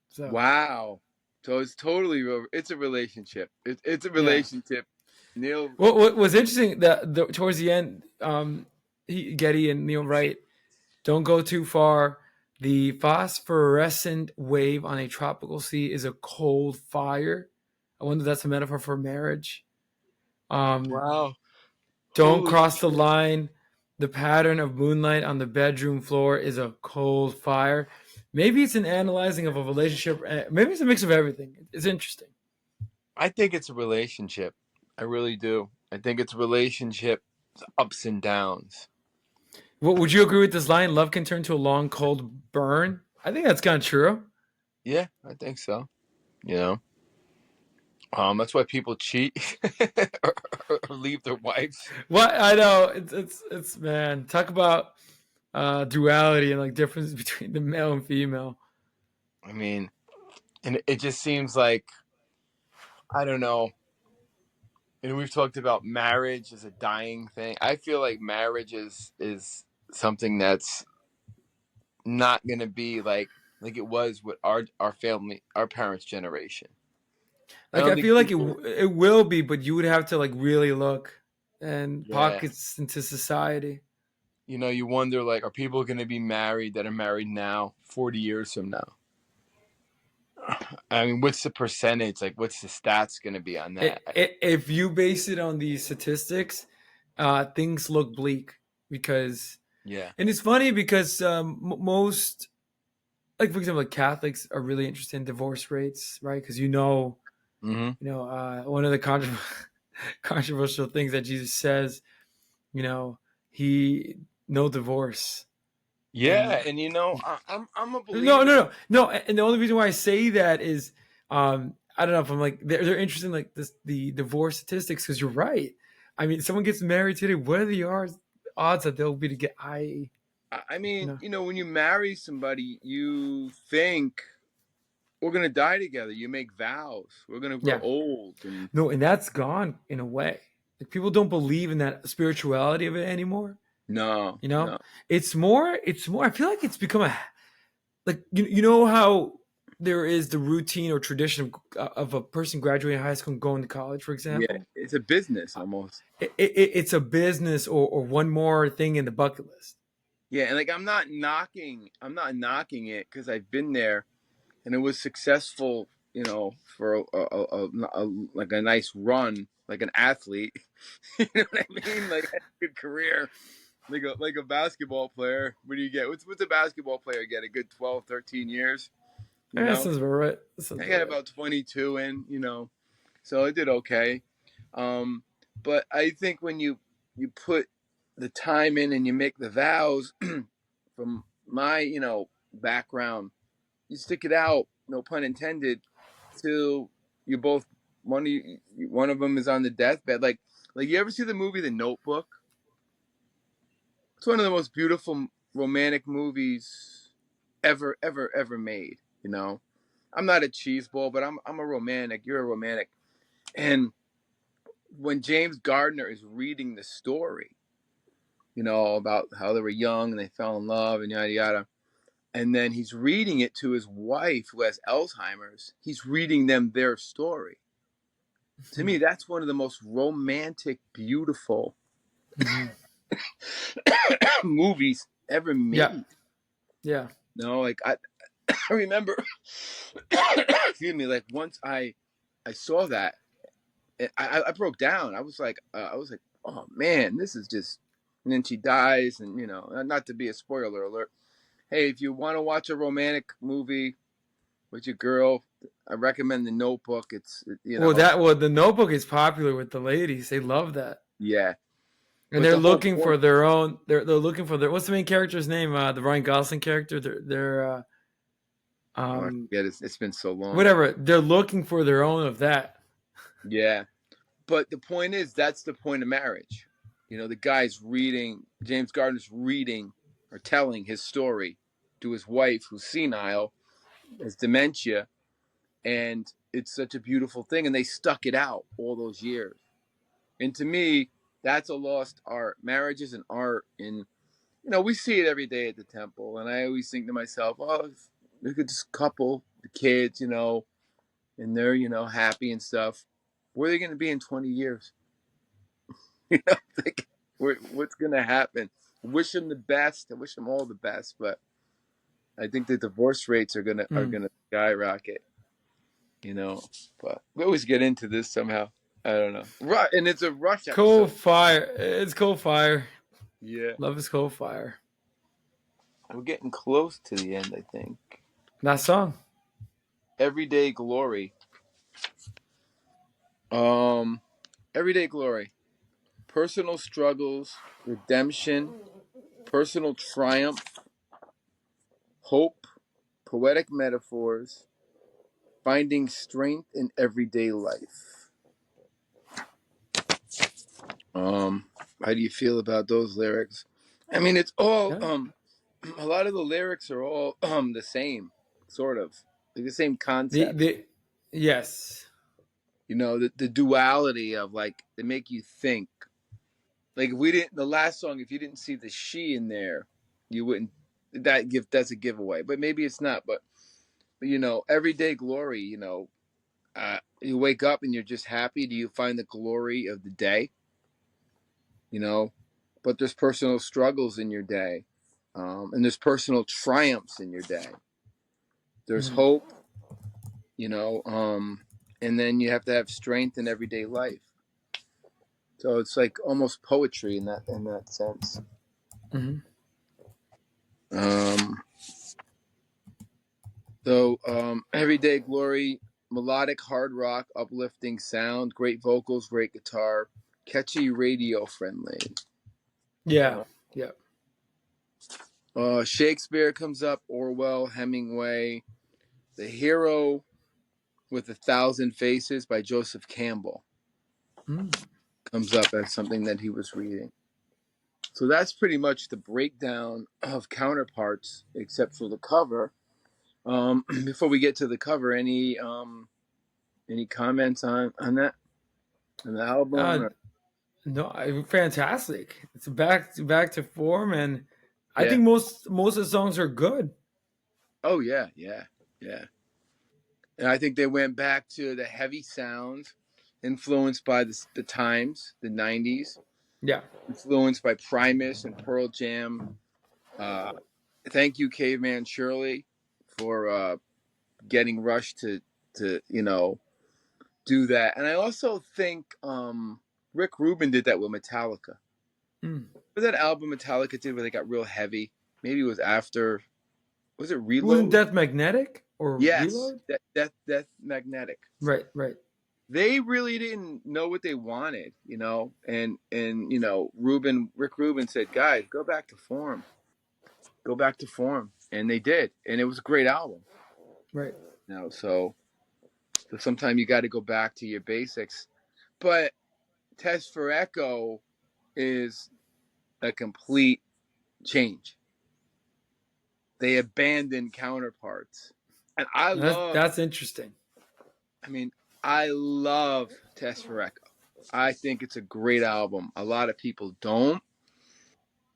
So Wow. So it's totally it's a relationship. It's a yeah. relationship. Neil. What was interesting that towards the end, Getty and Neil Wright don't go too far. The phosphorescent wave on a tropical sea is a cold fire. I wonder if that's a metaphor for marriage. Wow. Don't Holy cross the shit. line. The pattern of moonlight on the bedroom floor is a cold fire. Maybe it's an analyzing of a relationship. Maybe it's a mix of everything. It's interesting. I think it's a relationship. I really do. I think it's a relationship, ups and downs. What would you agree with this line? Love can turn to a long, cold burn. I think that's kind of true. Yeah, I think so. You know, that's why people cheat or leave their wives. What I know, it's man. Talk about duality and like difference between the male and female. I mean, and it just seems like I don't know. And we've talked about marriage as a dying thing. I feel like marriage is something that's not going to be like it was with our family, our parents' generation. I Like don't I think feel like people. it will be, but you would have to like really look and Yeah, pockets into society. you know, you wonder like, are people going to be married that are married now, 40 years from now? I mean, what's the percentage? Like, what's the stats going to be on that? If you base it on these statistics, things look bleak because, Yeah. and it's funny because most, like for example, like Catholics are really interested in divorce rates, right? Because Mm-hmm. one of the controversial things that Jesus says, you know, he no divorce, Yeah, and and you know, I'm a no, believer. no, no, no. And the only reason why I say that is, I don't know if I'm like they're interested in like the divorce statistics because you're right. I mean, someone gets married today. What are the odds that they'll be to get I you mean, know? you know, when you marry somebody, you think we're gonna die together. You make vows. We're gonna grow Yeah, old, and no, and that's gone in a way. Like people don't believe in that spirituality of it anymore. no, You know, no, it's more. I feel like it's become a like you know how there is the routine or tradition of a person graduating high school and going to college, for yeah, example. it's a business almost. It's a business or one more thing in the bucket list. Yeah, and like I'm not knocking it because I've been there, and it was successful. You know, for like a nice run, like an athlete. You know what I mean? Like I had a good career. Like a basketball player. What do you get? What's a basketball player get? A good 12, 13 years, you That know? sounds about right. That sounds I about got right. about 22 in, you know. So I did okay. Um, but I think when you put the time in and you make the vows from my, you know, background, you stick it out, no pun intended, till you both one of them is on the deathbed. Like you ever see the movie The Notebook? It's one of the most beautiful romantic movies ever made. You know, I'm not a cheeseball, but I'm a romantic. You're a romantic, and when James Gardner is reading the story, you know, about how they were young and they fell in love and yada yada, and then he's reading it to his wife who has Alzheimer's. He's reading them their story. To me, that's one of the most romantic, beautiful Mm-hmm. movies ever Yeah, made. yeah. No, like I remember, excuse me, like once I saw that, I broke down. I was like, oh man, this is just. And then she dies, and you know, not to be a spoiler alert. Hey, if you want to watch a romantic movie, with your girl. I recommend The Notebook. It's The Notebook is popular with the ladies. They love that. yeah. And But they're the whole looking for point, their own. They're looking for their. What's the main character's name? The Ryan Gosling character. I forget, it's been so long. Whatever. They're looking for their own of that. Yeah. But the point is, that's the point of marriage. The guy's reading, James Gardner's reading or telling his story to his wife who's senile, has dementia, and it's such a beautiful thing. And they stuck it out all those years. And to me, that's a lost art. Marriage is an art. And, we see it every day at the temple. And I always think to myself, oh, look at this couple, the kids, and they're, happy and stuff. Where are they going to be in 20 years? Like, what's going to happen? I wish them the best. I wish them all the best. But I think the divorce rates are gonna skyrocket. But we always get into this somehow. I don't know. And it's a Rush episode. Cold fire. It's cold fire. Yeah. Love is cold fire. We're getting close to the end, I think. That song. Everyday Glory. Everyday Glory. Personal struggles, redemption, personal triumph, hope, poetic metaphors, finding strength in everyday life. How do you feel about those lyrics? I mean, it's all a lot of the lyrics are all the same, sort of. Like the same concept. Yes. The duality of, like, they make you think. Like, if we didn't, the last song, if you didn't see the she in there, you wouldn't. That's a giveaway, but maybe it's not. But everyday glory. You wake up and you're just happy. Do you find the glory of the day? But there's personal struggles in your day, and there's personal triumphs in your day. There's hope, and then you have to have strength in everyday life. So it's like almost poetry in that sense. Mm-hmm. Everyday glory, melodic hard rock, uplifting sound, great vocals, great guitar, catchy, radio friendly. Yeah. Shakespeare comes up, Orwell, Hemingway, The Hero with 1,000 Faces by Joseph Campbell comes up as something that he was reading. So that's pretty much the breakdown of Counterparts, except for the cover. Before we get to the cover, any comments on that, on the album? No, fantastic. It's back to form, and I think most of the songs are good. Oh yeah. And I think they went back to the heavy sound, influenced by the times, the 90s. Yeah. Influenced by Primus and Pearl Jam. Thank you, Caveman Shirley, for getting Rush to do that. And I also think Rick Rubin did that with Metallica. Was that album Metallica did where they got real heavy? Maybe it was after. Was it Reload? Wasn't Death Magnetic or Yes, Reload? Death Magnetic. Right. They really didn't know what they wanted, and Rick Rubin said, "Guys, go back to form. Go back to form," and they did, and it was a great album. Right. So sometimes you got to go back to your basics, but Test for Echo is a complete change. They abandoned Counterparts, and that's interesting. I mean, I love Test for Echo. I think it's a great album. A lot of people don't,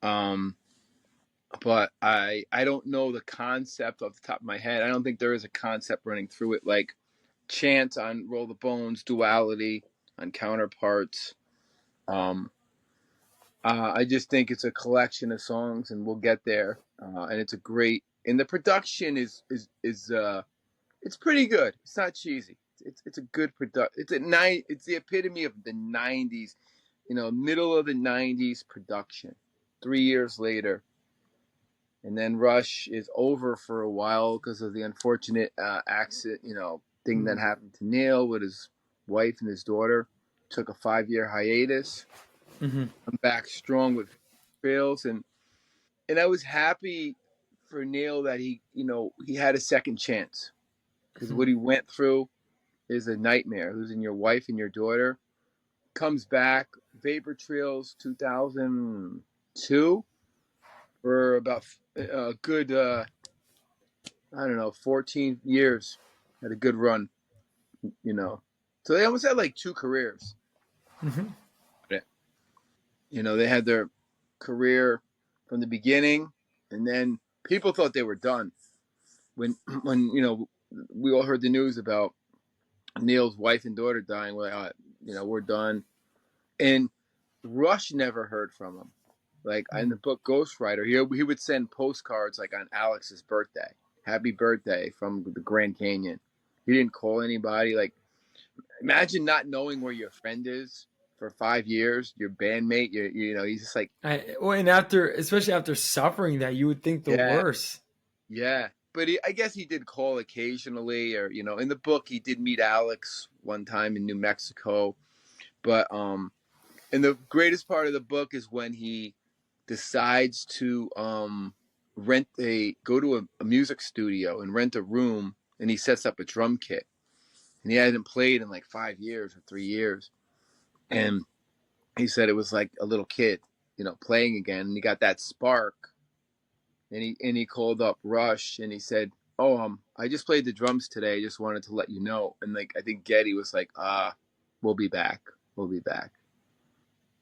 but I don't know the concept off the top of my head. I don't think there is a concept running through it like Chant on Roll the Bones, Duality on Counterparts. I just think it's a collection of songs, and we'll get there. And it's a great, and the production is it's pretty good. It's not cheesy. It's a good production. It's the epitome of the 90s, middle of the 90s production. 3 years later, and then Rush is over for a while because of the unfortunate accident, thing that happened to Neil with his wife and his daughter. Took a 5-year hiatus. Mm-hmm. I'm back strong with Trails, and I was happy for Neil that he had a second chance, because what he went through is a nightmare. Losing your wife and your daughter. Comes back, Vapor Trails 2002, for about a good, I don't know, 14 years. Had a good run, So they almost had like two careers. Mm-hmm. They had their career from the beginning, and then people thought they were done. When we all heard the news about Neil's wife and daughter dying, we're like, we're done. And Rush never heard from him. Like in the book Ghostwriter, he would send postcards like on Alex's birthday, "Happy birthday" from the Grand Canyon. He didn't call anybody. Like, imagine not knowing where your friend is for 5 years, your bandmate. He's just like, And especially after suffering that, you would think the yeah, worst. yeah. But I guess he did call occasionally, or in the book he did meet Alex one time in New Mexico. But and the greatest part of the book is when he decides to go to a music studio and rent a room, and he sets up a drum kit, and he hadn't played in like 5 years or 3 years, and he said it was like a little kid, playing again, and he got that spark, and he called up Rush, and he said, "Oh, I just played the drums today. I just wanted to let you know." And like, I think Geddy was like, we'll be back,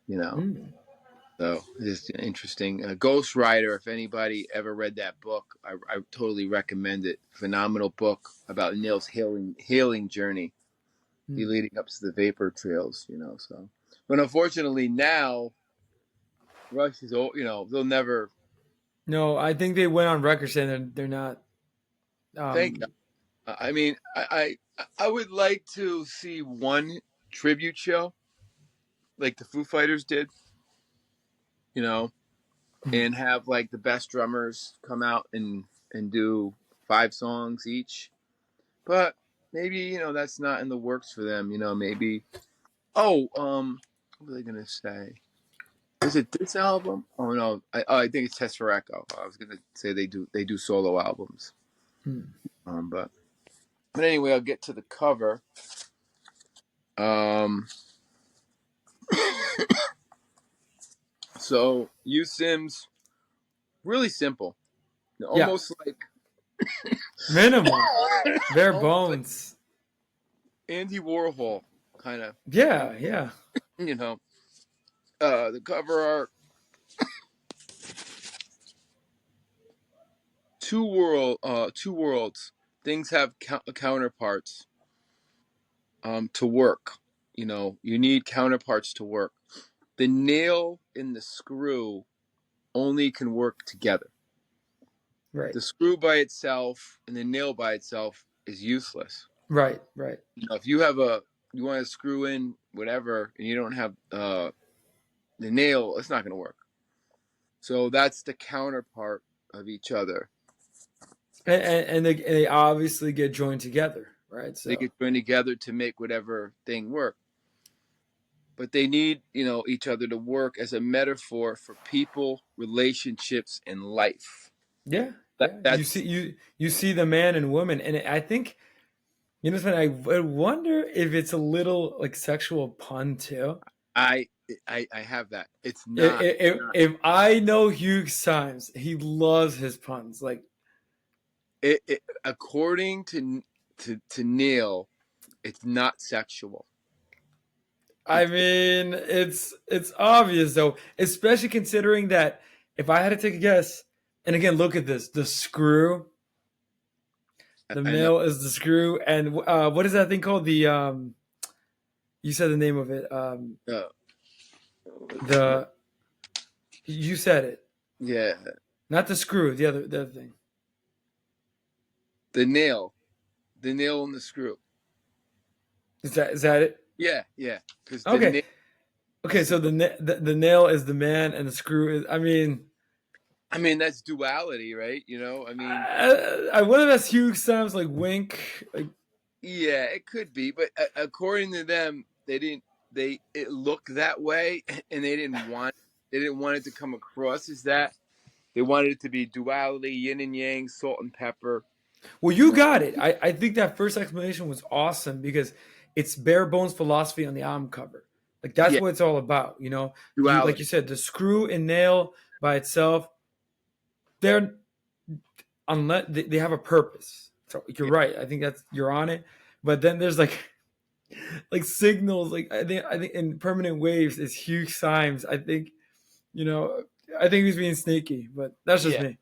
you know. Mm. So it's interesting. Ghost Rider, if anybody ever read that book, I totally recommend it. Phenomenal book about Neil's healing journey, leading up to the Vapor Trails, So, but unfortunately now, Rush is old. They'll never. No, I think they went on record saying they're not. Thank. I mean, I would like to see one tribute show like the Foo Fighters did, and have like the best drummers come out and do 5 songs each. But maybe that's not in the works for them. Maybe. Oh, what was I gonna say? Is it this album? Oh no, I think it's Test for Echo. I was gonna say they do solo albums. But anyway, I'll get to the cover. So U Sims, really simple, Yeah, almost like minimal, bare almost like bones. Andy Warhol kind of. Yeah, yeah. The cover art. Two worlds. Things have counterparts to work. You need counterparts to work. The nail and the screw only can work together. Right, The screw by itself and the nail by itself is useless. right. If you want to screw in whatever and you don't have the nail, it's not going to work. So that's the counterpart of each other. And they obviously get joined together, right? They So get joined together to make whatever thing work. But they need, each other to work as a metaphor for people, relationships, and life. yeah, That, yeah. You that's see you see the man and woman, and I think I wonder if it's a little like sexual pun too. I have that. It's not. If I know Hugh Symes, he loves his puns. Like, According to Neil, it's not sexual. I mean, it's obvious though, especially considering that if I had to take a guess, and again, look at this: the screw, the I know. mill is the screw, and what is that thing called? You said the name of it. Uh, The you said it, yeah, not the screw. The other thing. the nail, and the screw. Is that it? Yeah. Because the Okay. nail Okay. is So supposed. the nail is the man, and the screw is. I mean, I mean, that's duality, right? You know, I mean, One of those huge sounds like Wink. Like, yeah, it could be, but according to them, they didn't. It looked that way, and they didn't want it to come across as that. They wanted it to be duality, yin and yang, salt and pepper. well, You you know, got it. I think that first explanation was awesome because it's bare bones philosophy on the album cover. Like that's yeah, what it's all about. You know, you like you duality. said, the screw and nail by itself, they're unless they have a purpose. So you're Yeah, right. I think that's you're on it. But then there's like signals. Like I think in permanent waves is huge signs. I think you know. I think he's being sneaky, but that's just yeah, me.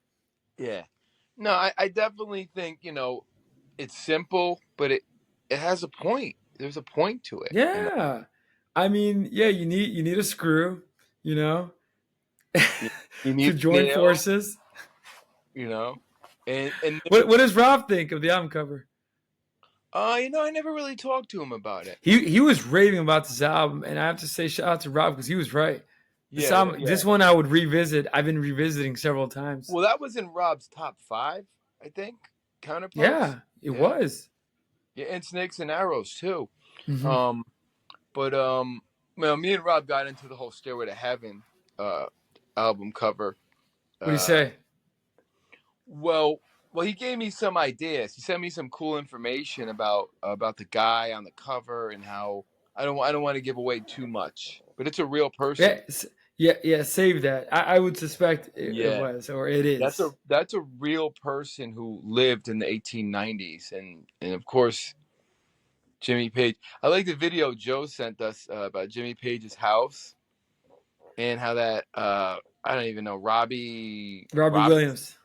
yeah. No, I definitely think it's simple, but it has a point. There's a point to it. Yeah. I mean, yeah, you need a screw, you know, You, you to need a join nail. forces. You know, and What does Rob think of the album cover? I never really talked to him about it. He was raving about this album, and I have to say shout out to Rob because he was right. This Yeah, album, yeah. this one I would revisit. I've been revisiting several times. Well, that was in Rob's top 5, I think. Counterparts. Yeah, it Yeah, was. yeah, and Snakes and Arrows too. Hmm. Um, but well, me and Rob got into the whole Stairway to Heaven uh album cover. What do you Uh, say? well, he gave me some ideas. He sent me some cool information about the guy on the cover and how I don't want to give away too much, but it's a real person. Yeah, yeah. Save that. I would suspect it Yeah. was or it is. That's a real person who lived in the 1890s, and of course Jimmy Page. I like the video Joe sent us about Jimmy Page's house and how that I don't even know Robbie Robbie. Williams.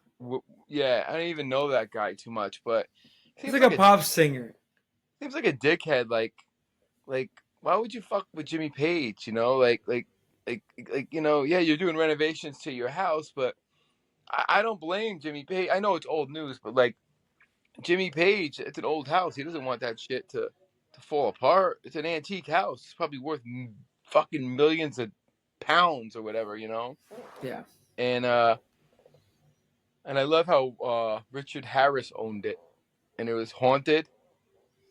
Yeah, I don't even know that guy too much, but He's seems like like a a pop singer. a dickhead. Like why would you fuck with Jimmy Page? You know, yeah, you're doing renovations to your house, but I don't blame Jimmy Page. I know it's old news, but like Jimmy Page, it's an old house. He doesn't want that shit to fall apart. It's an antique house. It's probably worth fucking millions of pounds or whatever, you know. Yeah. And I love how Richard Harris owned it, and it was haunted,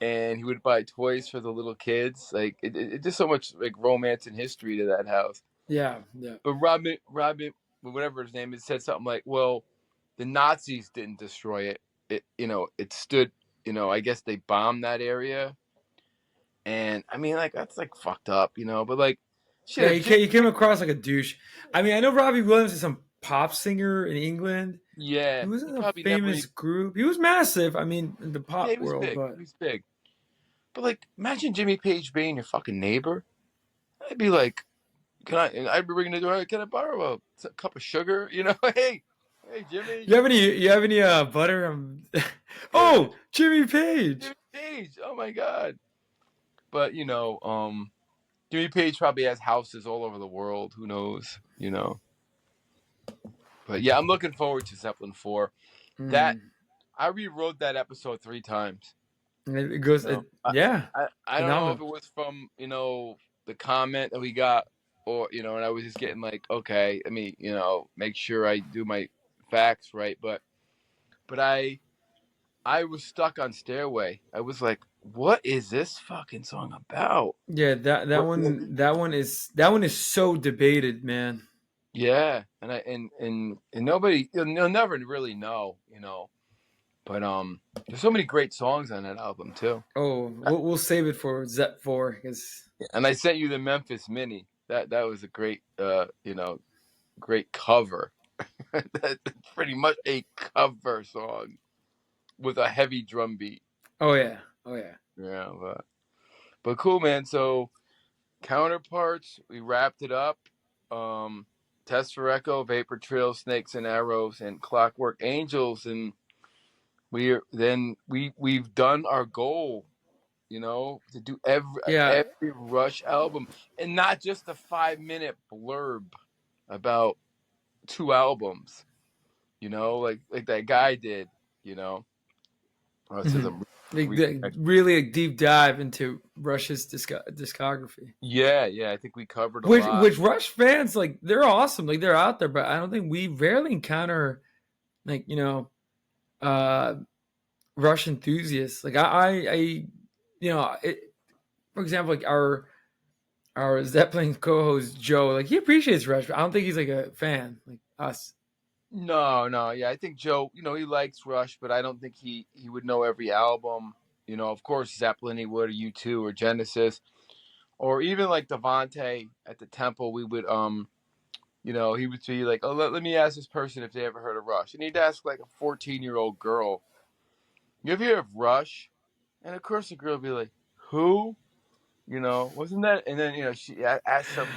and he would buy toys for the little kids. Like it just so much like romance and history to that house. Yeah. Yeah. But Robin, whatever his name is, said something like, "Well, the Nazis didn't destroy it. It stood. I guess they bombed that area, and I mean, like that's like fucked up, But like, shit, Yeah, if Jim, he came across like a douche. I mean, I know Robbie Williams is some pop singer in England. He yeah, was he in a probably never. famous group. He was massive. I mean, in the Yeah, he pop was world, big. but He was big. But like, imagine Jimmy Page being your fucking neighbor. I'd be like, I'd be ringing the door. Can I borrow a cup of sugar? Hey, Jimmy. you have any butter? Yeah, Oh, Jimmy Page. Jimmy Page. Oh my god. But Jimmy Page probably has houses all over the world. Who knows? But yeah, I'm looking forward to Zeppelin 4. That Mm. I rewrote that episode 3 times. It goes, No, yeah, I don't know if phenomenal. it was from the comment that we got, or and I was just getting like, okay, let me make sure I do my facts right, but I was stuck on Stairway. I was like, what is this fucking song about? Yeah, that one is so debated, man. Yeah, and nobody you'll never really know. But there's so many great songs on that album too. Oh, we'll save it for Zep 4 because And I sent you the Memphis Mini. That was a great great cover. That's pretty much a cover song with a heavy drum beat. oh yeah, oh yeah. Yeah, but cool, man. So Counterparts, we wrapped it up. Test for Echo, Vapor Trail, Snakes and Arrows, and Clockwork Angels, and we've done our goal, to do Yeah. every Rush album, and not just a 5-minute blurb about 2 albums, like that guy did, It says Mhm. Really a deep dive into Rush's discography. Yeah, I think we covered a Which lot. Rush fans, like, they're awesome, like, they're out there, but I don't think we rarely encounter, like, uh Rush enthusiasts. Like, for example, like our Zeppelin co-host Joe, like, he appreciates Rush, but I don't think he's like a fan like us. No, yeah, I think Joe, he likes Rush, but I don't think he would know every album. Of course, Zeppelin he would, or U2, or Genesis, or even like Devante at the Temple. We would, he would be like, oh, let me ask this person if they ever heard of Rush, and he'd ask like a 14-year-old girl, you ever hear of Rush? And of course, the girl would be like, who? Wasn't that? And then she asked some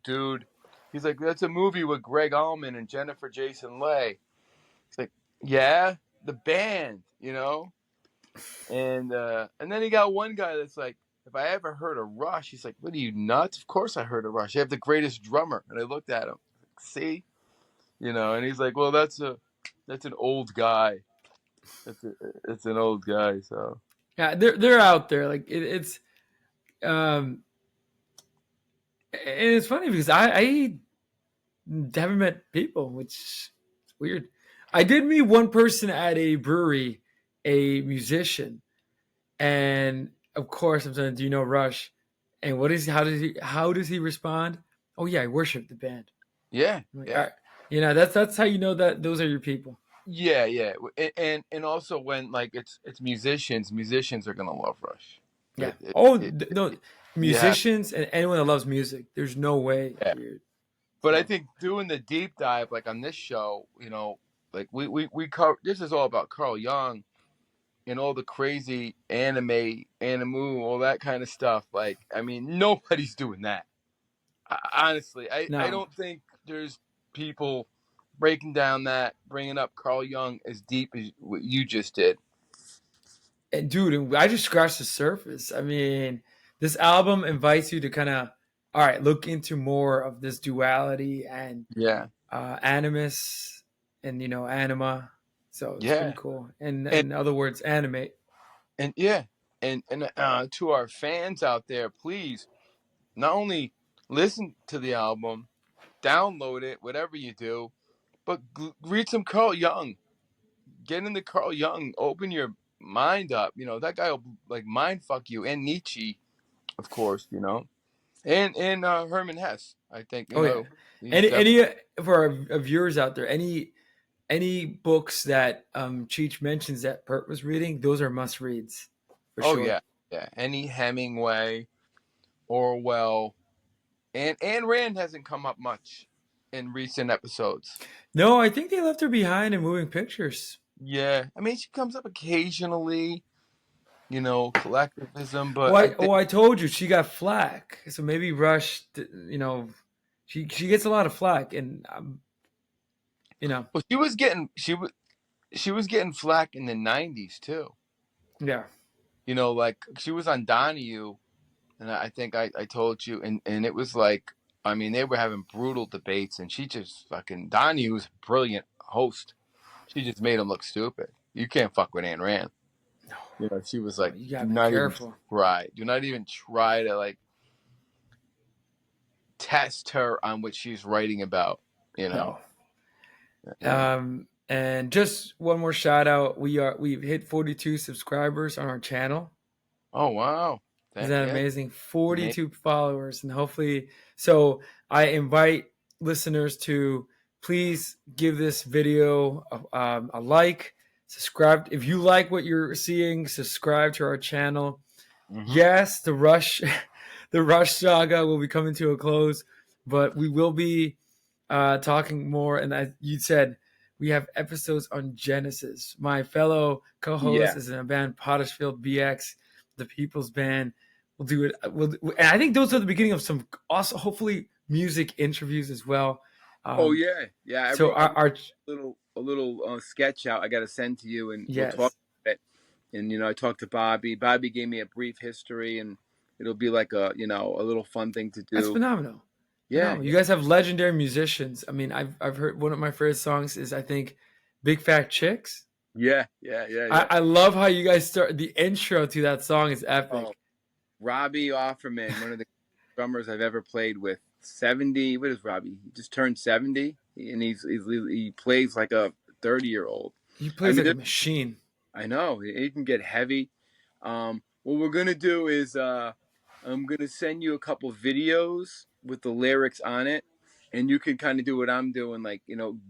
dude. He's like, that's a movie with Greg Allman and Jennifer Jason Leigh. It's like, yeah, the band, and then he got one guy that's like, if I ever heard of Rush, he's like, what are you, nuts? Of course I heard of Rush. They have the greatest drummer. And I looked at him, like, see, and he's like, well, that's an old guy. It's an old guy. So Yeah, they're out there. Like, it's and it's funny because I haven't met people, which is weird. I did meet one person at a brewery, a musician, and of course I'm saying, do you know Rush? And how does he respond? Oh yeah, I worship the band. yeah, Like, yeah. That's how you know that those are your people. Yeah, and also when like it's musicians are gonna love Rush. Yeah. No, Yeah, musicians and anyone that loves music. There's no way. yeah. Dude. But I So, think doing the deep dive like on this show, like we cover, this is all about Carl Jung and all the crazy anime, animu, all that kind of stuff. Like, I mean, nobody's doing that. Honestly, I no. don't think there's people breaking down that, bringing up Carl Jung as deep as what you just did. And dude, I just scratched the surface. I mean, this album invites you to kind of, all right, look into more of this duality and Yeah, Animus and Anima. So it's pretty yeah, cool. And and in other words, animate. and yeah, and to our fans out there, please not only listen to the album, download it, whatever you do, but read some Carl Jung. Get into Carl Jung. Open your mind up. That guy will like mind fuck you. And Nietzsche, of course. And Hermann Hesse. I think Oh yeah. he's Any for our viewers out there, any books that Cheech mentions that Bert was reading, those are must reads for oh sure. yeah. Any Hemingway, Orwell, and Ayn Rand hasn't come up much in recent episodes. No, I think they left her behind in Moving Pictures. Yeah, I mean she comes up occasionally. Collectivism, but I think I told you she got flack. So maybe Rush, she gets a lot of flack, and well she was getting flack in the 90s too. yeah. Like she was on Donahue, and I think I told you, and it was like, I mean, they were having brutal debates, and she just fucking, Donahue was a brilliant host. She just made him look stupid. You can't fuck with Ayn Rand. She was like, You do gotta be not even careful. try. Do not even try to like test her on what she's writing about. No. Yeah. And just one more shout out. We've hit 42 subscribers on our channel. Oh wow. Isn't that Yeah. amazing? 42 followers, and hopefully, so I invite listeners to please give this video a like, subscribe if you like what you're seeing. Subscribe to our channel. Mm-hmm. Yes, the Rush saga will be coming to a close, but we will be talking more. And as you said, we have episodes on Genesis. My fellow co-host is in a band, Pottersfield BX, the People's Band. We'll do it. And I think those are the beginning of some also hopefully music interviews as well. Oh yeah. So our a little sketch out I got to send to you, and we'll yes. talk about it. And I talked to Bobby. Bobby gave me a brief history, and it'll be like a little fun thing to do. That's phenomenal. Yeah, you guys have legendary musicians. I mean, I've heard one of my favorite songs is I think "Big Fat Chicks." Yeah, yeah, yeah, yeah. I love how you guys start the intro to that song is Oh, epic. Robbie Offerman, one of the drummers I've ever played with. 70. What is Robbie? He just turned 70, and he plays like a 30-year-old. He I plays mean, like a machine. I know he can get heavy. What we're gonna do is I'm gonna send you a couple videos with the lyrics on it, and you can kind of do what I'm doing, like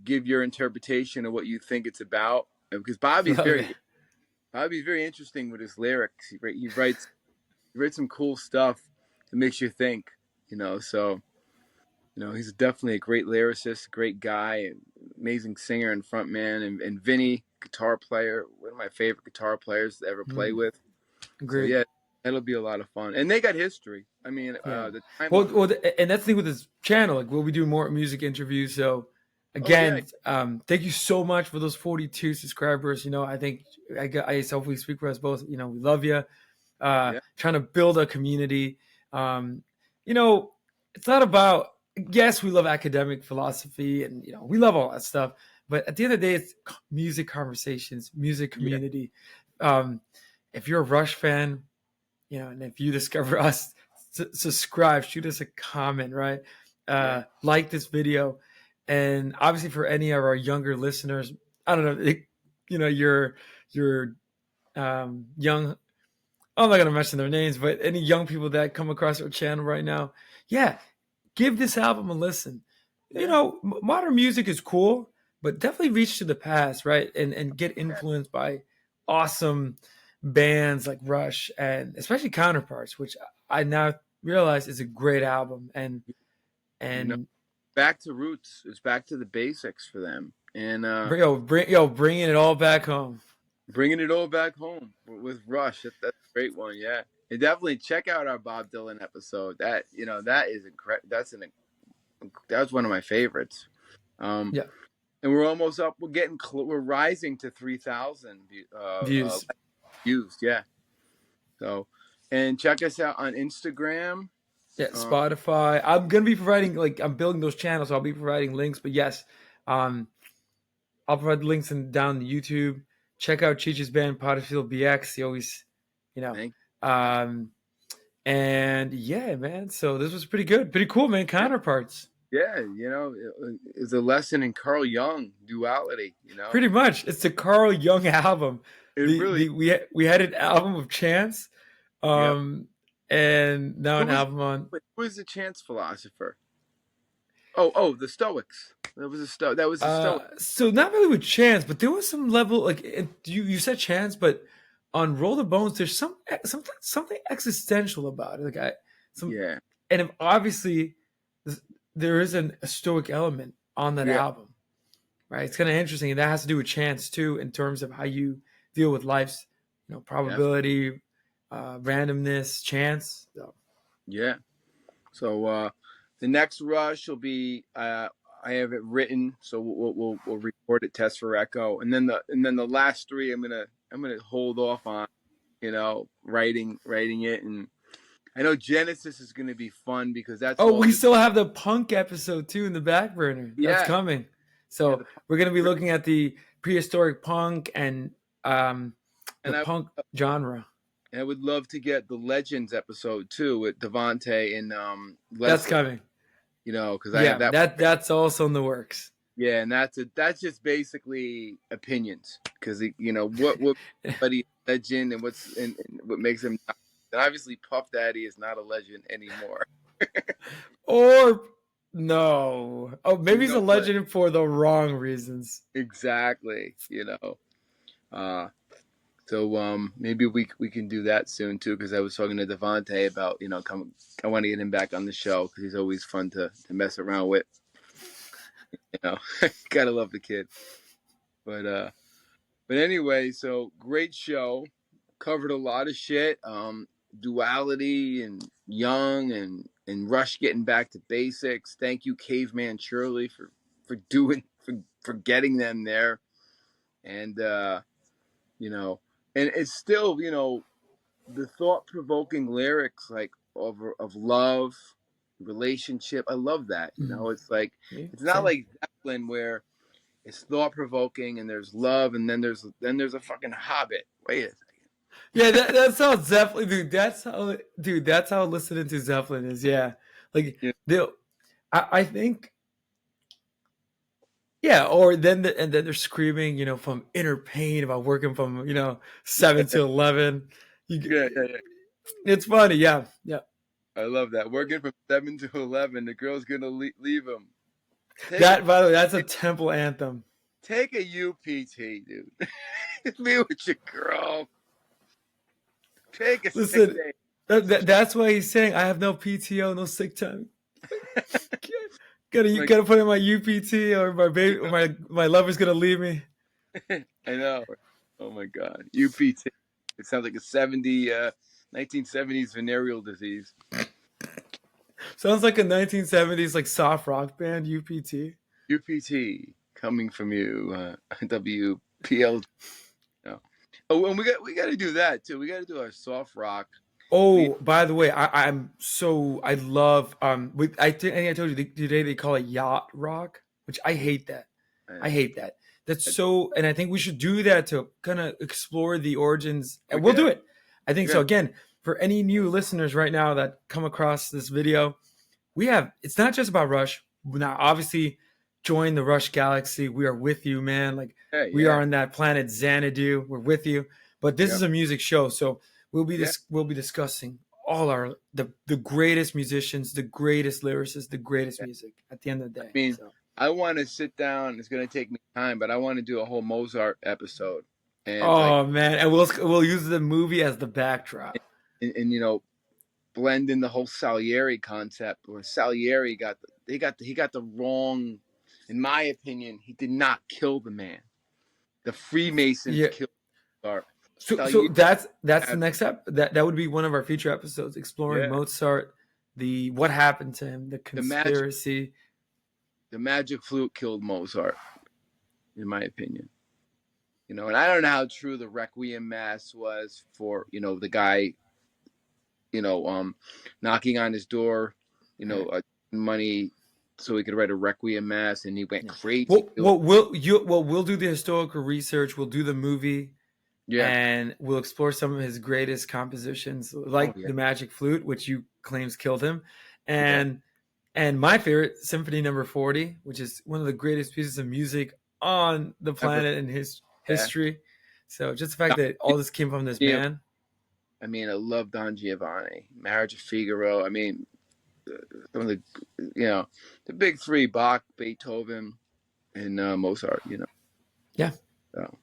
give your interpretation of what you think it's about. Because Love it. Bobby's very interesting with his lyrics. He writes some cool stuff that makes you think. So he's definitely a great lyricist, great guy, amazing singer and frontman, and Vinny, guitar player, one of my favorite guitar players to ever play with. So Agreed. yeah, that'll be a lot of fun. And they got history. I mean, Yeah. the time. Well, and that's the thing with this channel. Like, we'll be doing more music interviews. So, Oh yeah, again, thank you so much for those 42 subscribers. I think I hopefully speak for us both. We love you. yeah, Trying to build a community. You know, it's not about. Yes, we love academic philosophy, and we love all that stuff. But at the end of the day, it's music conversations, music yeah, community. Um, if you're a Rush fan, and if you discover us, subscribe, shoot us a comment, right? yeah. Like this video, and obviously for any of our younger listeners, I don't know, you're young. I'm not gonna mention their names, but any young people that come across our channel right now, yeah, give this album a listen. Yeah. Modern music is cool, but definitely reach to the past, right? And get influenced by awesome bands like Rush and especially Counterparts, which I now realize is a great album. And You know, and back to roots. It's back to the basics for them, and bringing it all back home. bringing it all back home with Rush. That's a great one. Yeah, and definitely check out our Bob Dylan episode. That is incredible. That's one of my favorites. Um, Yeah, and we're almost up. We're rising to 3,000 views. views. Yeah. So, and check us out on Instagram. Yeah, Um, Spotify. I'm gonna be providing I'm building those channels. So I'll be providing links. But yes, um, I'll provide links down the YouTube. Check out Cheech's band Potterfield BX. He always, you know, thank um, and yeah, man. So this was pretty good, pretty cool, man. yeah, Counterparts. yeah. It's a lesson in Carl Jung duality. Pretty much, it's the Carl Jung album. It really. We had an album of Chance, Yep. and now Who an was album on. who was the chance philosopher? Oh, the Stoics. That was a Stoic. So not really with Chance, but there was some level you said Chance, but on Roll the Bones, there's something existential about it. Some Yeah. and if obviously there is a stoic element on that Yeah. album, right? It's kind of interesting, and that has to do with Chance too, in terms of how you deal with life's probability, randomness, chance. So. Yeah. So the next rush will be I have it written, so we'll record it, test for echo, and then the last three I'm gonna hold off on, writing it, and I know Genesis is gonna be fun because that's Oh, all. we still have the punk episode too in the back burner. That's Yeah, coming. yeah, So we're gonna be looking at the prehistoric punk and the and punk genre. I would love to get the Legends episode too with Devontae and That's Leslie. coming. Because I have that. That's also in the works. Yeah, and that's just basically opinions because what buddy legend and and what makes him. And obviously, Puff Daddy is not a legend anymore. Or no. Oh, maybe he's a No, but legend for the wrong reasons. exactly. So maybe we can do that soon too because I was talking to Devontae about I want to get him back on the show because he's always fun to mess around with. Gotta love the kid. But anyway, so great show. Covered a lot of shit. Duality and Young and Rush getting back to basics. Thank you, Caveman Shirley, for getting them there. And and it's still, the thought-provoking lyrics like of love, relationship. I love that. It's like it's not like Zeppelin where it's thought provoking, and there's love, and then there's a fucking Hobbit. Wait a second. Yeah, that's how Zeppelin, dude. That's how listening to Zeppelin is. Yeah, like Yeah. I think. Yeah, or then and then they're screaming, from inner pain about working from 7 to 11. Yeah, yeah, yeah. It's funny, yeah, yeah. I love that. Working from 7 to 11, the girl's gonna leave him. That, by the way, that's a temple anthem. Take a UPT, dude. Be with your girl. Take a Listen, sick day. that's why he's saying I have no PTO, no sick time. Gotta put in my UPT, or my baby, or my lover's gonna leave me. I know. Oh my God, UPT. It sounds like a 1970s venereal disease. Sounds like a 1970s like soft rock band, UPT. UPT coming from you, WPL. No. Oh, and we got to do that too. We got to do our soft rock. Oh, by the way, I love I think I told you today they call it yacht rock, which I hate that. I hate that. That's so, and I think we should do that to kind of explore the origins, and we'll do it. I think so. Again, for any new listeners right now that come across this video, it's not just about Rush. Now, obviously, join the Rush galaxy. We are with you, man. Like we are on that planet Xanadu. We're with you. But this is a music show, so we'll be discussing all the greatest musicians, the greatest lyricists, the greatest music at the end of the day. I mean, I want to sit down. It's going to take me time, but I want to do a whole Mozart episode. And man, and we'll use the movie as the backdrop, and blend in the whole Salieri concept. Where Salieri got the wrong, in my opinion, he did not kill the man. The Freemasons killed Mozart. So that's the next step. That would be one of our future episodes, exploring Mozart, what happened to him, the conspiracy. The magic flute killed Mozart, in my opinion. And I don't know how true the Requiem Mass was for, the guy, knocking on his door, money so he could write a Requiem Mass, and he went crazy. We'll do the historical research. We'll do the movie. Yeah. And we'll explore some of his greatest compositions, like the Magic Flute, which you claims killed him. And my favorite, Symphony No. 40, which is one of the greatest pieces of music on the planet in his history. So just the fact that all this came from this man. I mean, I love Don Giovanni, Marriage of Figaro. I mean, some of the, the big three, Bach, Beethoven, and Mozart, Yeah. So,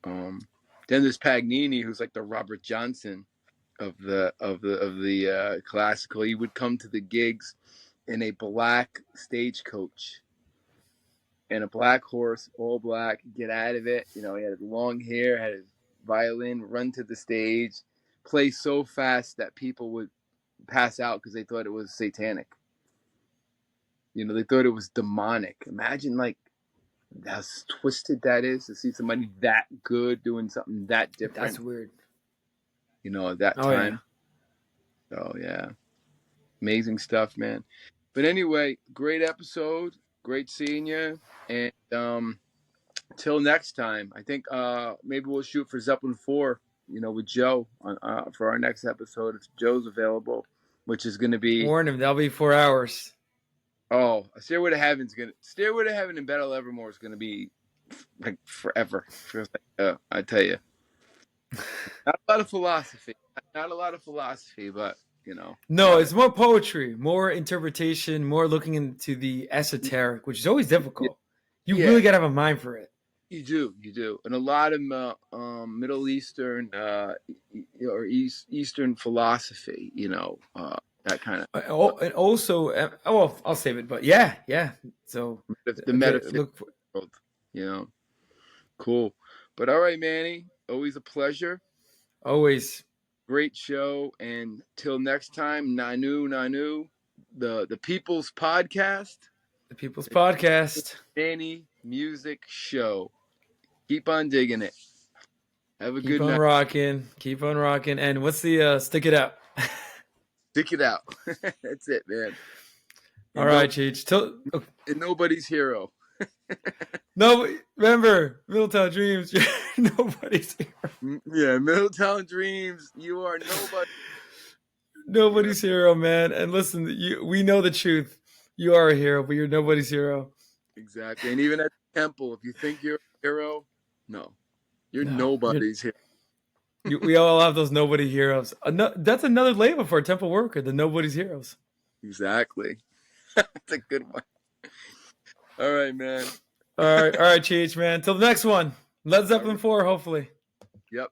then there's Paganini, who's like the Robert Johnson of the classical. He would come to the gigs in a black stagecoach and a black horse, all black, get out of it. He had long hair, had his violin, run to the stage, play so fast that people would pass out because they thought it was satanic. They thought it was demonic. Imagine how twisted that is to see somebody that good doing something that different. That's weird. At that time. Yeah. So yeah, amazing stuff, man. But anyway, great episode. Great seeing you. And till next time, I think maybe we'll shoot for Zeppelin 4, with Joe for our next episode if Joe's available, which is going to be. Warn him, that'll be 4 hours. Oh, Stairway to Heaven and Battle Evermore is going to be like forever. I tell you, not a lot of philosophy, but No, it's more poetry, more interpretation, more looking into the esoteric, which is always difficult. You really got to have a mind for it. You do, and a lot of Middle Eastern or Eastern philosophy, that kind of. And also, I'll save it, but yeah. So the metaphysical world, cool. But all right, Manny, always a pleasure. Always. Great show, and till next time, Nanu, the People's Podcast. The People's Podcast. Manny Music Show. Keep on digging it. Have a good night. Keep on rocking. And what's the stick it out? Stick it out. That's it, man. All right, Cheech. And nobody's hero. No, remember, Middletown Dreams. Nobody's hero. Yeah, Middletown Dreams. You are nobody. Nobody's hero, man. And listen, we know the truth. You are a hero, but you're nobody's hero. Exactly. And even at the temple, if you think you're a hero, no, you're nobody's hero. We all have those nobody heroes. That's another label for a temple worker, the nobody's heroes. Exactly. That's a good one. All right, man. All right, Cheech, man. Till the next one. Led Zeppelin 4, hopefully. Yep.